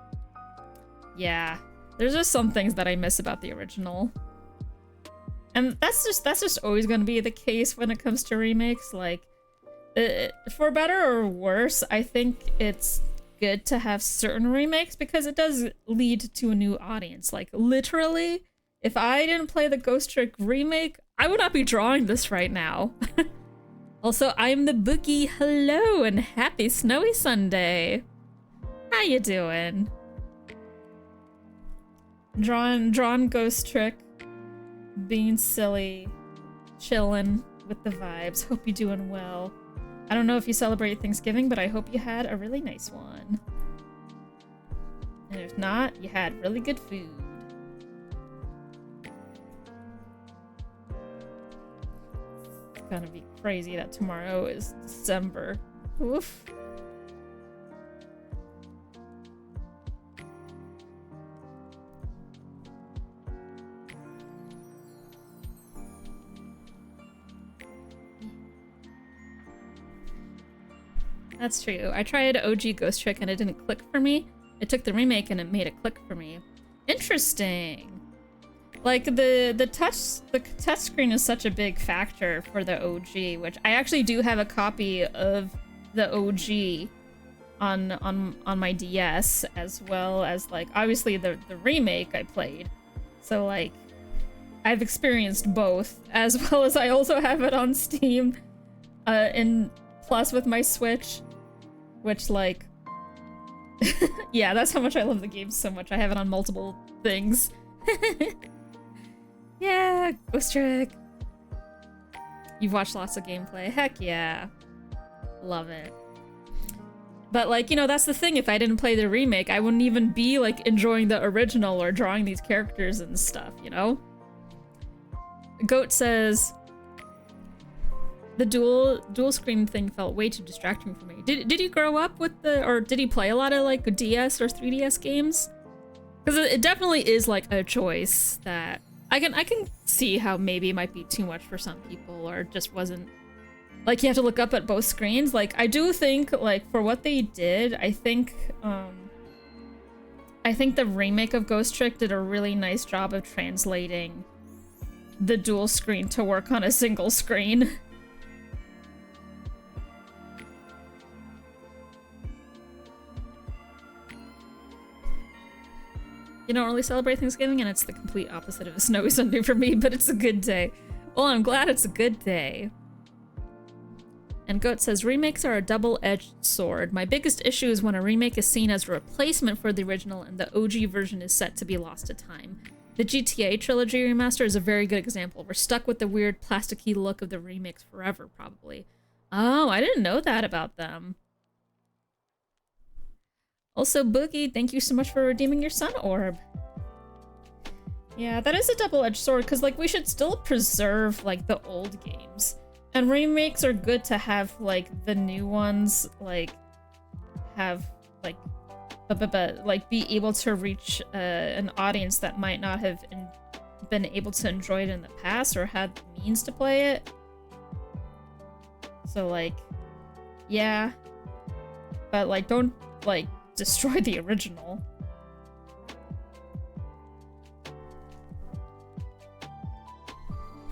yeah. There's just some things that I miss about the original. And that's just always going to be the case when it comes to remakes. Like, for better or worse, I think it's good to have certain remakes because it does lead to a new audience. Like, literally, if I didn't play the Ghost Trick remake, I would not be drawing this right now. Also, I'm the Boogie. Hello and happy snowy Sunday. How you doing? Drawn Ghost Trick, being silly, chilling with the vibes. Hope you're doing well. I don't know if you celebrate Thanksgiving, but I hope you had a really nice one. And if not, you had really good food. It's gonna be crazy that tomorrow is December. Oof. That's true. I tried OG Ghost Trick and it didn't click for me. it took the remake and it made it click for me. Interesting. Like the touch screen is such a big factor for the OG, which I actually do have a copy of the OG on my DS, as well as like obviously the remake I played. So like I've experienced both, as well as I also have it on Steam in Plus with my Switch, which like yeah, that's how much I love the game so much. I have it on multiple things. Yeah, Ghost Trick. You've watched lots of gameplay. Heck yeah. Love it. But like, you know, that's the thing. If I didn't play the remake, I wouldn't even be like enjoying the original or drawing these characters and stuff, you know? Goat says, the dual screen thing felt way too distracting for me. Did you grow up with or did you play a lot of like DS or 3DS games? Because it definitely is like a choice that I can see how maybe it might be too much for some people, or just wasn't like you have to look up at both screens. Like I do think like for what they did, I think the remake of Ghost Trick did a really nice job of translating the dual screen to work on a single screen. You don't really celebrate Thanksgiving, and it's the complete opposite of a snowy Sunday for me, but it's a good day. Well, I'm glad it's a good day. And Goat says, remakes are a double-edged sword. My biggest issue is when a remake is seen as a replacement for the original and the OG version is set to be lost to time. The GTA trilogy remaster is a very good example. We're stuck with the weird plasticky look of the remakes forever, probably. Oh, I didn't know that about them. Also, Boogie, thank you so much for redeeming your Sun Orb. Yeah, that is a double-edged sword, because, like, we should still preserve, like, the old games. And remakes are good to have, like, the new ones, like, have, like, be able to reach an audience that might not have been able to enjoy it in the past or had the means to play it. So, like, yeah. But, like, don't, like, destroy the original.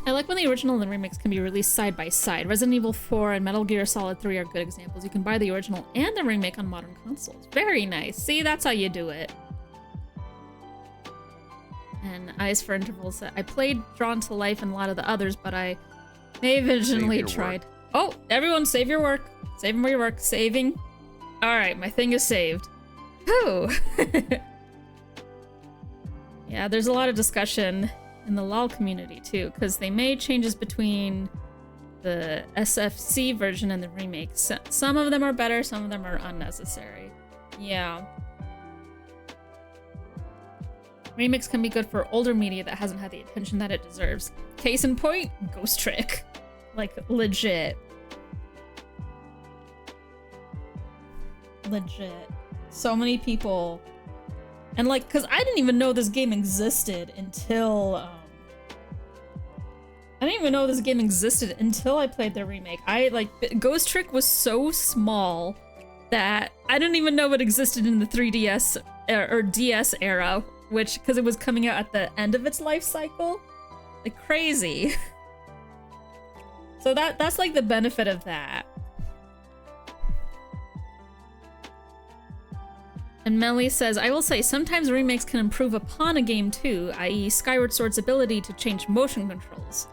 I like when the original and the remakes can be released side by side. Resident Evil 4 and Metal Gear Solid 3 are good examples. You can buy the original and the remake on modern consoles. Very nice. See, that's how you do it. And Eyes for Intervals. I played Drawn to Life and a lot of the others, but I may have originally tried. Oh, everyone save your work. Save your work. Saving. Alright, my thing is saved. Whew. Yeah, there's a lot of discussion in the LOL community too, because they made changes between the SFC version and the remake. Some of them are better, some of them are unnecessary. Yeah. Remakes can be good for older media that hasn't had the attention that it deserves. Case in point, Ghost Trick. Like, legit. Legit. So many people. And like, cause I didn't even know this game existed until, I didn't even know this game existed until I played the remake. Ghost Trick was so small that I didn't even know it existed in the 3DS or DS era, which, cause it was coming out at the end of its life cycle. Like, crazy. So that's like the benefit of that. And Melly says, I will say, sometimes remakes can improve upon a game too, i.e. Skyward Sword's ability to change motion controls.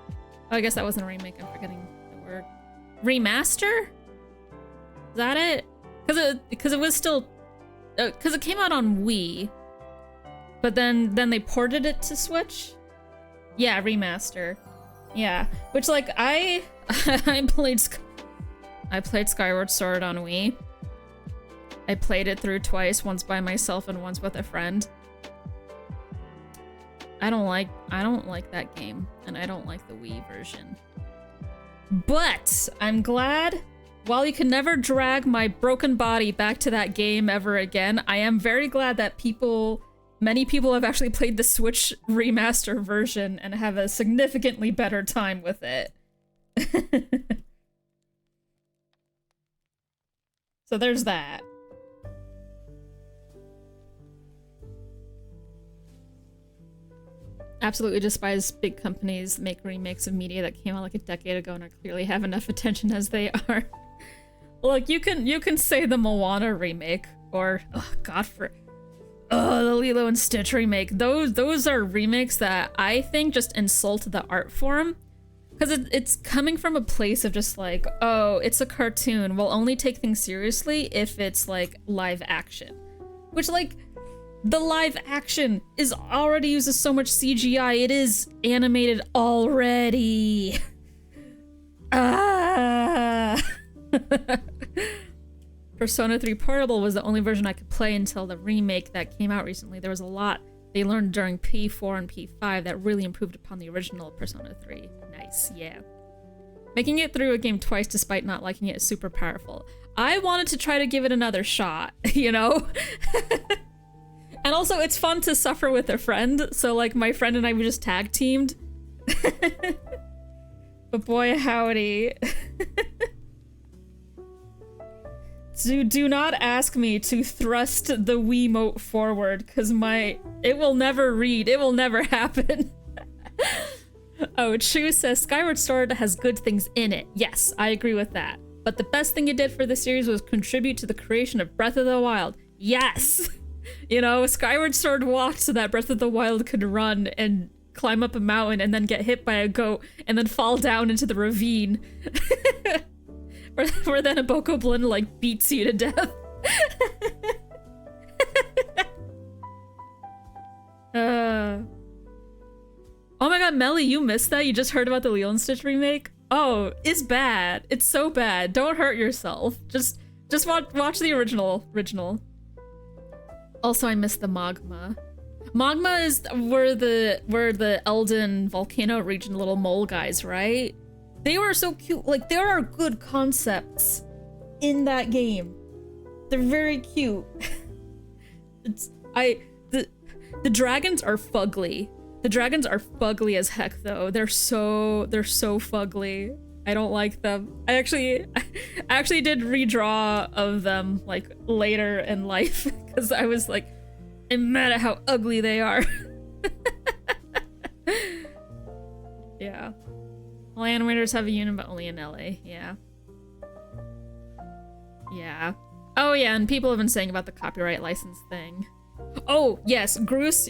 Oh, I guess that wasn't a remake, I'm forgetting the word. Remaster? Is that it? Because it was still... Because it came out on Wii. But then they ported it to Switch? Yeah, remaster. Yeah. Which, like, I played Skyward Sword on Wii. I played it through twice, once by myself and once with a friend. I don't like that game, and I don't like the Wii version. But I'm glad, while you can never drag my broken body back to that game ever again, I am very glad that many people have actually played the Switch remaster version and have a significantly better time with it. So there's that. absolutely despise big companies that make remakes of media that came out like a decade ago and clearly have enough attention as they are. Look, you can say the Moana remake or the Lilo and Stitch remake. Those are remakes that I think just insult the art form. Because it's coming from a place of just like, oh, it's a cartoon. We'll only take things seriously if it's like live action. Which like, the live action is already uses so much CGI. It is animated already. Persona 3 Portable was the only version I could play until the remake that came out recently. There was a lot they learned during P4 and P5 that really improved upon the original Persona 3. Nice, yeah. Making it through a game twice despite not liking it is super powerful. I wanted to try to give it another shot, you know? And also, it's fun to suffer with a friend, so like my friend and I were just tag teamed. But boy howdy. Do not ask me to thrust the Wiimote forward, because it will never read. It will never happen. Oh, Chu says, Skyward Sword has good things in it. Yes, I agree with that. But the best thing it did for the series was contribute to the creation of Breath of the Wild. Yes! You know, Skyward Sword walked so that Breath of the Wild could run and climb up a mountain and then get hit by a goat and then fall down into the ravine. where then a Bokoblin, like, beats you to death. Oh my god, Melly, you missed that? You just heard about the Lilo and Stitch remake? Oh, it's bad. It's so bad. Don't hurt yourself. Just watch the original. Also, I missed the Magma. Magma is where the Elden volcano region little mole guys, right? They were so cute. Like, there are good concepts in that game. They're very cute. The dragons are fugly. The dragons are fugly as heck, though. They're so fugly. I don't like them. I actually did redraw of them like later in life because I was like, I'm mad at how ugly they are. Yeah. All animators have a union, but only in LA. Yeah. Yeah. Oh yeah, and people have been saying about the copyright license thing. Oh yes, Groose,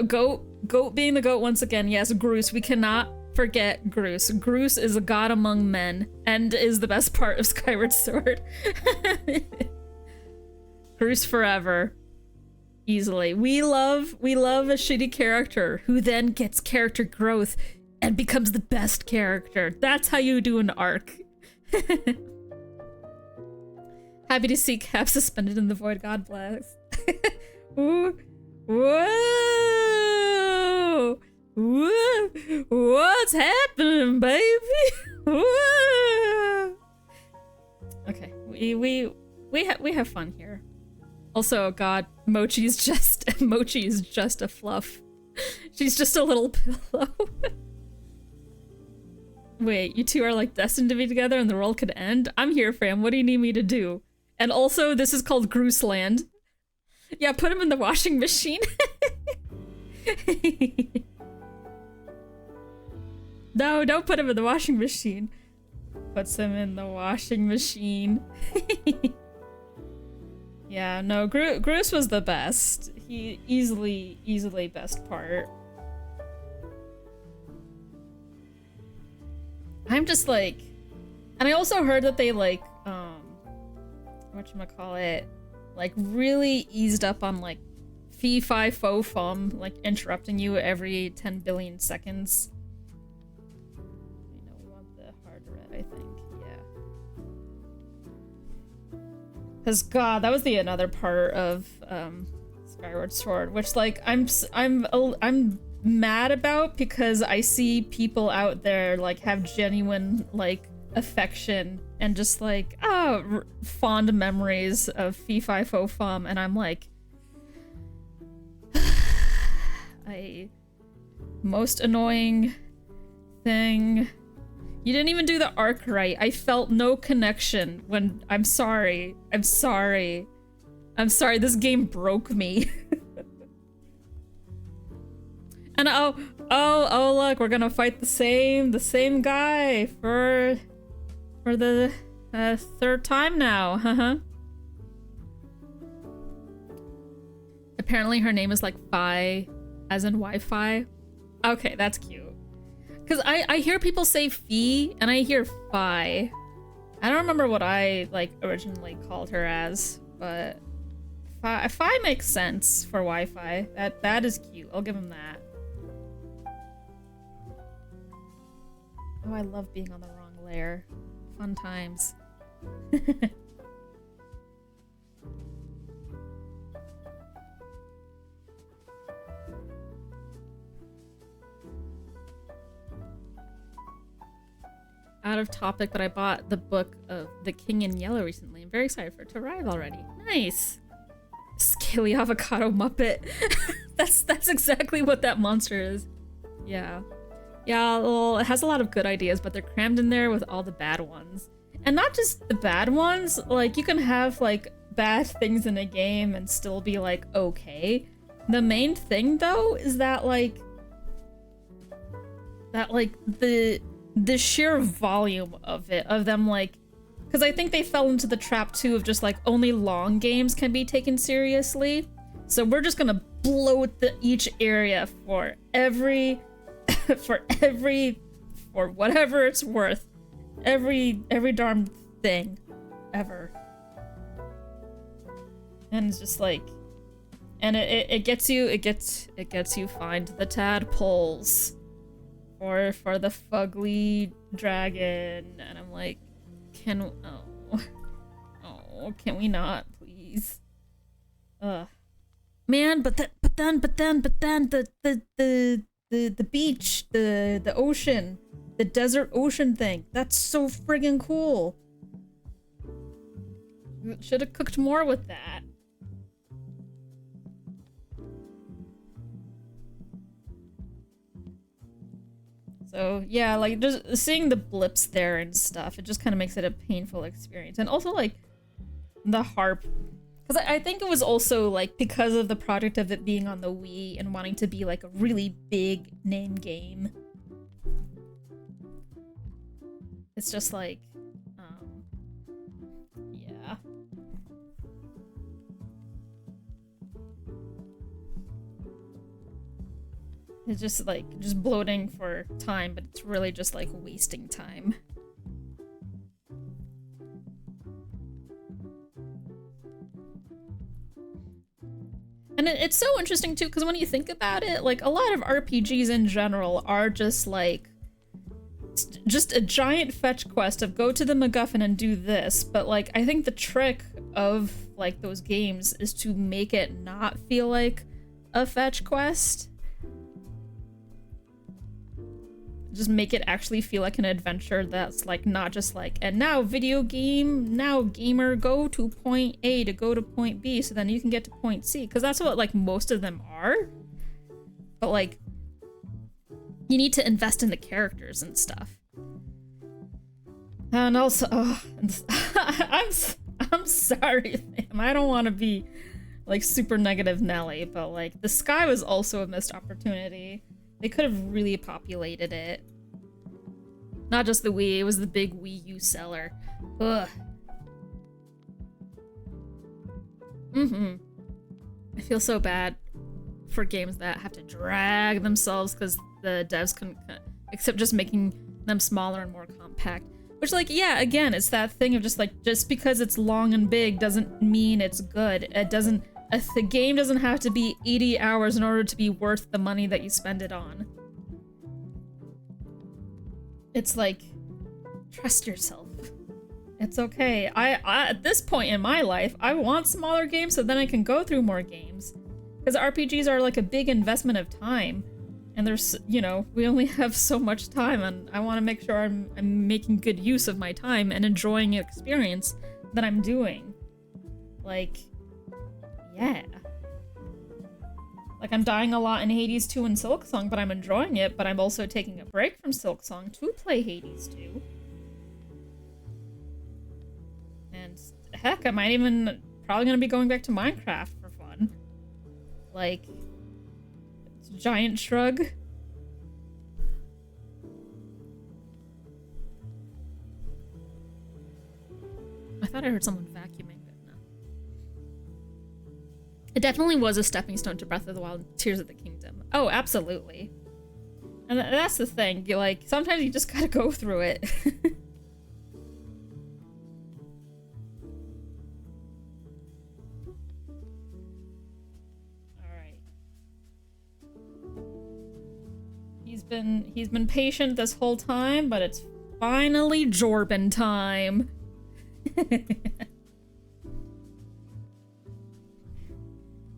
goat being the goat once again. Yes, Groose. We cannot forget Groose. Groose is a god among men and is the best part of Skyward Sword. Groose forever. Easily. We love a shitty character who then gets character growth and becomes the best character. That's how you do an arc. Happy to see Cap suspended in the void. God bless. Ooh. Whoa! Whoa! What's happening, baby? Whoa! Okay, we have fun here. Also, God, Mochi is just a fluff. She's just a little pillow. Wait, you two are like destined to be together and the world could end? I'm here, fam. What do you need me to do? And also, this is called Grooseland. Yeah, put him in the washing machine. No, don't put him in the washing machine. Puts him in the washing machine. Yeah, no, Groose was the best. He easily best part. I'm just like, and I also heard that they like, whatchamacallit, like really eased up on like fee fi fo fum, like interrupting you every 10 billion seconds. You know, we want the hard red, I think, yeah. Cause God, that was the another part of Skyward Sword, which like I'm mad about because I see people out there like have genuine like affection and just like fond memories of fee fi fo fum, and I'm like, most annoying thing. You didn't even do the arc right. I felt no connection when I'm sorry. This game broke me. And oh, look, we're gonna fight the same guy for the third time now. Apparently her name is like Fi, as in Wi-Fi. Okay, that's cute. Because I hear people say Fee, and I hear Fi. I don't remember what I, like, originally called her as, but Fi makes sense for Wi-Fi. That is cute. I'll give him that. Oh, I love being on the wrong layer. Fun times. Out of topic, but I bought the book of The King in Yellow recently. I'm very excited for it to arrive already. Nice! Scaly avocado muppet. That's exactly what that monster is. Yeah. Yeah, well, it has a lot of good ideas, but they're crammed in there with all the bad ones. And not just the bad ones, like, you can have, like, bad things in a game and still be, like, okay. The main thing, though, is that, like, the sheer volume of it, of them, like, because I think they fell into the trap too of just like only long games can be taken seriously. So we're just gonna bloat each area for every for whatever it's worth, every darn thing ever. And it's just like, and it gets you find the tadpoles for the fugly dragon, and I'm like, can we not, please? Man, but then the beach, the ocean, the desert ocean thing, that's so friggin' cool. Should have cooked more with that. So yeah, like just seeing the blips there and stuff, it just kind of makes it a painful experience. And also like the harp, because I think it was also like because of the project of it being on the Wii and wanting to be like a really big name game. It's just like, yeah. It's just like, just bloating for time, but it's really just like wasting time. And it's so interesting too, because when you think about it, like a lot of RPGs in general are just like, just a giant fetch quest of go to the MacGuffin and do this. But like, I think the trick of like those games is to make it not feel like a fetch quest. Just make it actually feel like an adventure that's like not just like, and now video game, now gamer, go to point A to go to point B so then you can get to point C, because that's what like most of them are. But like, you need to invest in the characters and stuff. And also, I'm sorry, fam. I don't want to be like super negative Nelly, but like the Sky was also a missed opportunity. They could have really populated it. Not just the Wii, it was the big Wii U seller. Ugh. I feel so bad for games that have to drag themselves because the devs couldn't, except just making them smaller and more compact. Which, like, yeah, again, it's that thing of just like, just because it's long and big doesn't mean it's good. It doesn't, the game doesn't have to be 80 hours in order to be worth the money that you spend it on. It's like, trust yourself. It's okay. I at this point in my life, I want smaller games so then I can go through more games. Because RPGs are like a big investment of time. And there's, you know, we only have so much time, and I want to make sure I'm making good use of my time and enjoying the experience that I'm doing. Like, yeah. Like, I'm dying a lot in Hades 2 and Silksong, but I'm enjoying it, but I'm also taking a break from Silksong to play Hades 2. And heck, I might even probably gonna be going back to Minecraft for fun. Like, It's a giant shrug. I thought I heard someone vacuuming, but no. It definitely was a stepping stone to Breath of the Wild, Tears of the Kingdom. Oh, absolutely. And that's the thing. You like, sometimes you just gotta go through it. Alright. He's been patient this whole time, but it's finally Jorbin time.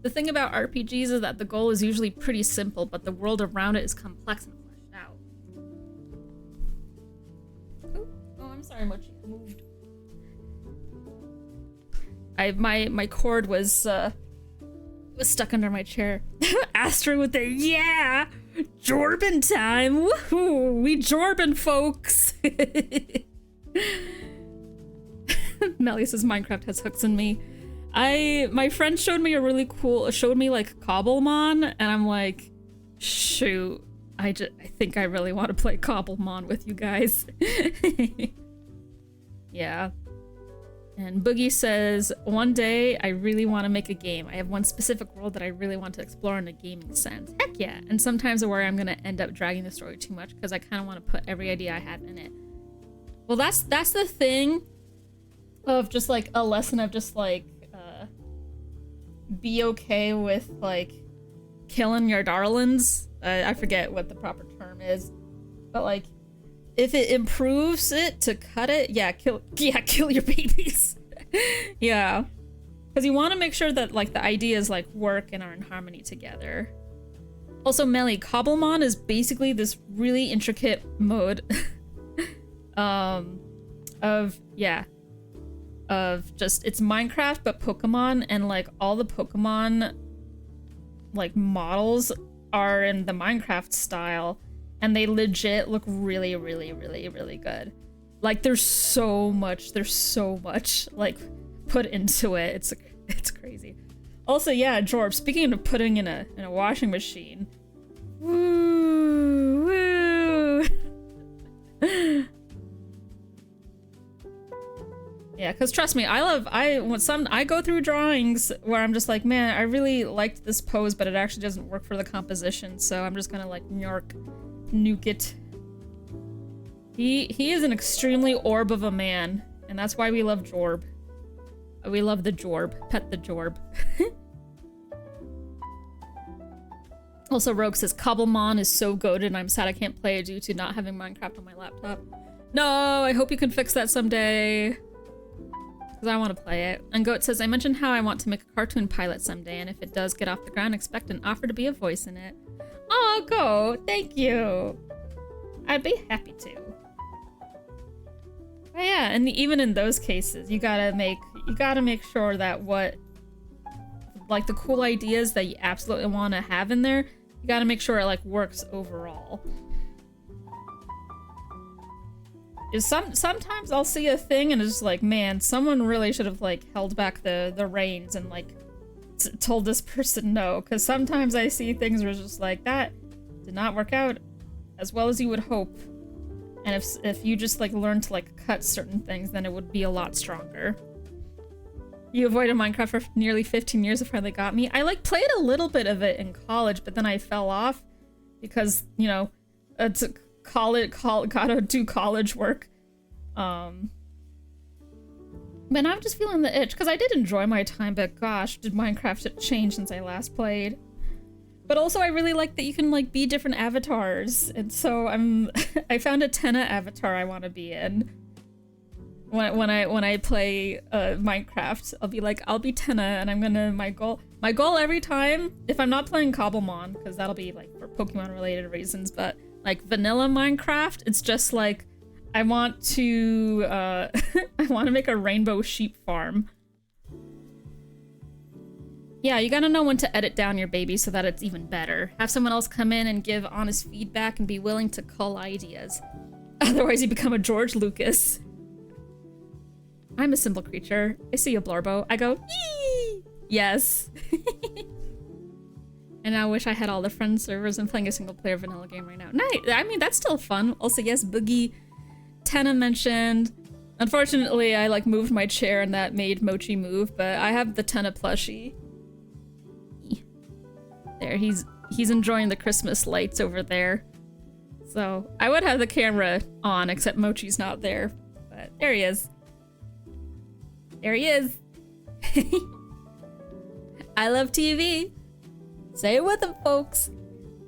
The thing about RPGs is that the goal is usually pretty simple, but the world around it is complex and fleshed out. Oh, I'm sorry, Mochi. I moved. My cord was stuck under my chair. Astra with the yeah, Jorbin time. Woohoo! We Jorbin folks. Melly says Minecraft has hooks in me. My friend showed me like Cobblemon, and I'm like, shoot, I think I really want to play Cobblemon with you guys. Yeah. And Boogie says, one day I really want to make a game. I have one specific world that I really want to explore in a gaming sense. Heck yeah. And sometimes I worry I'm gonna end up dragging the story too much because I kind of want to put every idea I have in it. Well, that's the thing of just like a lesson of just like be okay with like killing your darlings. I forget what the proper term is, but like if it improves it to cut it, kill your babies. Yeah, because you want to make sure that like the ideas like work and are in harmony together. Also, Melly, Cobblemon is basically this really intricate mode of just, it's Minecraft but Pokemon, and like all the Pokemon like models are in the Minecraft style, and they legit look really, really, really, really good. Like there's so much like put into it. It's crazy. Also, yeah, Jorb, speaking of putting in a washing machine. Woo woo. Yeah, because trust me, I go through drawings where I'm just like, man, I really liked this pose, but it actually doesn't work for the composition, so I'm just gonna like nuke it. He is an extremely orb of a man, and that's why we love Jorb. We love the Jorb. Pet the Jorb. Also, Rogue says, Cobblemon is so goated and I'm sad I can't play it due to not having Minecraft on my laptop. No, I hope you can fix that someday. Because I want to play it. And Goat says, I mentioned how I want to make a cartoon pilot someday, and if it does get off the ground, expect an offer to be a voice in it. Oh, Goat, thank you. I'd be happy to. But yeah, and even in those cases, you gotta make sure that like the cool ideas that you absolutely want to have in there, you gotta make sure it like works overall. Sometimes I'll see a thing and it's just like, man, someone really should have like held back the reins and like told this person no, because sometimes I see things where it's just like, that did not work out as well as you would hope. And if you just like learn to like cut certain things, then it would be a lot stronger. You avoided Minecraft for nearly 15 years. It finally got me. I like played a little bit of it in college, but then I fell off because, you know, gotta do college work. But now I'm just feeling the itch because I did enjoy my time, but gosh, did Minecraft change since I last played. But also I really like that you can like be different avatars, and so I found a Tenna avatar I want to be in. When I play Minecraft, I'll be like, I'll be Tenna, and I'm gonna, my goal every time, if I'm not playing Cobblemon, because that'll be like for Pokemon related reasons, but like vanilla Minecraft, it's just like, I want to I want to make a rainbow sheep farm. Yeah, you gotta know when to edit down your baby so that it's even better. Have someone else come in and give honest feedback and be willing to cull ideas. Otherwise you become a George Lucas. I'm a simple creature. I see a Blorbo. I go, yee! Yes. And I wish I had all the friend servers and playing a single player vanilla game right now. Nice. I mean, that's still fun. Also, yes, Boogie, Tenna mentioned. Unfortunately, I like moved my chair and that made Mochi move, but I have the Tenna plushie. There, he's enjoying the Christmas lights over there. So I would have the camera on, except Mochi's not there. But there he is. There he is. I love TV. Say it with him, folks.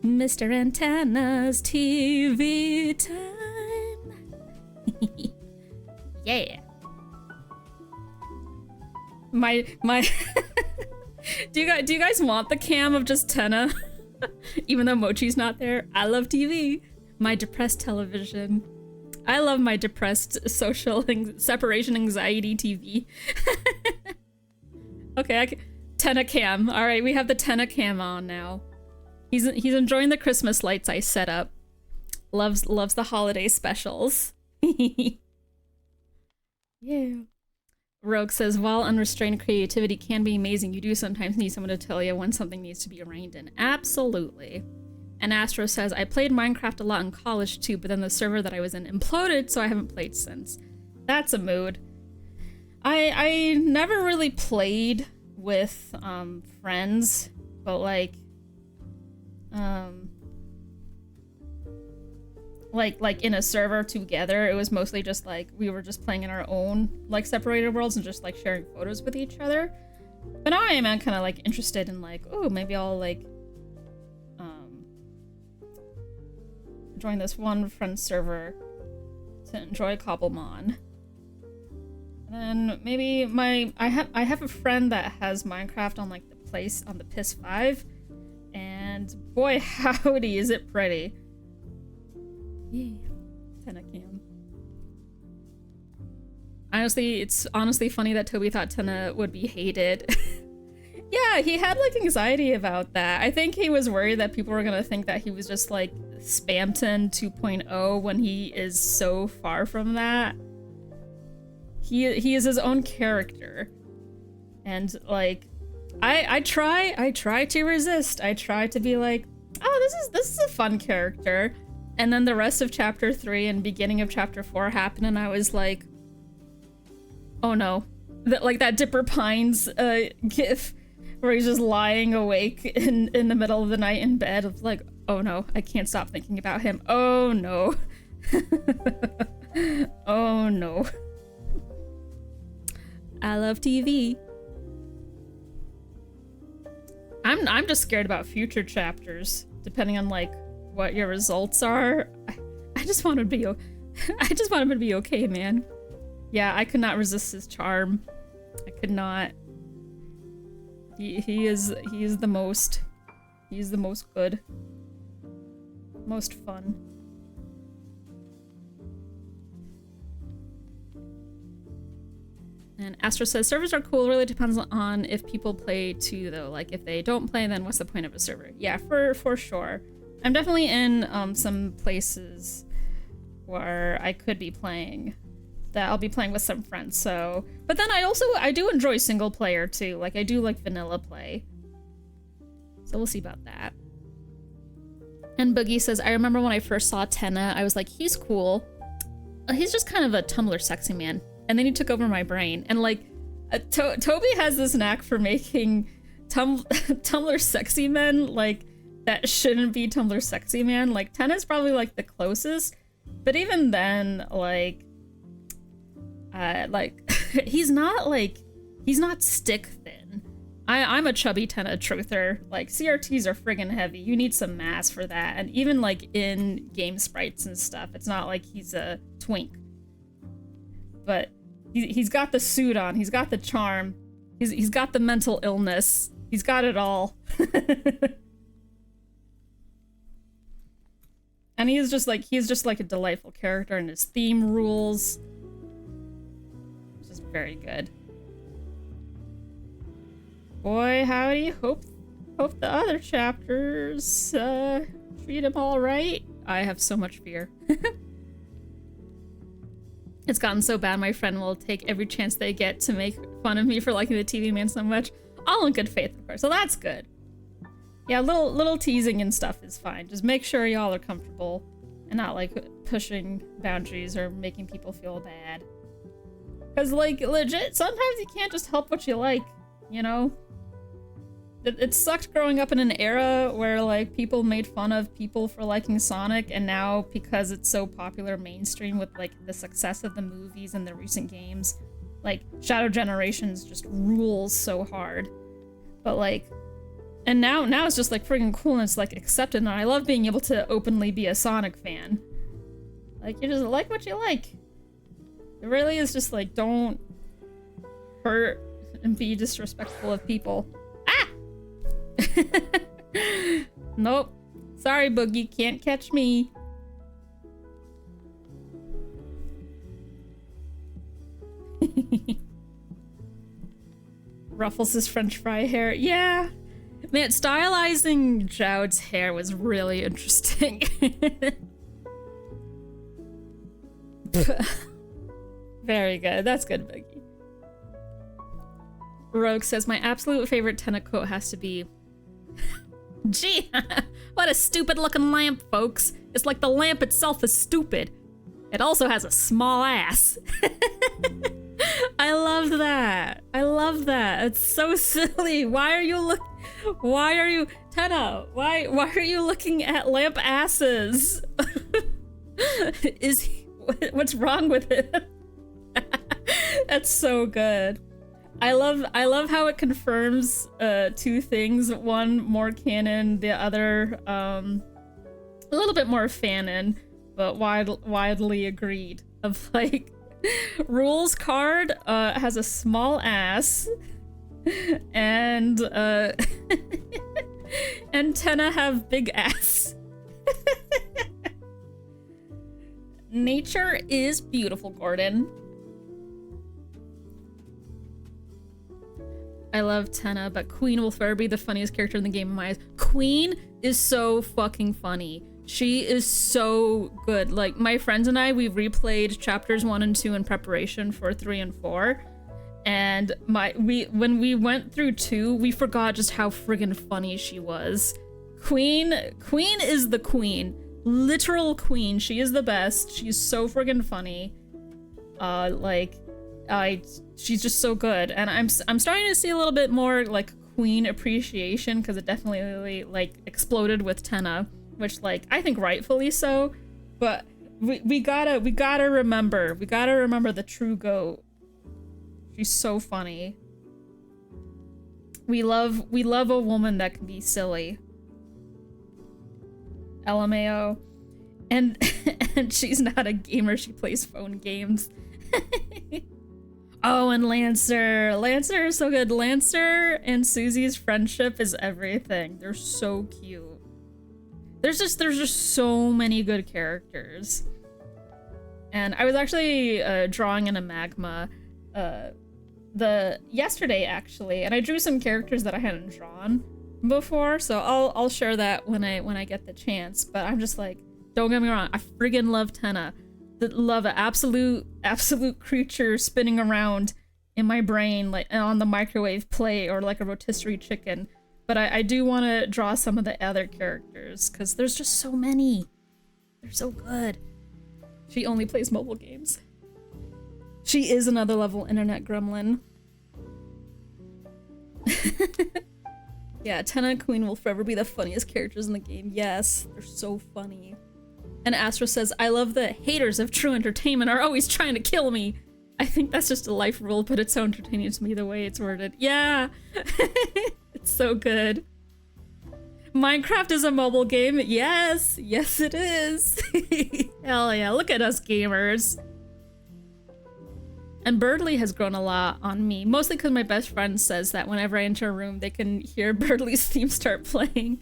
Mr. Antenna's TV time. Yeah. My do you guys want the cam of just Tenna? Even though Mochi's not there? I love TV. My depressed television. I love my depressed separation anxiety TV. Okay, Tenna Cam. All right, we have the Tenna Cam on now. He's enjoying the Christmas lights I set up. Loves the holiday specials. Yeah. Rogue says, while unrestrained creativity can be amazing, you do sometimes need someone to tell you when something needs to be reined in. Absolutely. And Astro says, I played Minecraft a lot in college too, but then the server that I was in imploded, so I haven't played since. That's a mood. I never really played with friends, but like in a server together, it was mostly just like we were just playing in our own like separated worlds and just like sharing photos with each other. But now I am kind of like interested in like, oh, maybe I'll like join this one friend server to enjoy Cobblemon. And then maybe I have a friend that has Minecraft on like the PS5, and boy howdy is it pretty. Yeah. Tenna Cam. Honestly, it's honestly funny that Toby thought Tenna would be hated. Yeah, he had like anxiety about that. I think he was worried that people were gonna think that he was just like Spamton 2.0 when he is so far from that. He is his own character. And like I try to resist. I try to be like, oh, this is a fun character. And then the rest of chapter 3 and beginning of chapter 4 happened, and I was like, oh no. Like that Dipper Pines gif where he's just lying awake in the middle of the night in bed of like, oh no, I can't stop thinking about him. Oh no. Oh no. I love TV. I'm just scared about future chapters, depending on like what your results are. I just want him to be him to be okay, man. Yeah, I could not resist his charm. I could not. He is the most good. Most fun. And Astro says, servers are cool, really depends on if people play too though. Like if they don't play, then what's the point of a server? Yeah, for sure. I'm definitely in some places where I could be playing that I'll be playing with some friends, so. But then I do enjoy single player too. Like I do like vanilla play. So we'll see about that. And Boogie says, I remember when I first saw Tenna, I was like, he's cool. He's just kind of a Tumblr sexy man. And then he took over my brain. And like, Toby has this knack for making Tumblr sexy men like that shouldn't be Tumblr sexy man. Like Tenna's probably like the closest. But even then, like he's not stick thin. I'm a chubby Tenna truther. Like CRTs are friggin' heavy. You need some mass for that. And even like in game sprites and stuff, it's not like he's a twink. But he's got the suit on. He's got the charm. He's got the mental illness. He's got it all. And he's just like a delightful character, and his theme rules. It's just very good. Boy, howdy, hope the other chapters treat him all right. I have so much fear. It's gotten so bad my friend will take every chance they get to make fun of me for liking the TV man so much. All in good faith, of course. So that's good. Yeah, little teasing and stuff is fine. Just make sure y'all are comfortable and not like pushing boundaries or making people feel bad. Cause like legit, sometimes you can't just help what you like, you know? It sucked growing up in an era where like people made fun of people for liking Sonic, and now because it's so popular mainstream with like the success of the movies and the recent games, like Shadow Generations just rules so hard. But like, and now it's just like friggin' cool and it's like accepted, and I love being able to openly be a Sonic fan. Like, you just like what you like. It really is just like, don't hurt and be disrespectful of people. Ah! Nope. Sorry, Boogie, can't catch me. Ruffles his French fry hair. Yeah. Man, stylizing Joud's hair was really interesting. Very good. That's good, Boogie. Rogue says, my absolute favorite Tenna quote has to be, gee, what a stupid looking lamp, folks. It's like the lamp itself is stupid. It also has a small ass. I love that. I love that. It's so silly. Why are you Tenna, why are you looking at lamp asses? What's wrong with it? That's so good. I love how it confirms two things. One more canon, the other a little bit more fanon, but widely agreed. Of like, Rule's card has a small ass, and and Tenna have big ass. Nature is beautiful, Gordon. I love Tenna, but Queen will forever be the funniest character in the game in my eyes. Queen is so fucking funny. She is so good. Like, my friends and I, we replayed chapters 1 and 2 in preparation for 3 and 4. And when we went through 2, we forgot just how friggin' funny she was. Queen is the queen. Literal queen. She is the best. She's so friggin' funny. She's just so good, and I'm starting to see a little bit more like Queen appreciation, because it definitely like exploded with Tenna, which like I think rightfully so. But we gotta remember the true GOAT. She's so funny. We love a woman that can be silly. LMAO, and she's not a gamer. She plays phone games. Oh, and Lancer is so good. Lancer and Susie's friendship is everything. They're so cute. There's just so many good characters. And I was actually drawing in a magma yesterday actually, and I drew some characters that I hadn't drawn before, so I'll share that when I get the chance. But I'm just like, don't get me wrong, I friggin' love Tenna. Love an absolute creature spinning around in my brain like on the microwave plate or like a rotisserie chicken. But I do want to draw some of the other characters because there's just so many. They're so good. She only plays mobile games. She is another level internet gremlin. Yeah, Tenna and Queen will forever be the funniest characters in the game. Yes, they're so funny. And Astro says, I love the haters of true entertainment are always trying to kill me. I think that's just a life rule, but it's so entertaining to me the way it's worded. Yeah, it's so good. Minecraft is a mobile game. Yes, yes it is. Hell yeah, look at us gamers. And Birdly has grown a lot on me, mostly because my best friend says that whenever I enter a room, they can hear Birdly's theme start playing.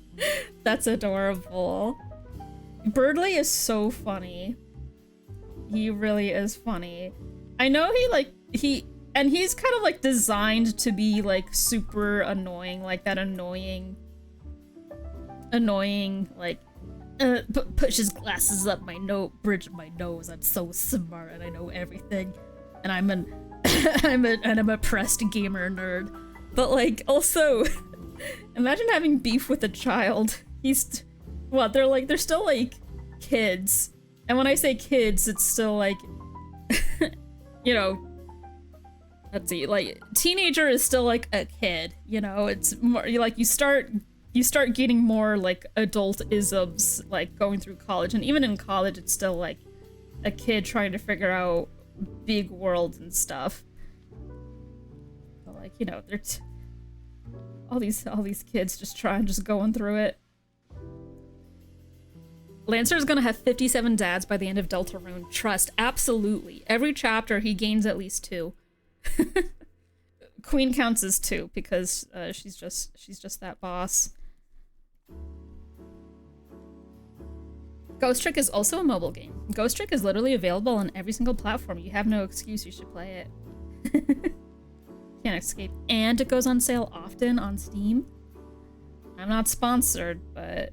That's adorable. Birdly is so funny. He really is funny. I know he's kind of like designed to be like super annoying, like that annoying like push his glasses up my bridge of my nose. I'm so smart and I know everything, and I'm an I'm an oppressed gamer nerd. But like also Imagine having beef with a child. What, they're still like kids. And when I say kids, it's still like, you know, let's see, like teenager is still like a kid, you know, it's more like you start getting more like adult isms like going through college, and even in college it's still like a kid trying to figure out big worlds and stuff. But like, you know, there's all these kids just going through it. Lancer's gonna have 57 dads by the end of Deltarune. Trust, absolutely. Every chapter he gains at least 2. Queen counts as 2 because she's just that boss. Ghost Trick is also a mobile game. Ghost Trick is literally available on every single platform. You have no excuse, you should play it. Can't escape. And it goes on sale often on Steam. I'm not sponsored, but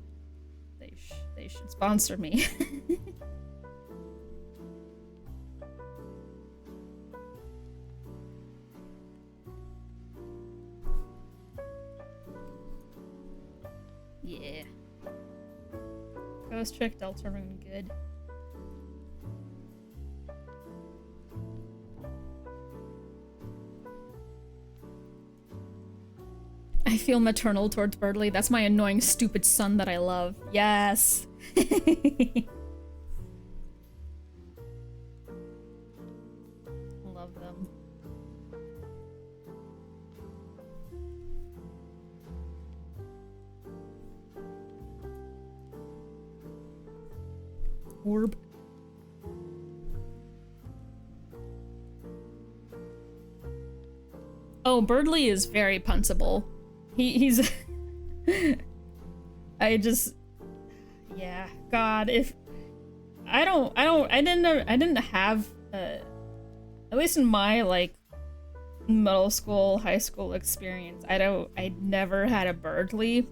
they should sponsor me. Yeah. Ghost Trick, Deltarune, good. I feel maternal towards Birdly. That's my annoying, stupid son that I love. Yes! Love them. Orb. Oh, Birdly is very punchable. He's yeah, God, if I didn't have at least in my like middle school, high school experience, I never had a Birdly.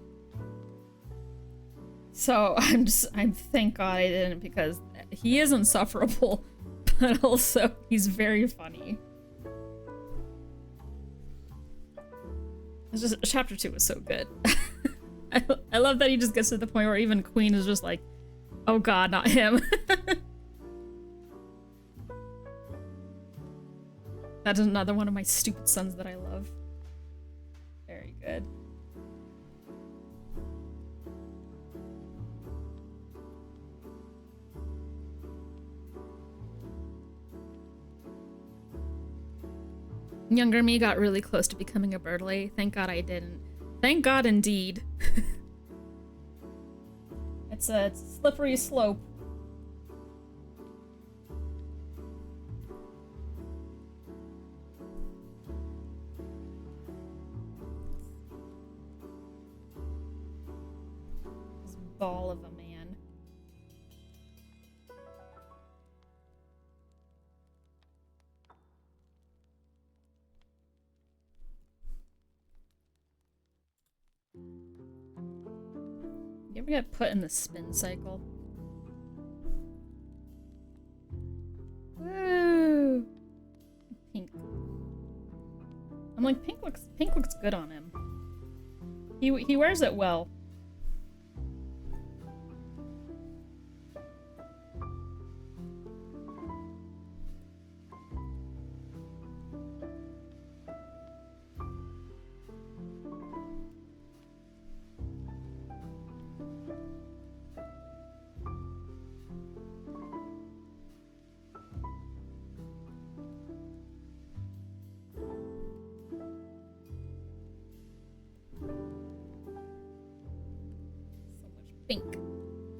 So I'm thank God I didn't, because he is insufferable, but also he's very funny. It's just chapter 2 was so good. I love that he just gets to the point where even Queen is just like, oh God, not him. That is another one of my stupid sons that I love. Very good. Younger me got really close to becoming a Birdly. Thank God I didn't. Thank God indeed. It's a slippery slope. This ball of a man. You ever get put in the spin cycle? Woo! Pink. I'm like, pink looks good on him. He wears it well. Pink.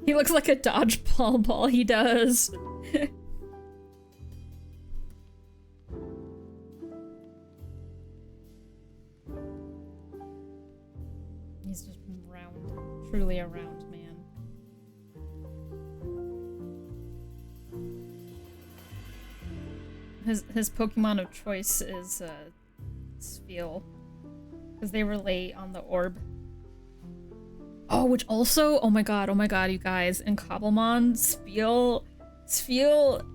He looks like a dodgeball ball, he does. He's just round, truly a round man. His Pokemon of choice is Spheal, because they relate on the orb. Oh, which also, oh my god, you guys, in Cobblemon, Spheal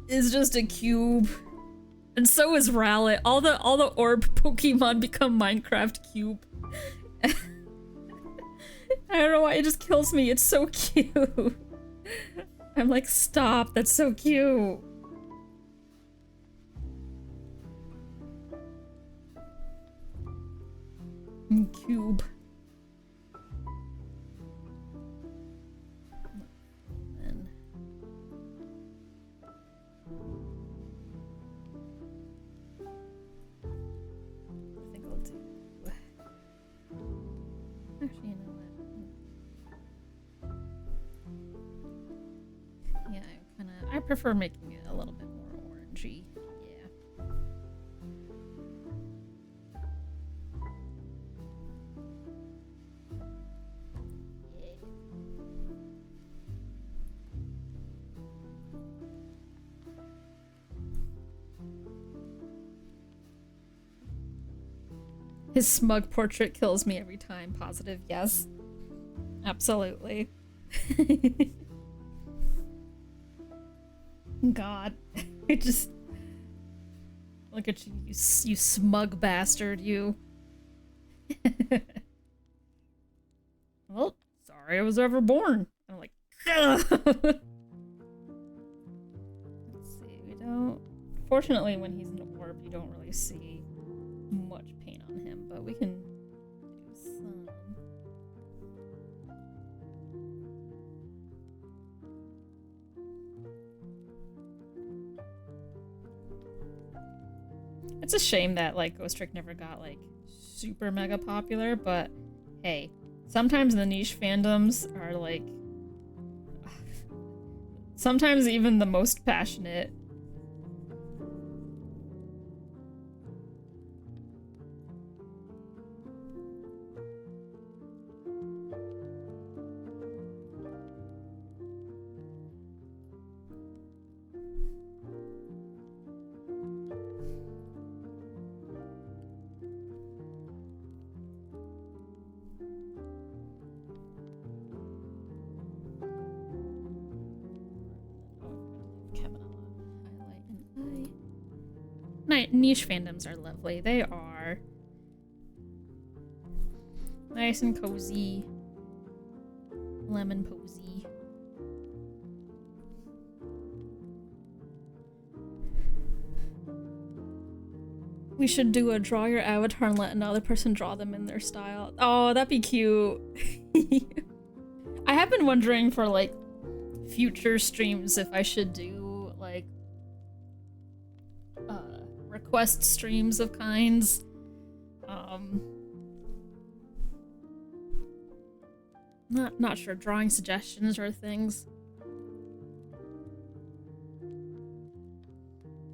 is just a cube. And so is Rowlet. All the orb Pokemon become Minecraft cube. I don't know why, it just kills me. It's so cute. I'm like, stop, that's so cute. Cube. And I think I'll do. Actually, you know what? Yeah, I prefer making it a little bit more orangey. Yeah. His smug portrait kills me every time. Positive, yes. Absolutely. God. I just... Look at you, you smug bastard, you. Well, sorry I was ever born. I'm like, ugh. Let's see, we don't... Fortunately, when he's in the orb, you don't really see much paint on him, but we can do some. It's a shame that, like, Ghost Trick never got, like, super mega popular, but hey, sometimes the niche fandoms are, like, sometimes even the most passionate. Niche fandoms are lovely. They are nice and cozy, lemon posy. We should do a draw your avatar and let another person draw them in their style. Oh, that'd be cute. I have been wondering for like future streams if I should do like request streams of kinds. Not sure, drawing suggestions or things.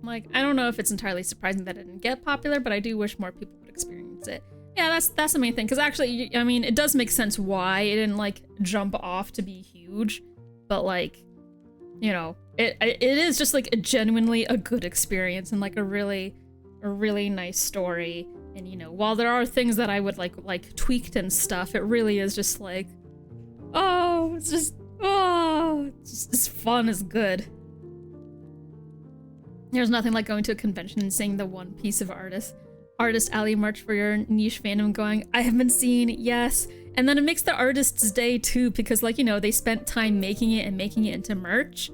Like, I don't know if it's entirely surprising that it didn't get popular, but I do wish more people would experience it. Yeah, that's the main thing, because actually, I mean, it does make sense why it didn't, like, jump off to be huge, but, like, you know, it is just, like, genuinely a good experience and, like, a really nice story. And, you know, while there are things that I would, like tweaked and stuff, it really is just, like, oh, it's just, oh, it's fun, it's good. There's nothing like going to a convention and seeing the one piece of artist alley merch for your niche fandom going, I have been seen, yes. And then it makes the artist's day too, because like, you know, they spent time making it and making it into merch.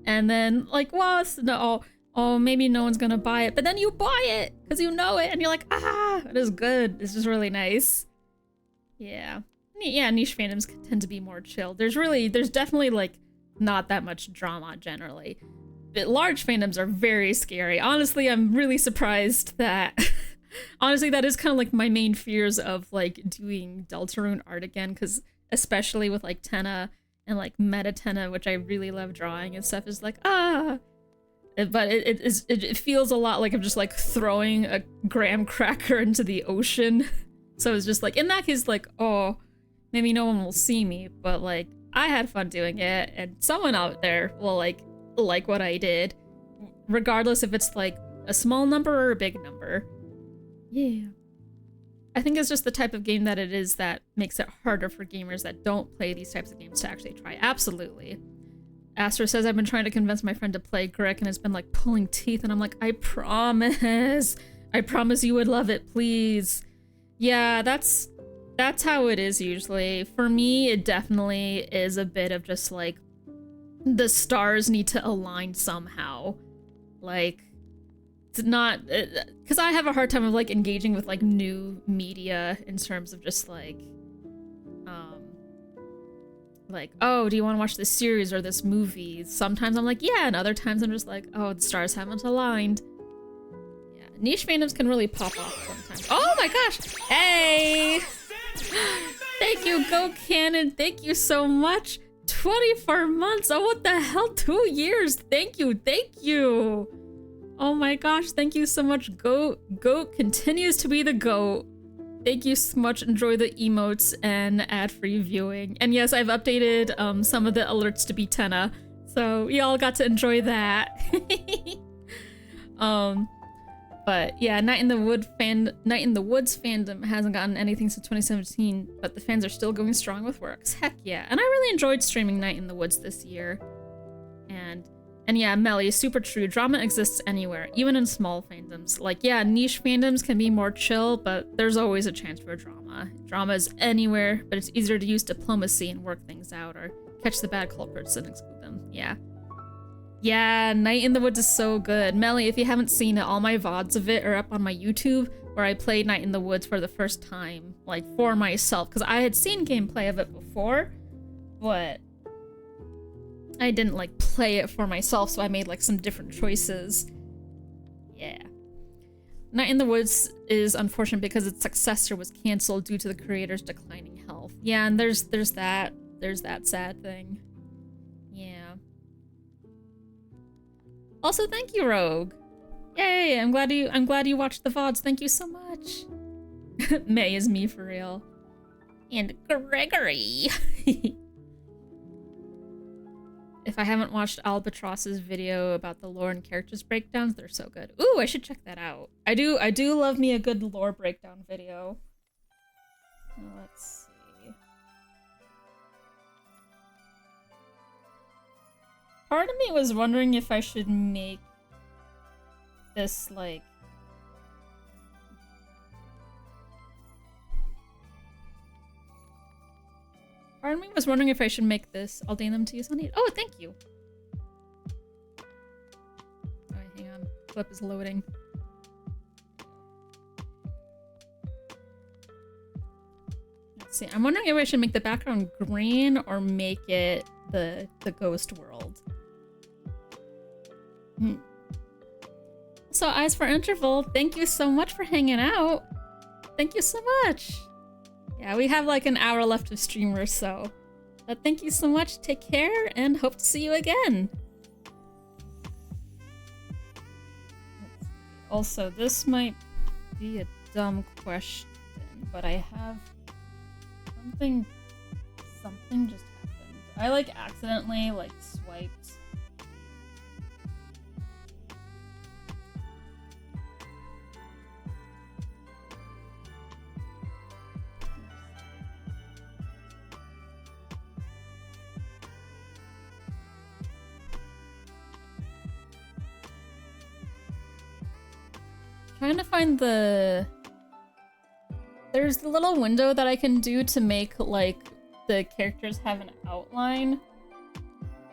And then like, well, no, oh, maybe no one's gonna buy it, but then you buy it because you know it and you're like, ah, it is good. It's just really nice. Yeah. Yeah, niche fandoms tend to be more chill. There's definitely like not that much drama generally. But large fandoms are very scary. Honestly, I'm really surprised that... Honestly, that is kind of like my main fears of like doing Deltarune art again, because especially with like Tenna and like Meta Tenna, which I really love drawing and stuff, is like, ah! But it feels a lot like I'm just like throwing a graham cracker into the ocean. So it's just like, in that case, like, oh, maybe no one will see me, but like, I had fun doing it, and someone out there will like what I did, regardless if it's like a small number or a big number. Yeah. I think it's just the type of game that it is that makes it harder for gamers that don't play these types of games to actually try. Absolutely. Astra says, I've been trying to convince my friend to play Grick and it's been like pulling teeth, and I'm like, I promise you would love it, please. Yeah, that's That's how it is usually. For me, it definitely is a bit of just like the stars need to align somehow. Like, it's not, because I have a hard time of like engaging with like new media in terms of just like, oh, do you want to watch this series or this movie? Sometimes I'm like, yeah, and other times I'm just like, oh, the stars haven't aligned. Yeah, niche fandoms can really pop off sometimes. Oh my gosh! Hey! Thank you, Go Cannon. Thank you so much. 24 months. Oh, what the hell? 2 years. Thank you. Thank you. Oh my gosh. Thank you so much. Goat continues to be the GOAT. Thank you so much. Enjoy the emotes and ad-free viewing. And yes, I've updated some of the alerts to be Tenna, so y'all got to enjoy that. But yeah, Night in the Woods fandom hasn't gotten anything since 2017, but the fans are still going strong with works. Heck yeah. And I really enjoyed streaming Night in the Woods this year. And yeah, Melly, super true. Drama exists anywhere, even in small fandoms. Like, yeah, niche fandoms can be more chill, but there's always a chance for drama. Drama is anywhere, but it's easier to use diplomacy and work things out, or catch the bad culprits and exclude them. Yeah. Yeah, Night in the Woods is so good. Melly, if you haven't seen it, all my VODs of it are up on my YouTube, where I played Night in the Woods for the first time, like, for myself, because I had seen gameplay of it before, but I didn't, like, play it for myself, so I made, like, some different choices. Yeah. Night in the Woods is unfortunate because its successor was canceled due to the creator's declining health. Yeah, and there's that sad thing. Yeah. Also, thank you, Rogue. Yay! I'm glad you watched the VODs. Thank you so much. May is me for real. And Gregory. If I haven't watched Albatross's video about the lore and characters breakdowns, they're so good. Ooh, I should check that out. I do love me a good lore breakdown video. Let's see. Part of me was wondering if I should make this, like... Part of me was wondering if I should make this. I'll deign them to use on it. Oh, thank you! Alright, hang on. Clip is loading. Let's see. I'm wondering if I should make the background green or make it the ghost world. So, Eyes for Interval, thank you so much for hanging out. Thank you so much. Yeah, we have like an hour left of stream or so. But thank you so much, take care, and hope to see you again. Also, this might be a dumb question, but I have something just happened. I like accidentally like swiped. Trying to find there's the little window that I can do to make like the characters have an outline,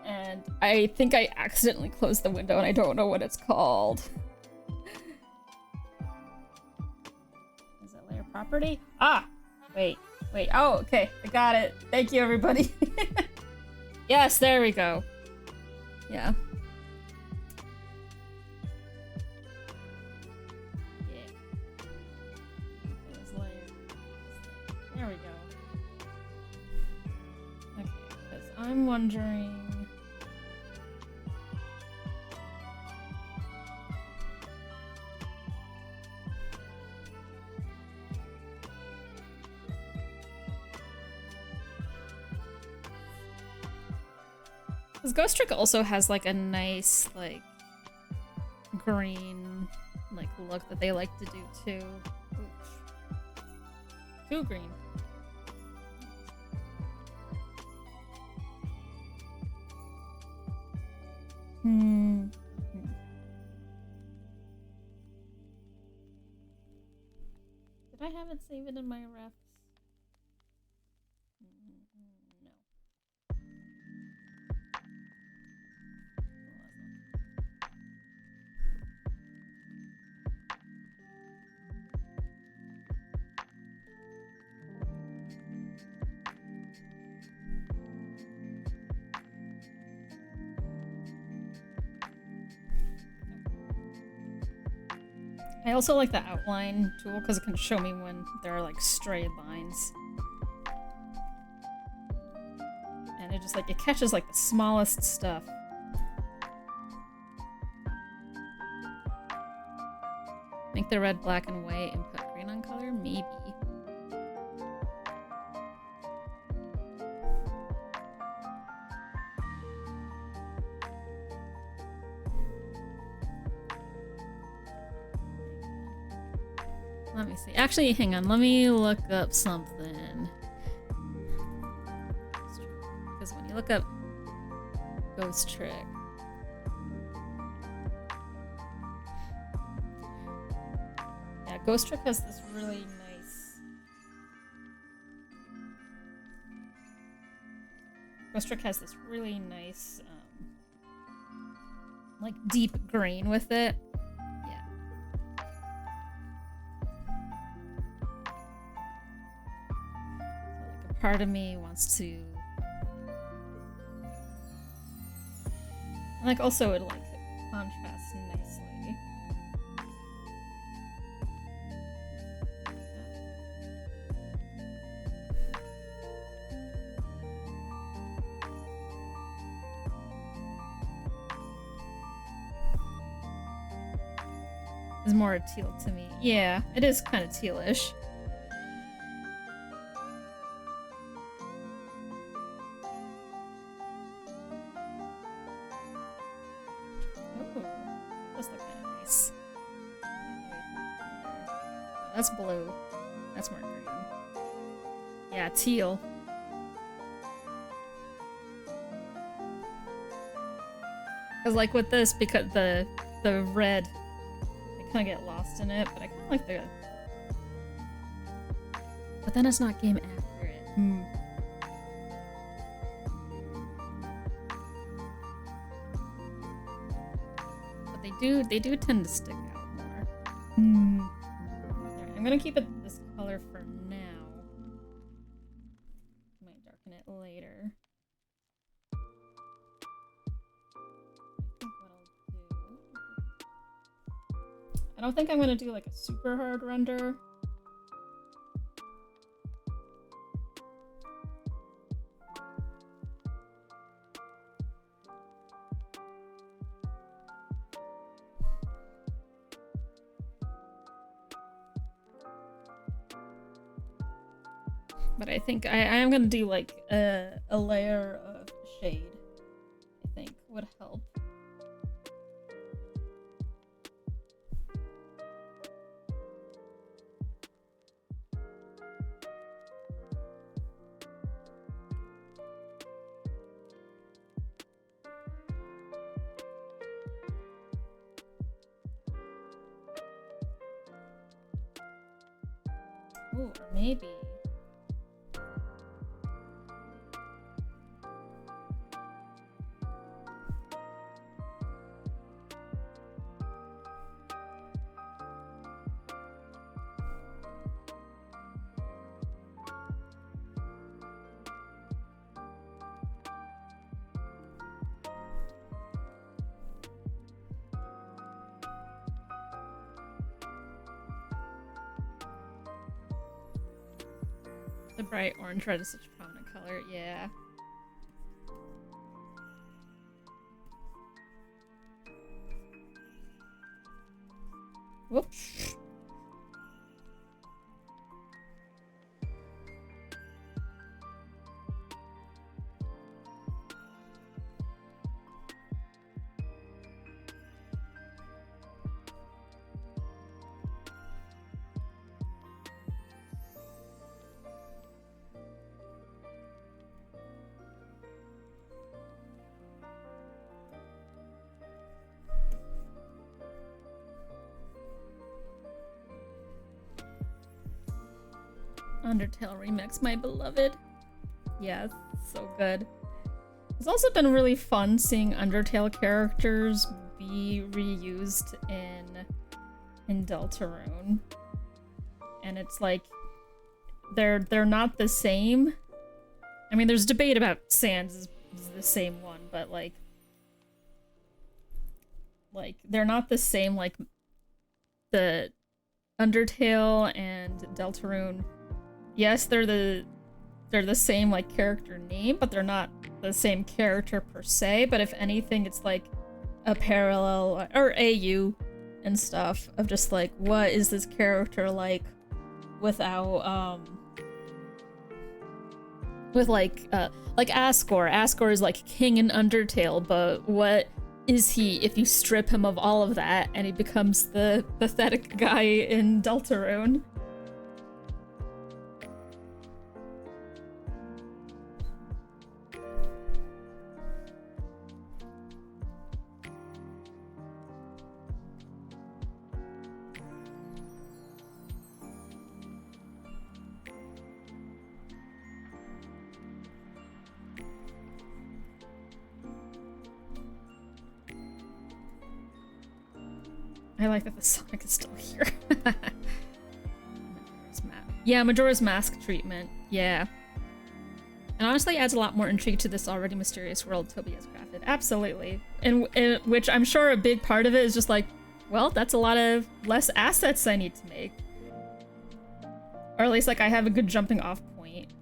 and I think I accidentally closed the window and I don't know what it's called. Is it layer property? Ah, wait, oh, okay, I got it. Thank you, everybody. Yes, there we go. Yeah. There we go. Okay, because I'm wondering... Because Ghost Trick also has like a nice like green like look that they like to do too. Oops. Too green. Did I have it saved in my refs? I also like the outline tool because it can show me when there are like stray lines. And it just like, it catches like the smallest stuff. Make the red black and white and put green on color? Maybe. Let me see. Actually, hang on. Let me look up something. Because when you look up Ghost Trick, yeah, Ghost Trick has this really nice. Ghost Trick has this really nice, like deep green with it. Part of me wants to, and like also it like contrasts nicely. It's more teal to me. Yeah, it is kind of tealish. That's blue. That's more green. Yeah, teal. Because like with this, because the red, I kind of get lost in it, but I kind of like the. But then it's not game accurate. But they do tend to stick out more. I'm gonna keep it this color for now. Might darken it later. I don't think I'm gonna do like a super hard render. But I think I am gonna do like a layer of shade. I think would help. Ooh, or maybe. The bright orange red is such a prominent color, yeah. Whoops. Undertale remix, my beloved. Yeah, so good. It's also been really fun seeing Undertale characters be reused in Deltarune. And it's like they're not the same. I mean, there's debate about Sans is the same one, but like they're not the same, like the Undertale and Deltarune, yes, they're the same like character name, but they're not the same character per se. But if anything, it's like a parallel or AU and stuff of just like, what is this character like without with like Asgore. Asgore is like king in Undertale, but what is he if you strip him of all of that and he becomes the pathetic guy in Deltarune? I like that the Sonic is still here. Yeah, Majora's Mask treatment. Yeah. And honestly adds a lot more intrigue to this already mysterious world Toby has crafted. Absolutely. And which I'm sure a big part of it is just like, well, that's a lot of less assets I need to make. Or at least like I have a good jumping off point.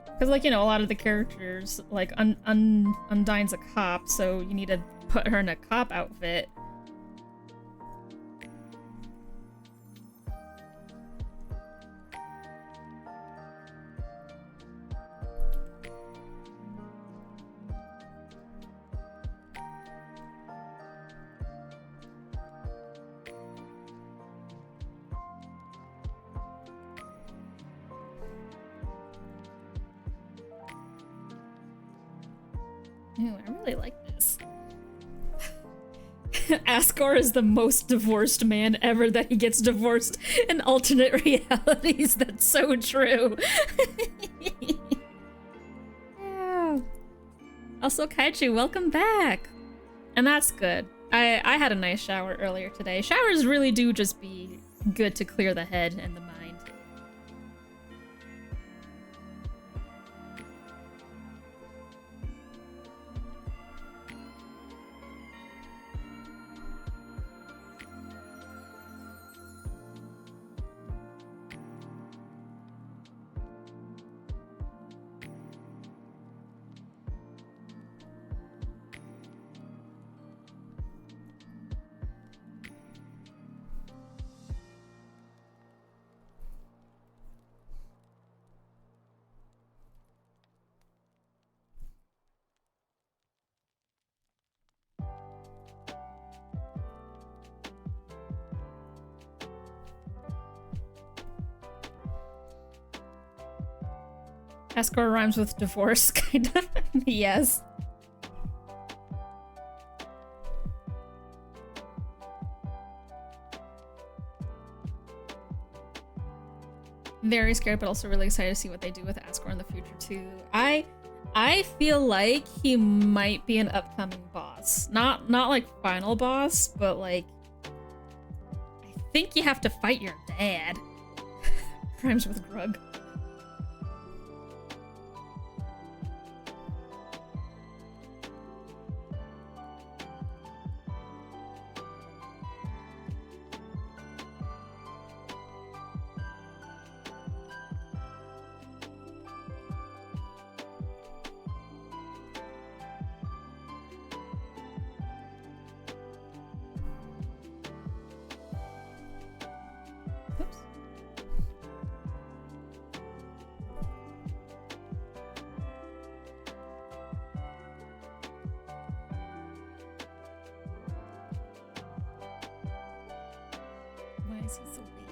Because like, you know, a lot of the characters, like Undyne's a cop, so you need to put her in a cop outfit. Ooh, I really like this. Asgore is the most divorced man ever that he gets divorced in alternate realities. That's so true. Yeah. Also, Kaichu, welcome back. And that's good. I had a nice shower earlier today. Showers really do just be good to clear the head and the mind. Asgore rhymes with divorce, kind of. Yes. Very scared, but also really excited to see what they do with Asgore in the future too. I feel like he might be an upcoming boss. Not like final boss, but like I think you have to fight your dad. Rhymes with Grug. Why is he so big?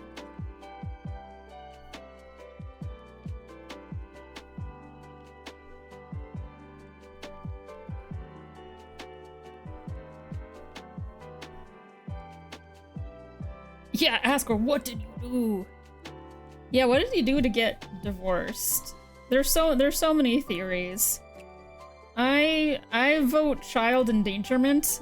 Yeah, ask her, what did you do? Yeah, what did he do to get divorced? There's so many theories. I vote child endangerment.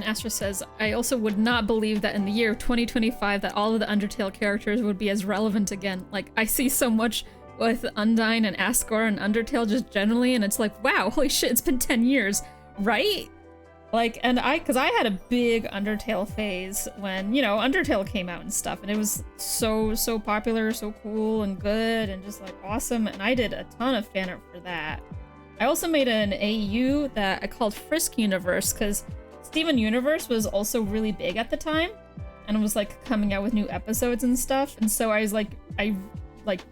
And Astra says, I also would not believe that in the year 2025 that all of the Undertale characters would be as relevant again. Like, I see so much with Undyne and Asgore and Undertale just generally, and it's like, wow, holy shit, it's been 10 years, right? Like, and cause I had a big Undertale phase when, you know, Undertale came out and stuff, and it was so popular, so cool and good and just like awesome, and I did a ton of fan art for that. I also made an AU that I called Frisk Universe, cause Steven Universe was also really big at the time, and it was like coming out with new episodes and stuff, and so I was like, I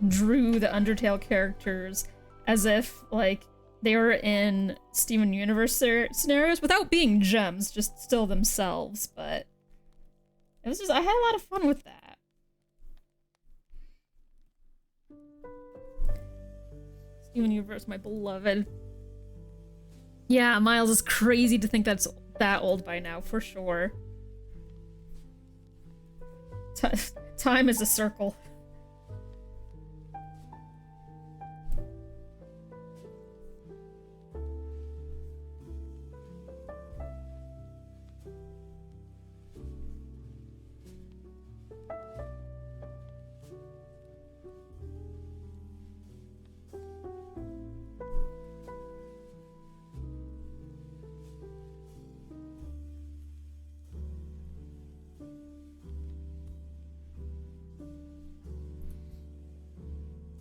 drew the Undertale characters as if like they were in Steven Universe scenarios without being gems, just still themselves, but it was just, I had a lot of fun with that. Steven Universe, my beloved. Yeah, Miles is crazy to think that's that old by now, for sure. Time is a circle.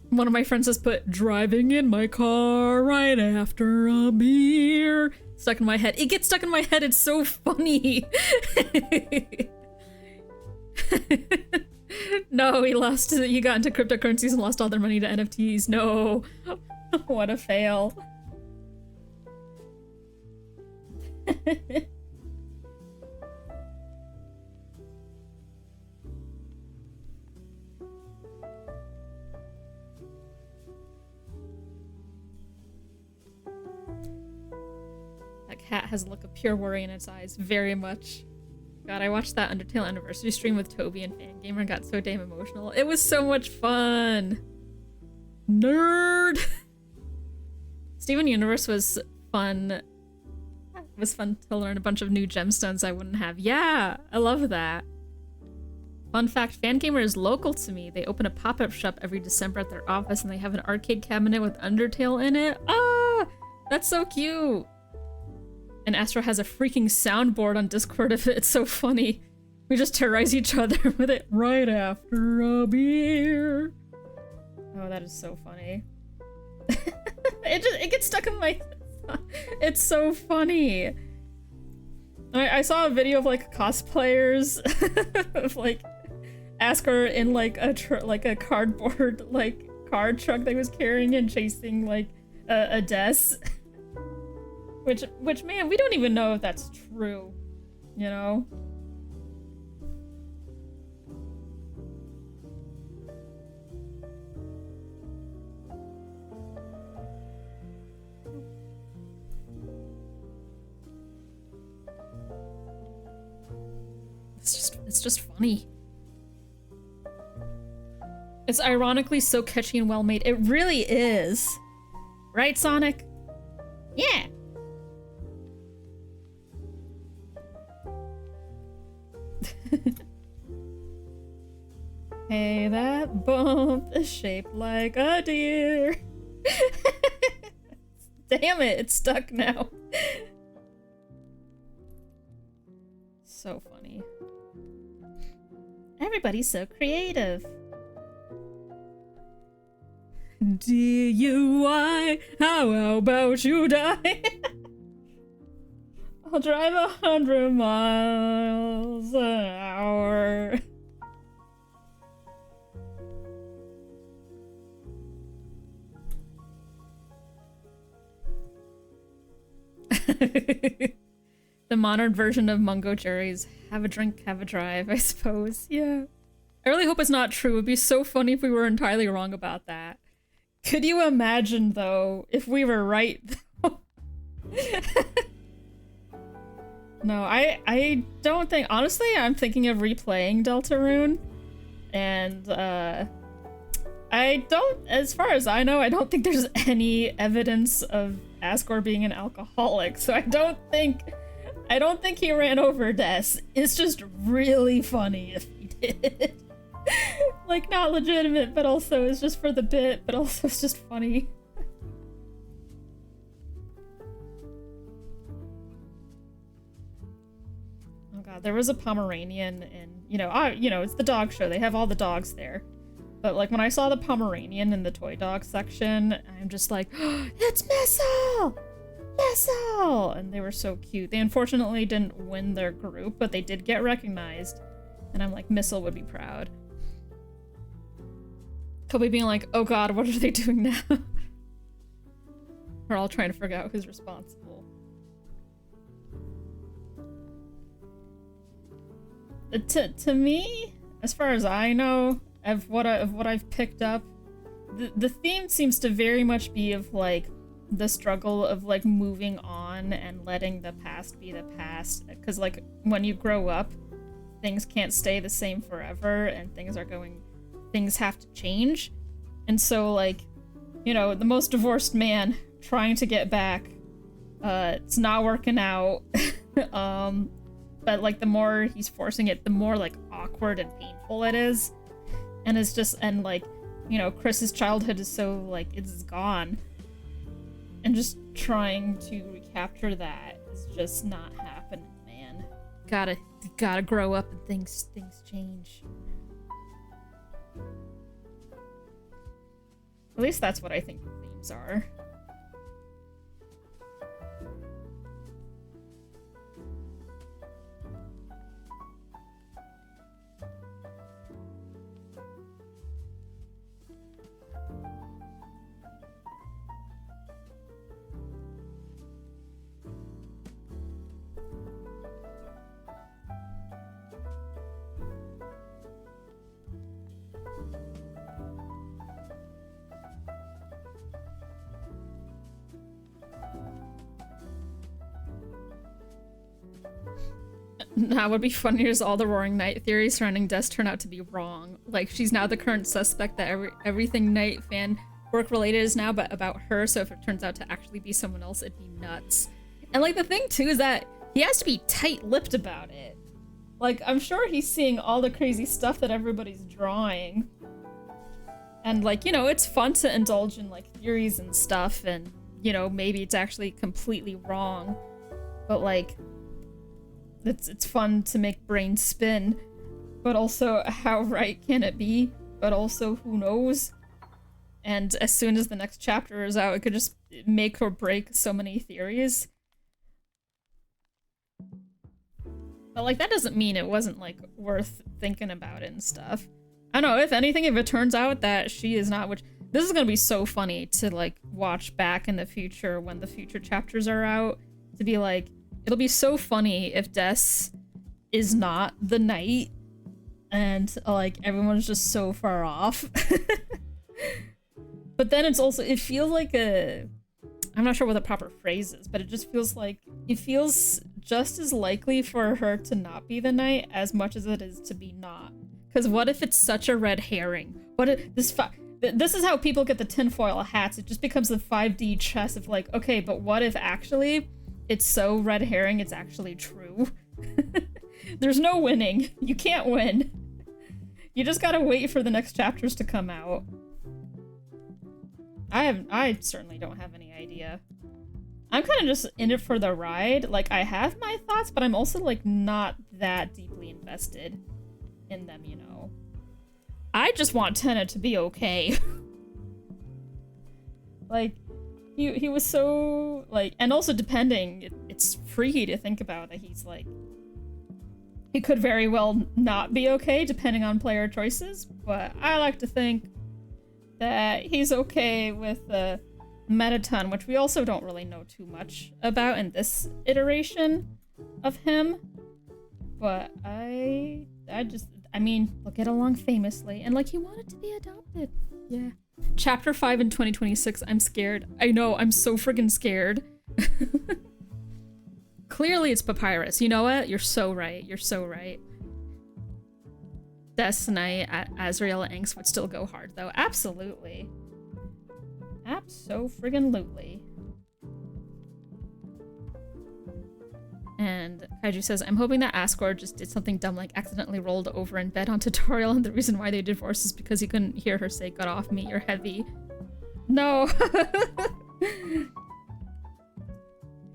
One of my friends has put driving in my car right after a beer stuck in my head. It gets stuck in my head. It's so funny. No, he got into cryptocurrencies and lost all their money to NFTs. No. What a fail. Cat has a look of pure worry in its eyes, very much. God, I watched that Undertale anniversary stream with Toby and Fangamer and got so damn emotional. It was so much fun! Nerd! Steven Universe was fun. It was fun to learn a bunch of new gemstones I wouldn't have. Yeah! I love that. Fun fact, Fangamer is local to me. They open a pop-up shop every December at their office and they have an arcade cabinet with Undertale in it. Ah! That's so cute! And Astra has a freaking soundboard on Discord of it. It's so funny. We just terrorize each other with it right after a beer. Oh, that is so funny. It gets stuck in my... It's so funny. I saw a video of like cosplayers of like Asgore in like a cardboard like card truck that he was carrying and chasing like a desk. Which, man, we don't even know if that's true, you know? It's just funny. It's ironically so catchy and well made. It really is. Right, Sonic? Yeah. Hey, that bump is shaped like a deer. Damn it, it's stuck now. So funny. Everybody's so creative. DUI, how about you die? I'll drive 100 miles an hour. The modern version of Mungo Jerry's have a drink, have a drive, I suppose. Yeah. I really hope it's not true. It would be so funny if we were entirely wrong about that. Could you imagine, though, if we were right, though? No, I don't think... Honestly, I'm thinking of replaying Deltarune. And, I don't... As far as I know, I don't think there's any evidence of Asgore being an alcoholic. So I don't think I don't think he ran over Des. It's just really funny if he did. Like, not legitimate, but also it's just for the bit, but also it's just funny. Oh god, there was a Pomeranian in, it's the dog show. They have all the dogs there. But like when I saw the Pomeranian in the toy dog section, I'm just like, oh, it's Missile! Missile! And they were so cute. They unfortunately didn't win their group, but they did get recognized. And I'm like, Missile would be proud. Kobe being like, oh god, what are they doing now? We're all trying to figure out who's responsible. To me, as far as I know, of what I've picked up, the theme seems to very much be of like the struggle of like moving on and letting the past be the past, because like when you grow up, things can't stay the same forever and things have to change. And so like, the most divorced man trying to get back, it's not working out. But like the more he's forcing it, the more like awkward and painful it is. And it's just, and like, Chris's childhood is so like, it's gone. And just trying to recapture that is just not happening, man. Gotta grow up and things change. At least that's what I think the themes are. Now, what would be funnier is all the Roaring Knight theories surrounding Des turn out to be wrong. Like, she's now the current suspect that everything Knight fan work related is now but about her, so if it turns out to actually be someone else, it'd be nuts. And like, the thing too is that he has to be tight-lipped about it. Like, I'm sure he's seeing all the crazy stuff that everybody's drawing. And like, it's fun to indulge in like theories and stuff, and maybe it's actually completely wrong. But like, it's fun to make brains spin, but also how right can it be? But also who knows? And as soon as the next chapter is out, it could just make or break so many theories. But like, that doesn't mean it wasn't like worth thinking about it and stuff. I don't know, if anything, if it turns out that she is not, which this is gonna be so funny to like watch back in the future when the future chapters are out, to be like, it'll be so funny if Des is not the knight and like everyone's just so far off. But then it's also, it feels like I'm not sure what the proper phrase is, but it just feels like, it feels just as likely for her to not be the knight as much as it is to be not. Because what if it's such a red herring? What if this is how people get the tinfoil hats. It just becomes the 5D chess of like, okay, but what if actually it's so red herring it's actually true? There's no winning. You can't win. You just gotta wait for the next chapters to come out. I certainly don't have any idea. I'm kind of just in it for the ride. Like, I have my thoughts, but I'm also like not that deeply invested in them, I just want Tenna to be okay. Like, he was so, like, and also depending, it's freaky to think about that he's, like, he could very well not be okay depending on player choices, but I like to think that he's okay with the Metaton, which we also don't really know too much about in this iteration of him, but I mean, they'll get along famously, and, like, he wanted to be adopted. Yeah. Chapter 5 in 2026, I'm scared. I know, I'm so friggin' scared. Clearly it's Papyrus. You know what? You're so right. You're so right. Destiny at Azrael Angst would still go hard, though. Absolutely. Abso-friggin-lutely. And Kaiju says, I'm hoping that Asgore just did something dumb like accidentally rolled over in bed on tutorial and the reason why they divorced is because he couldn't hear her say, "Get off me, you're heavy." No.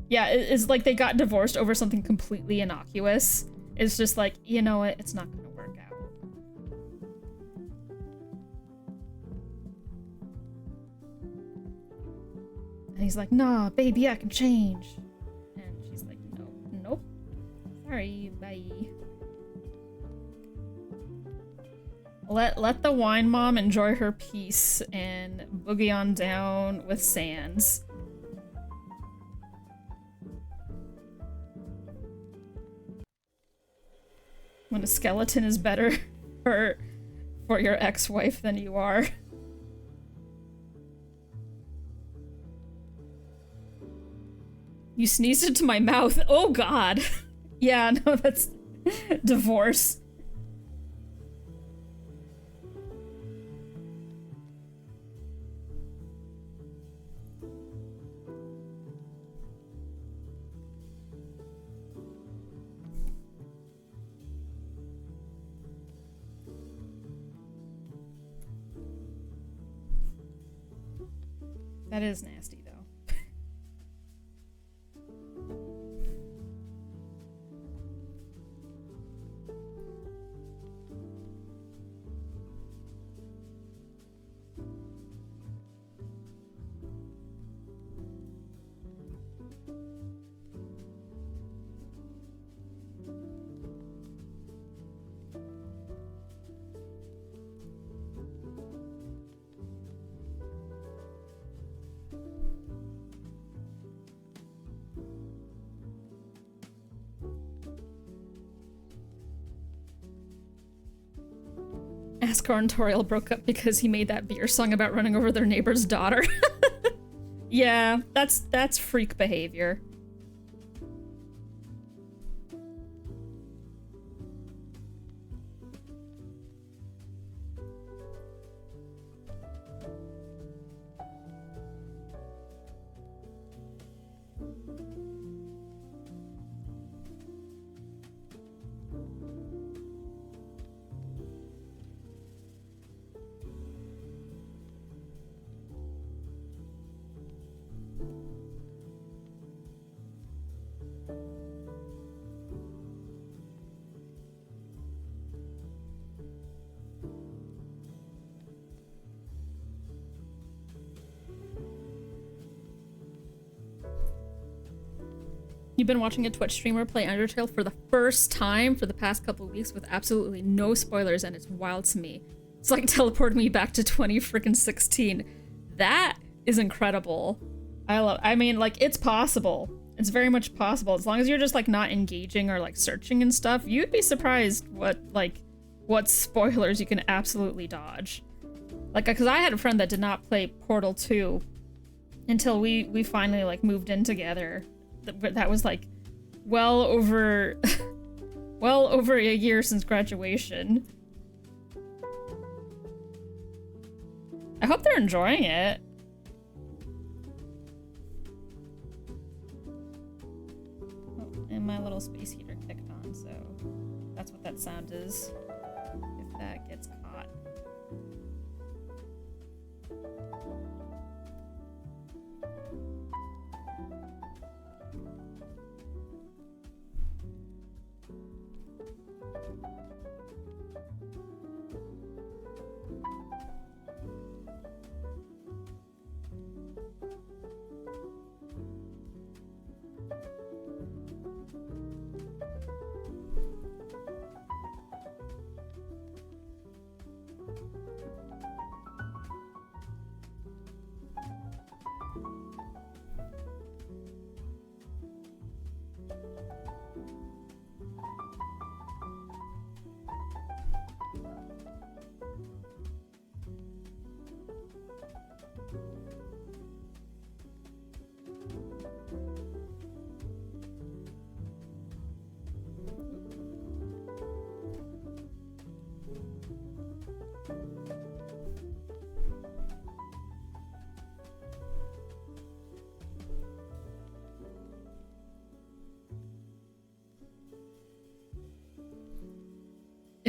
Yeah, it's like they got divorced over something completely innocuous. It's just like, you know what, it's not gonna work out. And he's like, nah, baby, I can change. And she's like, no, nope. Sorry, bye. Let the wine mom enjoy her peace and boogie on down with Sans. When a skeleton is better for your ex-wife than you are. You sneezed into my mouth. Oh god. Yeah, no, that's divorce. That is nasty, though. Asgore and Toriel broke up because he made that beer song about running over their neighbor's daughter. Yeah, that's freak behavior. You've been watching a Twitch streamer play Undertale for the first time for the past couple weeks with absolutely no spoilers, and it's wild to me. It's like teleported me back to 2016. That is incredible. I mean, like, it's possible. It's very much possible. As long as you're just, like, not engaging or, like, searching and stuff, you'd be surprised what spoilers you can absolutely dodge. Like, because I had a friend that did not play Portal 2 until we finally, like, moved in together. That was like well over a year since graduation. I hope they're enjoying it. Oh, and my little space heater kicked on, so that's what that sound is if that gets caught.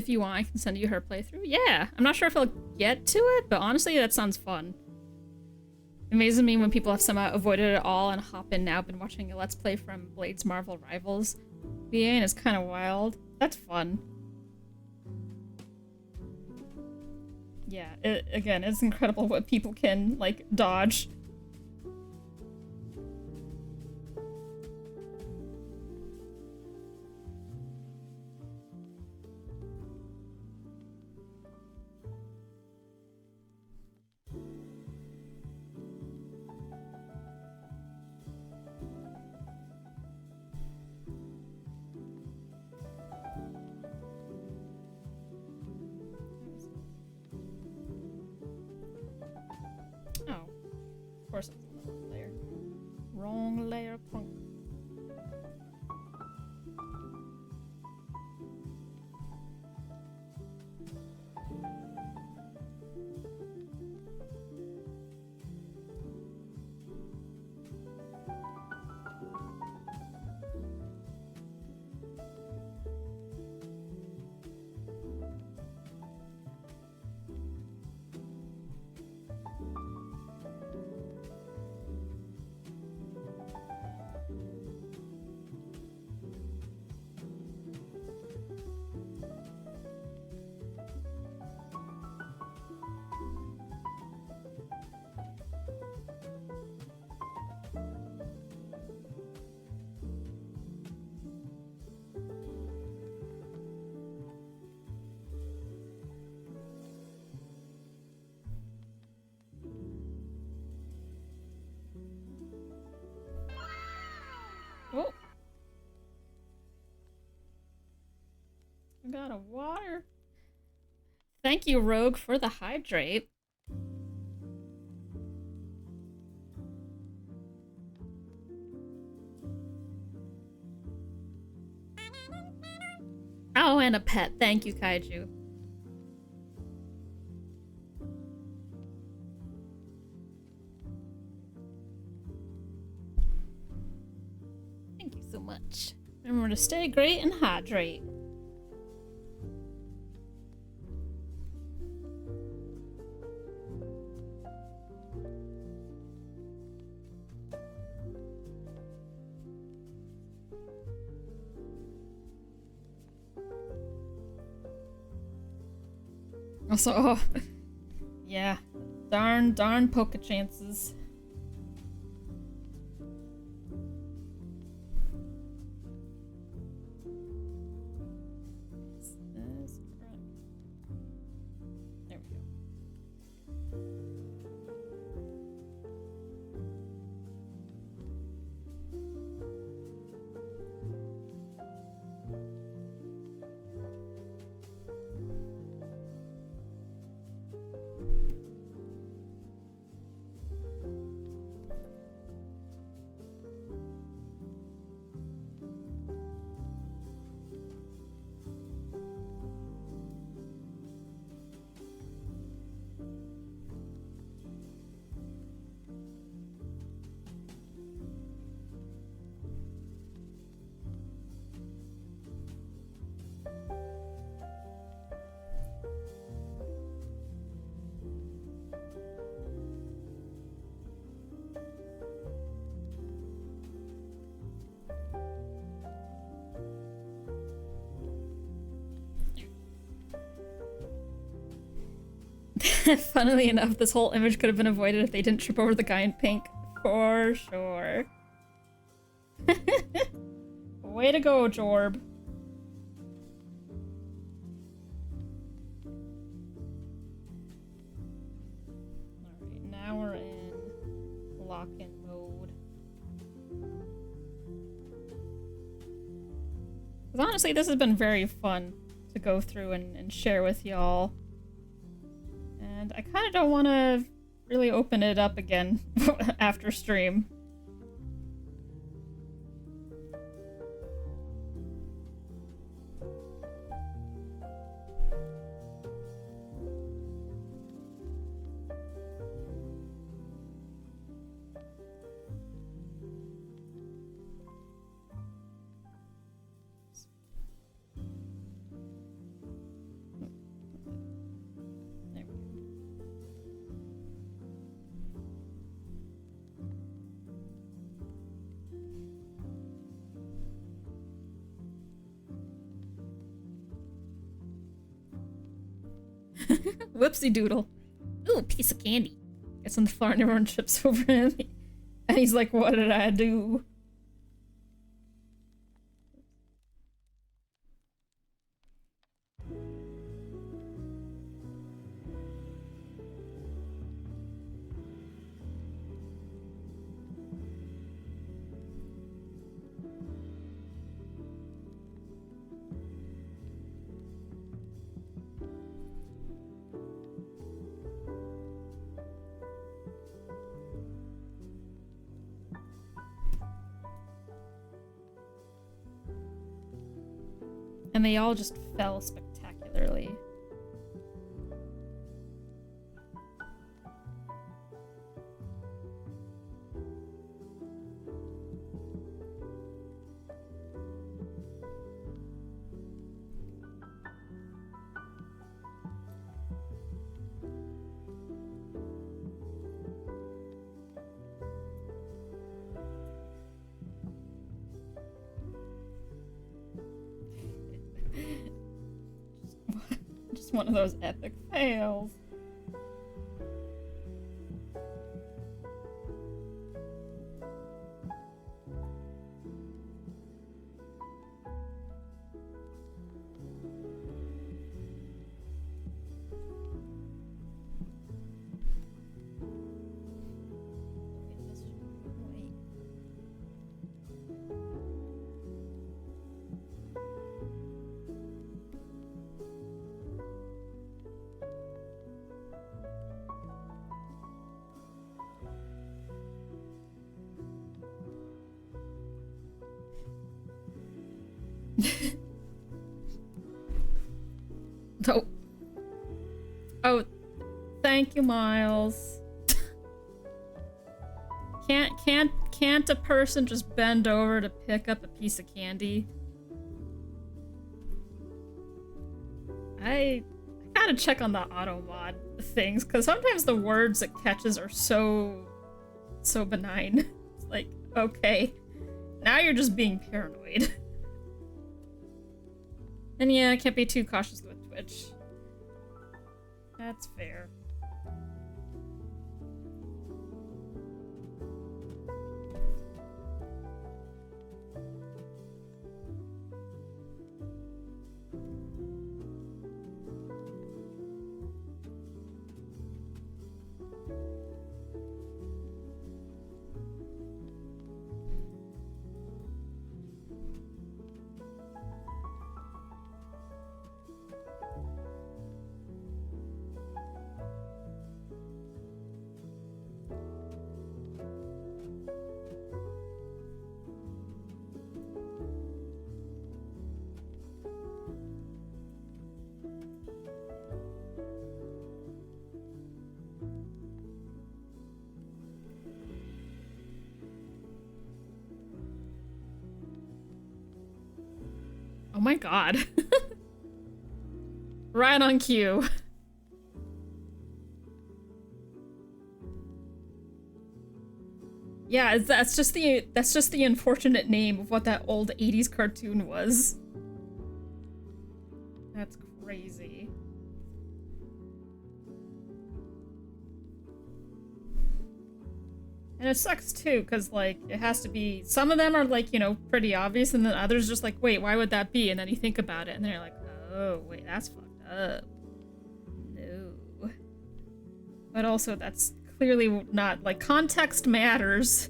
If you want, I can send you her playthrough. Yeah, I'm not sure if I'll get to it, but honestly, that sounds fun. It amazes me when people have somehow avoided it all and hop in now. Been watching a Let's Play from Blade's Marvel Rivals VA, and it's kind of wild. That's fun. Yeah, again, it's incredible what people can, like, dodge. Of course it's on the wrong layer. Wrong layer, punk. Oh! I got a water. Thank you, Rogue, for the hydrate. Oh, and a pet. Thank you, Kaiju. Thank you so much. Remember to stay great and hydrate. Also, oh, yeah, darn poker chances. There we go. Funnily enough, this whole image could have been avoided if they didn't trip over the guy in pink. For sure. Way to go, Jorb. Alright, now we're in lock-in mode. Because honestly, this has been very fun to go through and share with y'all. And I kind of don't want to really open it up again after stream. Whoopsie doodle. Ooh, a piece of candy. Gets on the floor and everyone trips over him. And he's like, what did I do? And they all just fell spectacularly. Just one of those epic fails. Oh. Oh, thank you, Miles. Can't a person just bend over to pick up a piece of candy? I gotta check on the auto mod things, because sometimes the words it catches are so benign. It's like, okay, now you're just being paranoid. And yeah, I can't be too cautious with Twitch. That's fair. Oh my god. Right on cue. Yeah, that's just the unfortunate name of what that old 80s cartoon was. That's crazy. And it sucks too, because, like, it has to be... Some of them are, like, you know, pretty obvious, and then others just like, wait, why would that be? And then you think about it, and then you're like, oh, wait, that's fucked up. No. But also, that's clearly not... Like, context matters.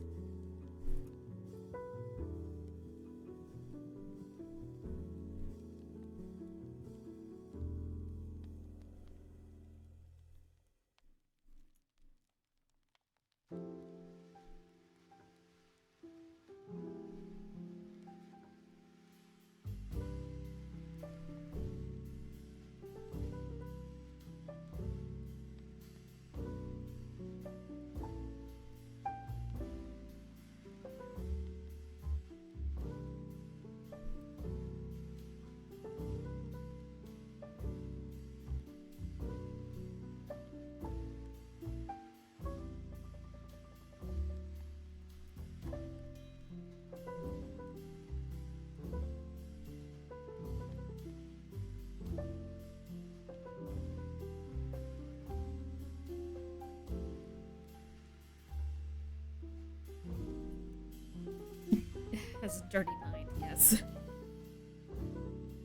80s, dirty mind, yes.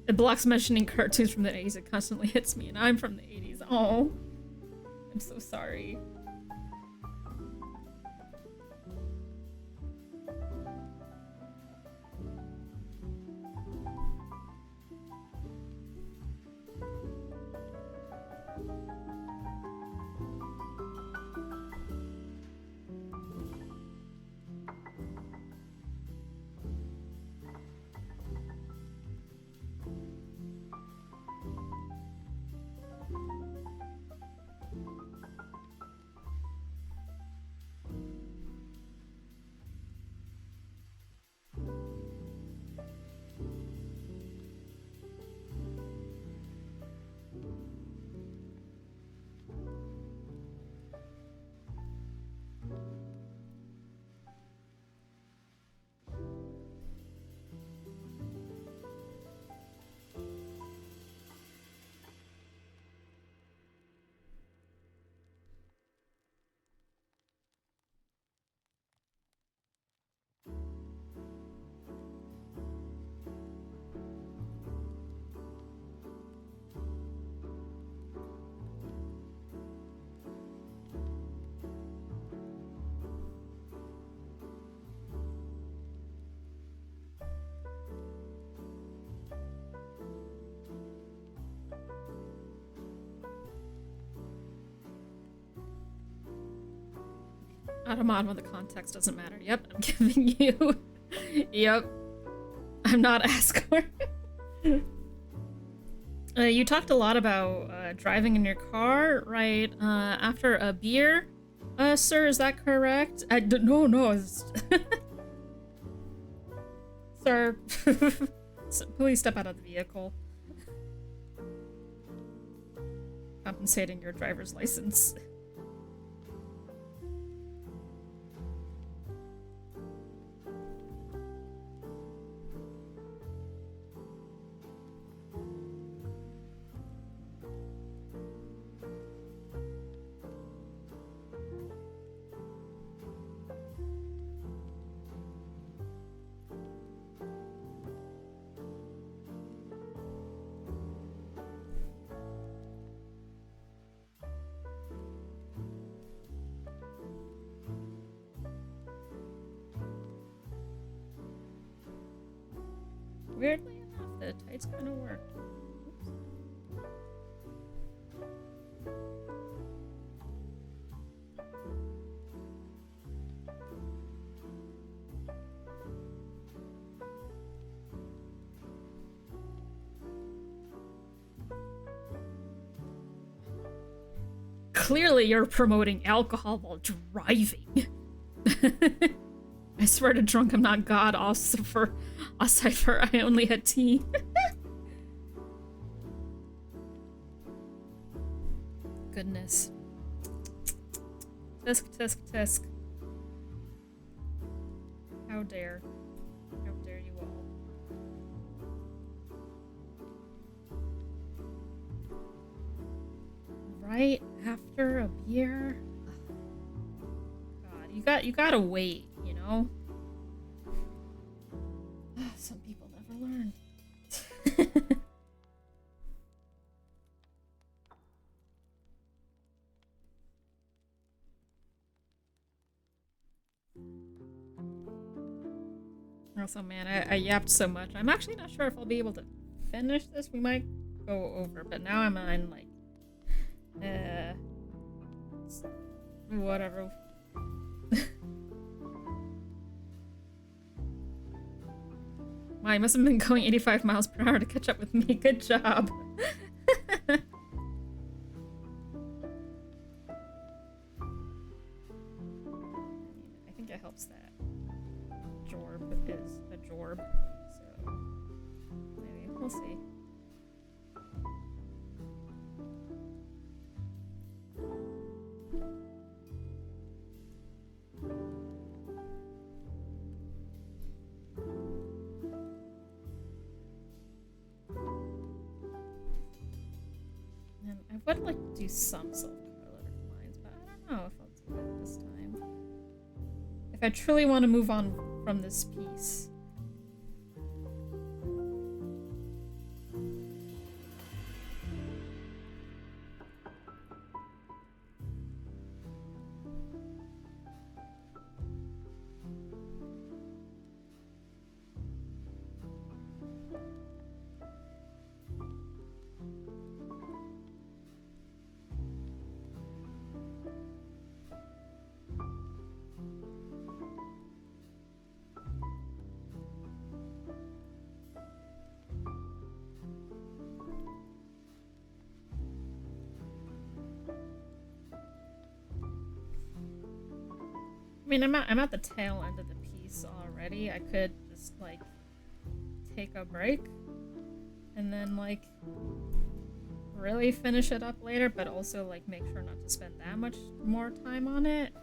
It blocks mentioning cartoons from the 80s. It constantly hits me, and I'm from the 80s. Oh, I'm so sorry. Automod when the context doesn't matter. Yep, I'm giving you. Yep. I'm not Asgore. You talked a lot about driving in your car, right? After a beer, sir, is that correct? No. Sir, please step out of the vehicle. Compensating your driver's license. Weirdly enough, the tights kind of work. Clearly you're promoting alcohol while driving. I swear to drunk I'm not God, also for a cipher I only had tea. Goodness. Tisk. How dare. How dare you all. Right after a beer? God, you gotta wait, you know? Some people never learn. Also, man, I yapped so much. I'm actually not sure if I'll be able to finish this. We might go over, but now I'm on, like, whatever. Wow, you must have been going 85 miles per hour to catch up with me. Good job. I think it helps that Jorb is a Jorb, so maybe we'll see. And I would like to do some self-correlative lines, but I don't know if I'll do it this time. If I truly want to move on from this piece, I mean, I'm at the tail end of the piece already. I could just, like, take a break and then, like, really finish it up later, but also, like, make sure not to spend that much more time on it.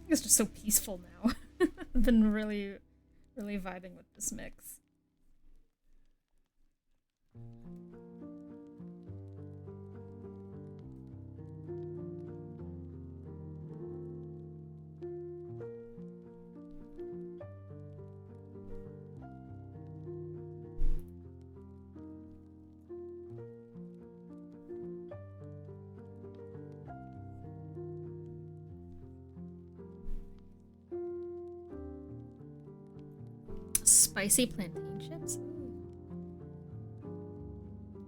It's just so peaceful now. I've been really vibing with this mix. Spicy plantain chips?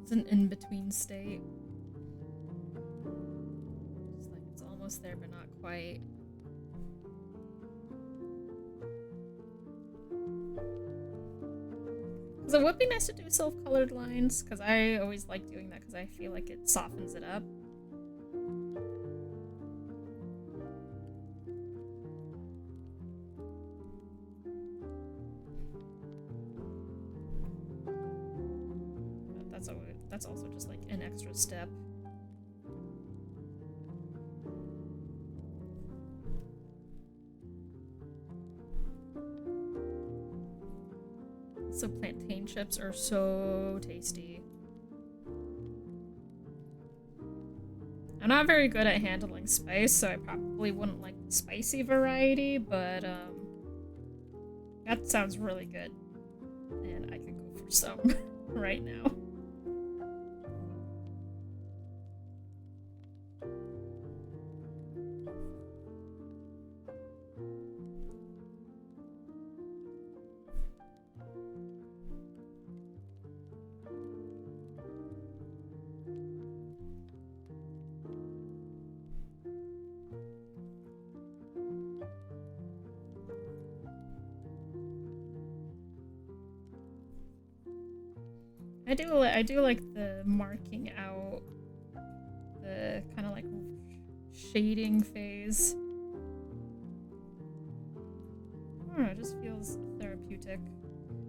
It's an in-between state. It's like it's almost there, but not quite. So it would be nice to do self-colored lines, because I always like doing that because I feel like it softens it up. That's also just like an extra step. So plantain chips are so tasty. I'm not very good at handling spice, so I probably wouldn't like the spicy variety, but that sounds really good. And I could go for some right now. I do like the marking out, the kind of like shading phase. I don't know, it just feels therapeutic.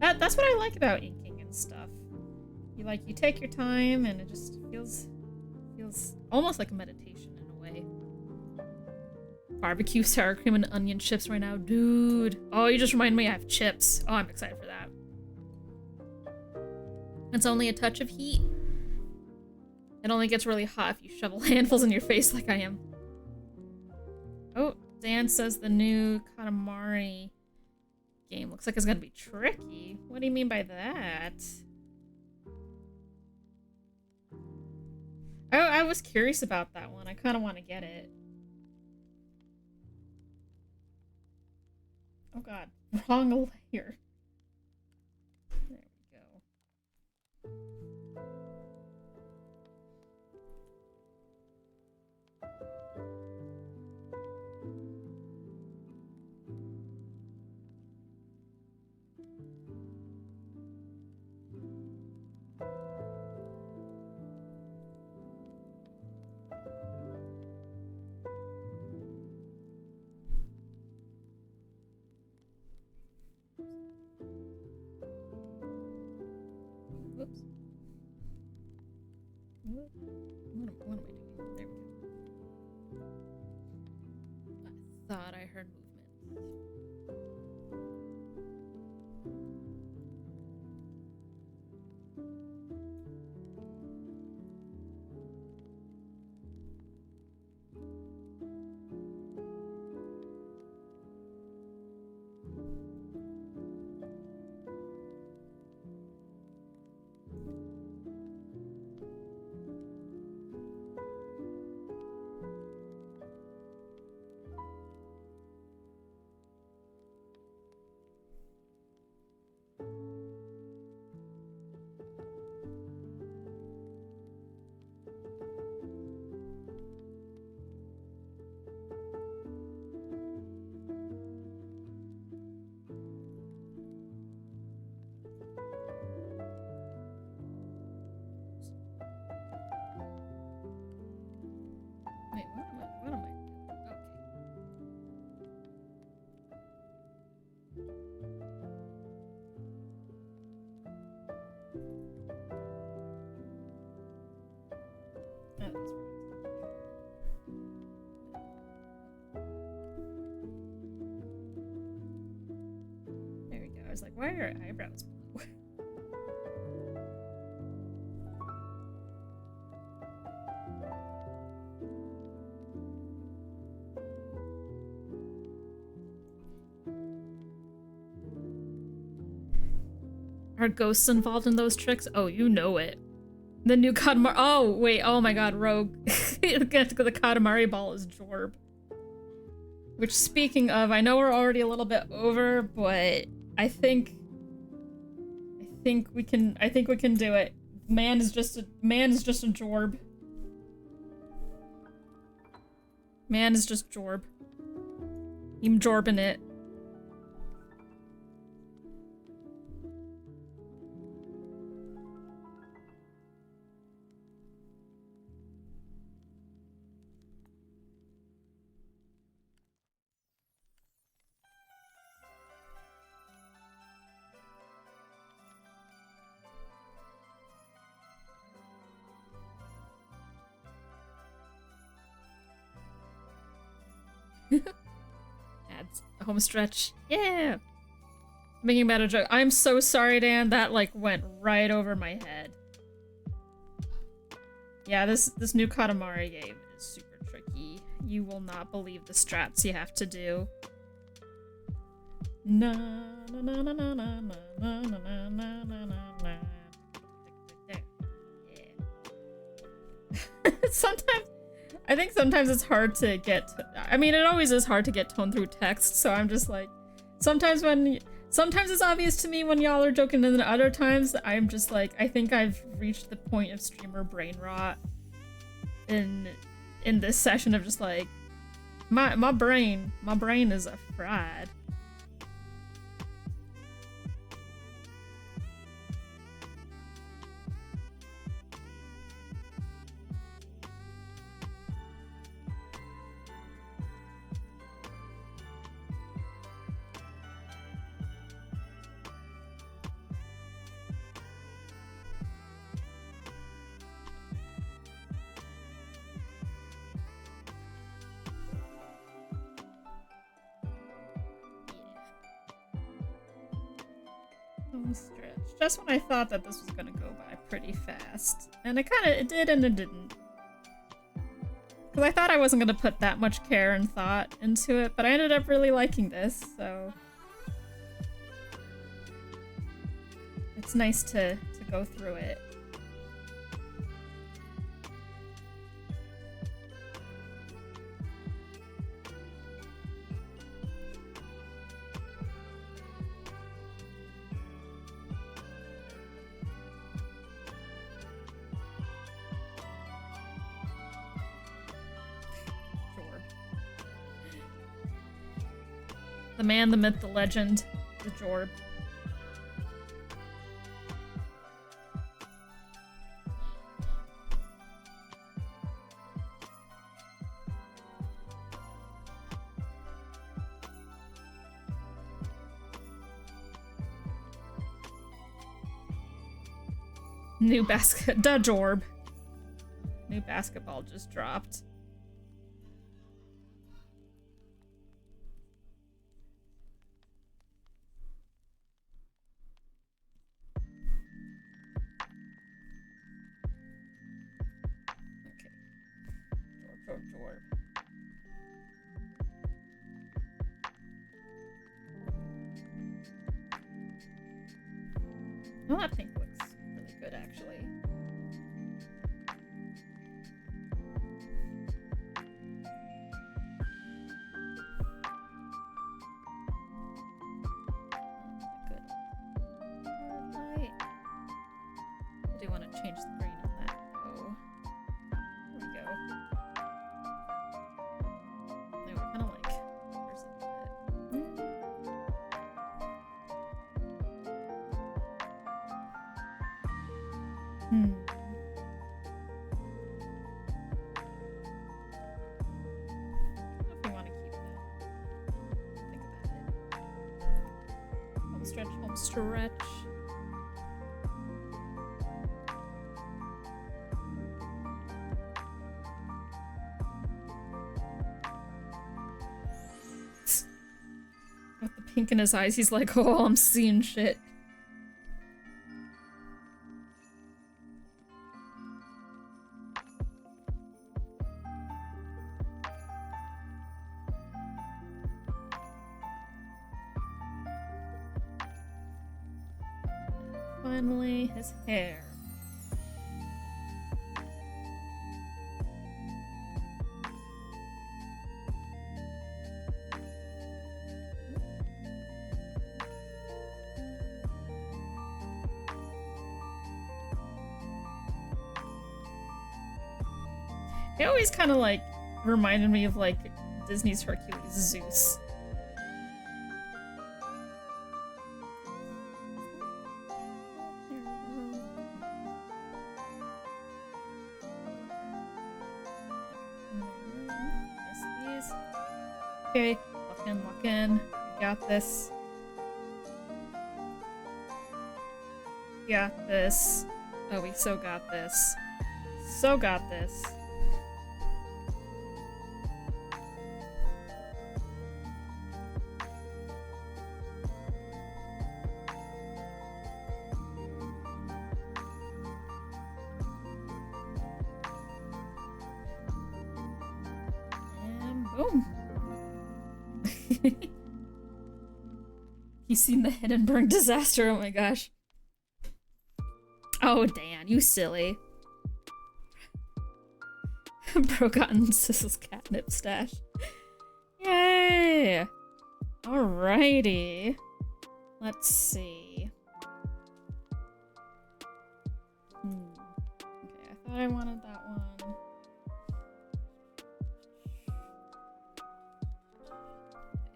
That's what I like about inking and stuff. You take your time and it just feels almost like a meditation in a way. Barbecue sour cream and onion chips right now, dude. Oh, you just reminded me I have chips. Oh, I'm excited for that. It's only a touch of heat. It only gets really hot if you shovel handfuls in your face like I am. Oh, Dan says the new Katamari game looks like it's gonna be tricky. What do you mean by that? I was curious about that one. I kind of want to get it. Oh god, wrong layer. There we go. Whoops. What am I doing? There we go. I thought I heard movement. was like, why are your eyebrows blue? Are ghosts involved in those tricks? Oh, you know it. The new Katamari- oh, wait, oh my god, Rogue. The Katamari ball is Jorb. Which, speaking of, I know we're already a little bit over, but I think we can do it. Man is just a Jorb. Man is just Jorb. I'm Jorbing it. Adds a home stretch. Yeah! Making about a joke. I'm so sorry, Dan. That, like, went right over my head. Yeah, this new Katamari game is super tricky. You will not believe the strats you have to do. Na na na na na na na na na na na na. Yeah. Sometimes it's hard to get. I mean, it always is hard to get tone through text. So I'm just like, sometimes it's obvious to me when y'all are joking, and then other times I'm just like, I think I've reached the point of streamer brain rot in this session of just like, my brain is a fried. Stretch. Just when I thought that this was gonna go by pretty fast. And it did and it didn't. Because I thought I wasn't gonna put that much care and thought into it, but I ended up really liking this, so... It's nice to go through it. The man, the myth, the legend, the Jorb. New basket, da Jorb. New basketball just dropped. Jorb. Well, that pink looks really good, actually. Good. Right. I do want to change the green on that, though. There we go. They were kind of like, where's it at? If we want to keep that. Think about it. Home stretch, home stretch. With the pink in his eyes. He's like, oh, I'm seeing shit. Finally, his hair. It always kind of like reminded me of like Disney's Hercules Zeus. Okay, lock in. We got this. Got this. Oh, we so got this. So got this. And boom. He's seen the Hindenburg disaster, oh my gosh. Oh, Dan, you silly. Bro got in Sissel's catnip stash. Yay! Alrighty. Let's see. Okay, I thought I wanted that one.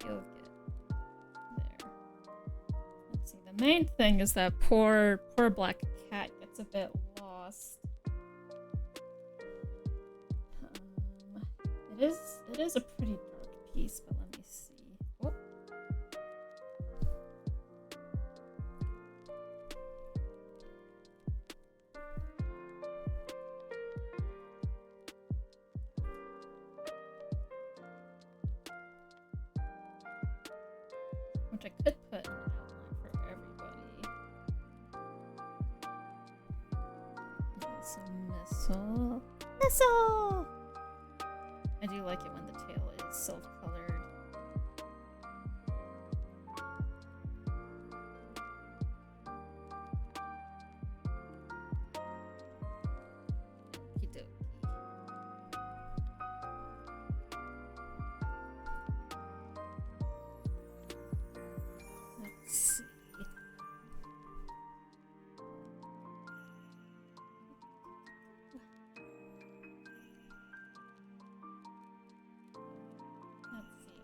You'll get there. Let's see. The main thing is that poor black cat gets a bit lost. It is a pretty dark piece, but let me see. Oh. Which I could put in an outline for everybody. Missile. Missile! I do like it when the tail is self-colored. Okey-dokey. Let's see.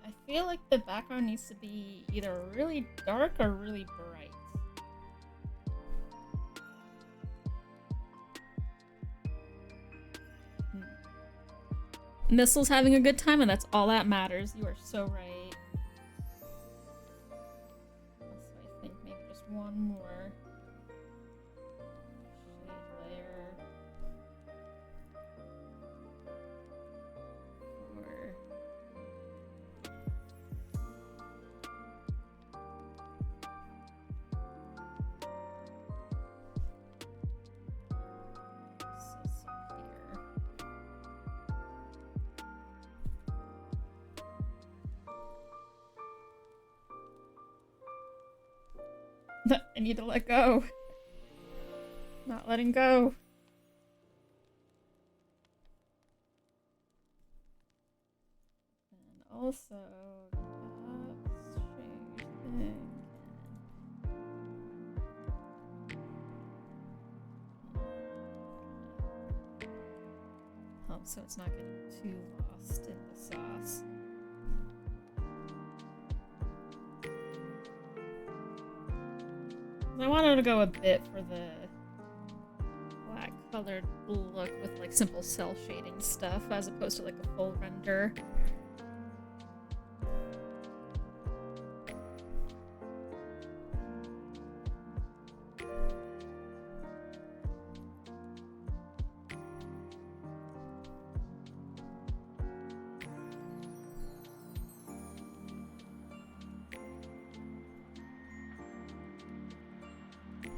I feel like the background needs to be either really dark or really bright. Missile's having a good time, and that's all that matters. You are so right. So I think maybe just one more shade layer. I need to let go. Not letting go. And also, so it's not getting too lost in the sauce. I wanted to go a bit for the black colored look with like simple cell shading stuff as opposed to like a full render.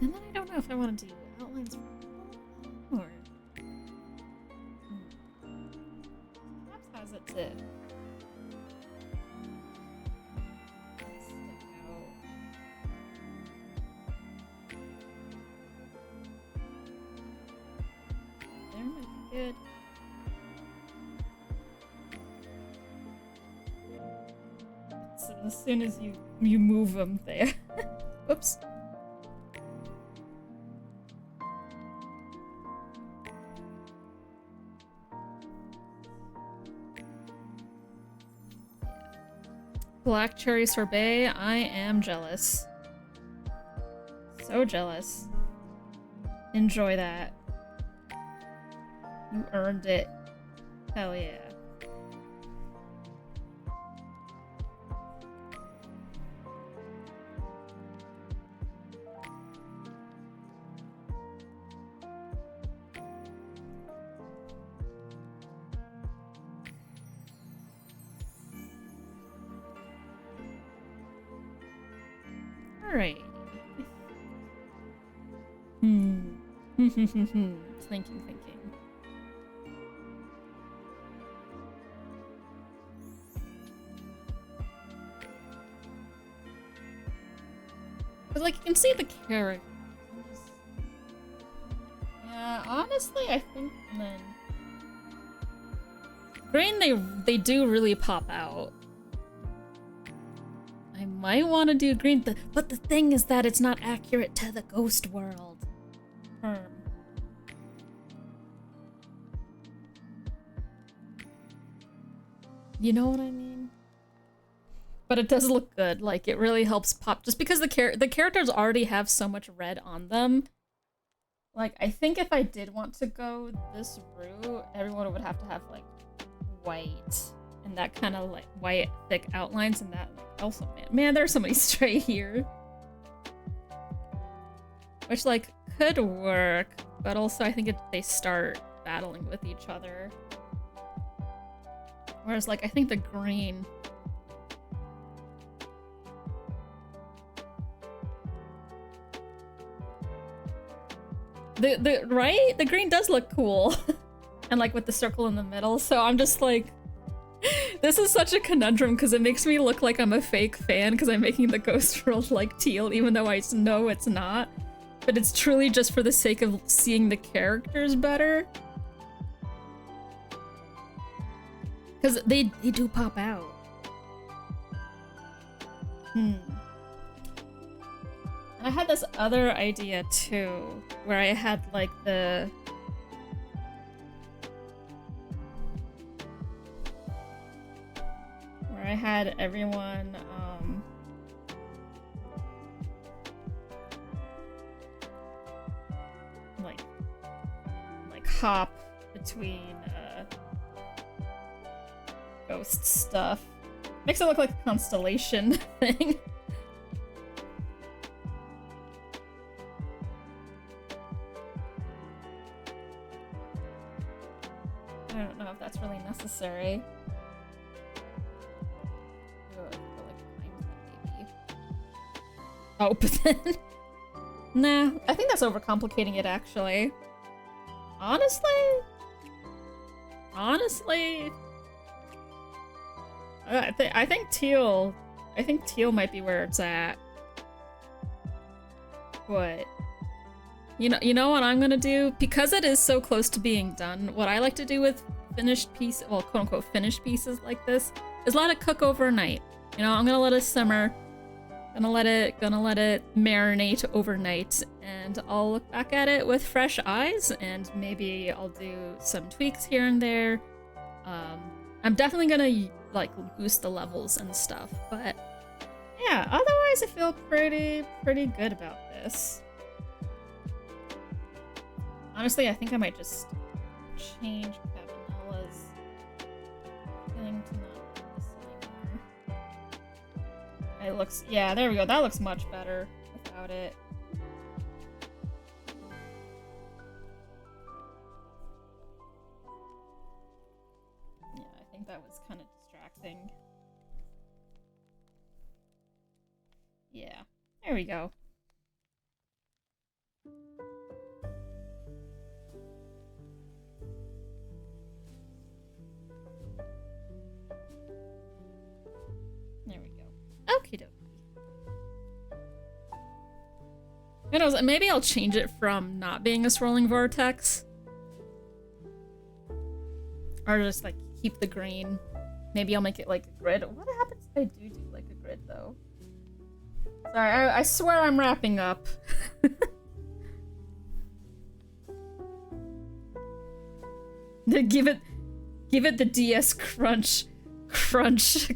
And then I don't know if I want to do outlines or... Perhaps has it to... There might be good. So as soon as you move them there. Whoops. Black cherry sorbet, I am jealous. So jealous. Enjoy that. You earned it. Hell yeah. Alright. Thinking. But like, you can see the characters. Yeah, honestly, I think then... Green, they do really pop out. I might want to do green, but the thing is that it's not accurate to the ghost world. You know what I mean? But it does look good. Like, it really helps pop. Just because the characters already have so much red on them. Like, I think if I did want to go this route, everyone would have to have, like, white. And that kind of, like, white, thick outlines. And that, like, also, man, there's so many stray here. Which, like, could work. But also, I think they start battling with each other. Whereas, like, I think the green... Right? The green does look cool. And, like, with the circle in the middle. So I'm just, like... This is such a conundrum, because it makes me look like I'm a fake fan, because I'm making the ghost world, like, teal, even though I know it's not. But it's truly just for the sake of seeing the characters better. Because they do pop out. And I had this other idea too, where I had like where I had everyone like hop between ghost stuff. Makes it look like a constellation thing. I don't know if that's really necessary. Oh, but then... Nah, I think that's overcomplicating it, actually. Honestly, I think teal might be where it's at. But you know what I'm gonna do? Because it is so close to being done, what I like to do with finished pieces, well, quote unquote finished pieces like this, is let it cook overnight. You know, I'm gonna let it simmer. Gonna let it marinate overnight, and I'll look back at it with fresh eyes, and maybe I'll do some tweaks here and there. I'm definitely gonna like boost the levels and stuff, but yeah, otherwise I feel pretty good about this. Honestly, I think I might just change Pavinella's thing to not do this anymore. It looks, yeah, there we go. That looks much better without it. Yeah, I think that was kind of distracting. Yeah, there we go. Okie dokie. Who knows? Maybe I'll change it from not being a swirling vortex. Or just, like, keep the green. Maybe I'll make it like a grid. What happens if I do like a grid, though? Sorry, I swear I'm wrapping up. Give it the DS crunch. Crunch.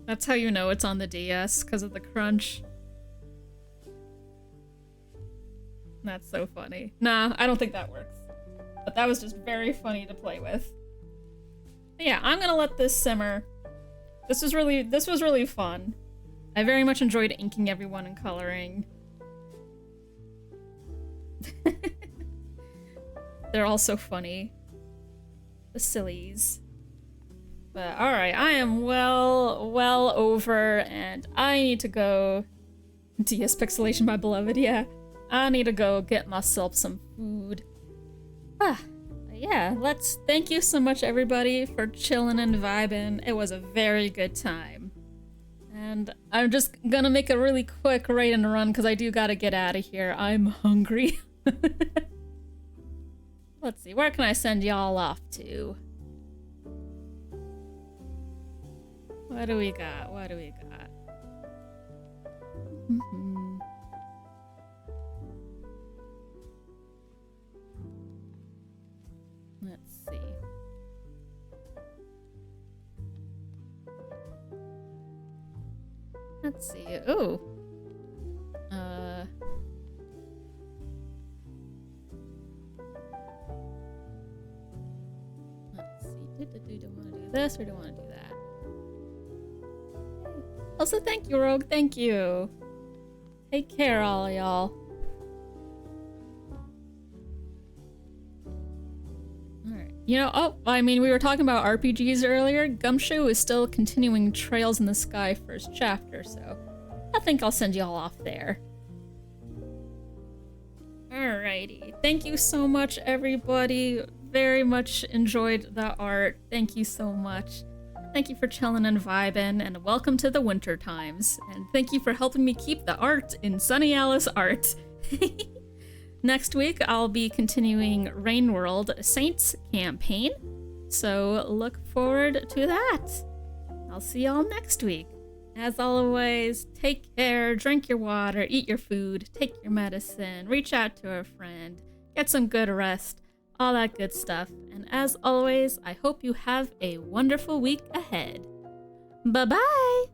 That's how you know it's on the DS, because of the crunch. That's so funny. Nah, I don't think that works. But that was just very funny to play with. But yeah, I'm gonna let this simmer. This was really fun. I very much enjoyed inking everyone and coloring. They're all so funny. The sillies. But alright, I am well over, and I need to go... DS Pixelation, my beloved, yeah. I need to go get myself some food. Yeah, thank you so much, everybody, for chilling and vibing. It was a very good time. And I'm just gonna make a really quick raid and run, because I do gotta get out of here. I'm hungry. Let's see, where can I send y'all off to? What do we got? Let's see. Let's see. Ooh. Let's see. Do I want to do this or do I want to do that? Also, thank you, Rogue. Thank you. Take care, all of y'all. Alright. You know, we were talking about RPGs earlier. Gumshoe is still continuing Trails in the Sky first chapter, so I think I'll send y'all off there. Alrighty. Thank you so much, everybody. Very much enjoyed the art. Thank you so much. Thank you for chilling and vibing, and welcome to the winter times. And thank you for helping me keep the art in Sunny Alice art. Next week, I'll be continuing Rainworld Saints campaign, so look forward to that. I'll see y'all next week. As always, take care, drink your water, eat your food, take your medicine, reach out to a friend, get some good rest, all that good stuff. And as always, I hope you have a wonderful week ahead. Bye-bye!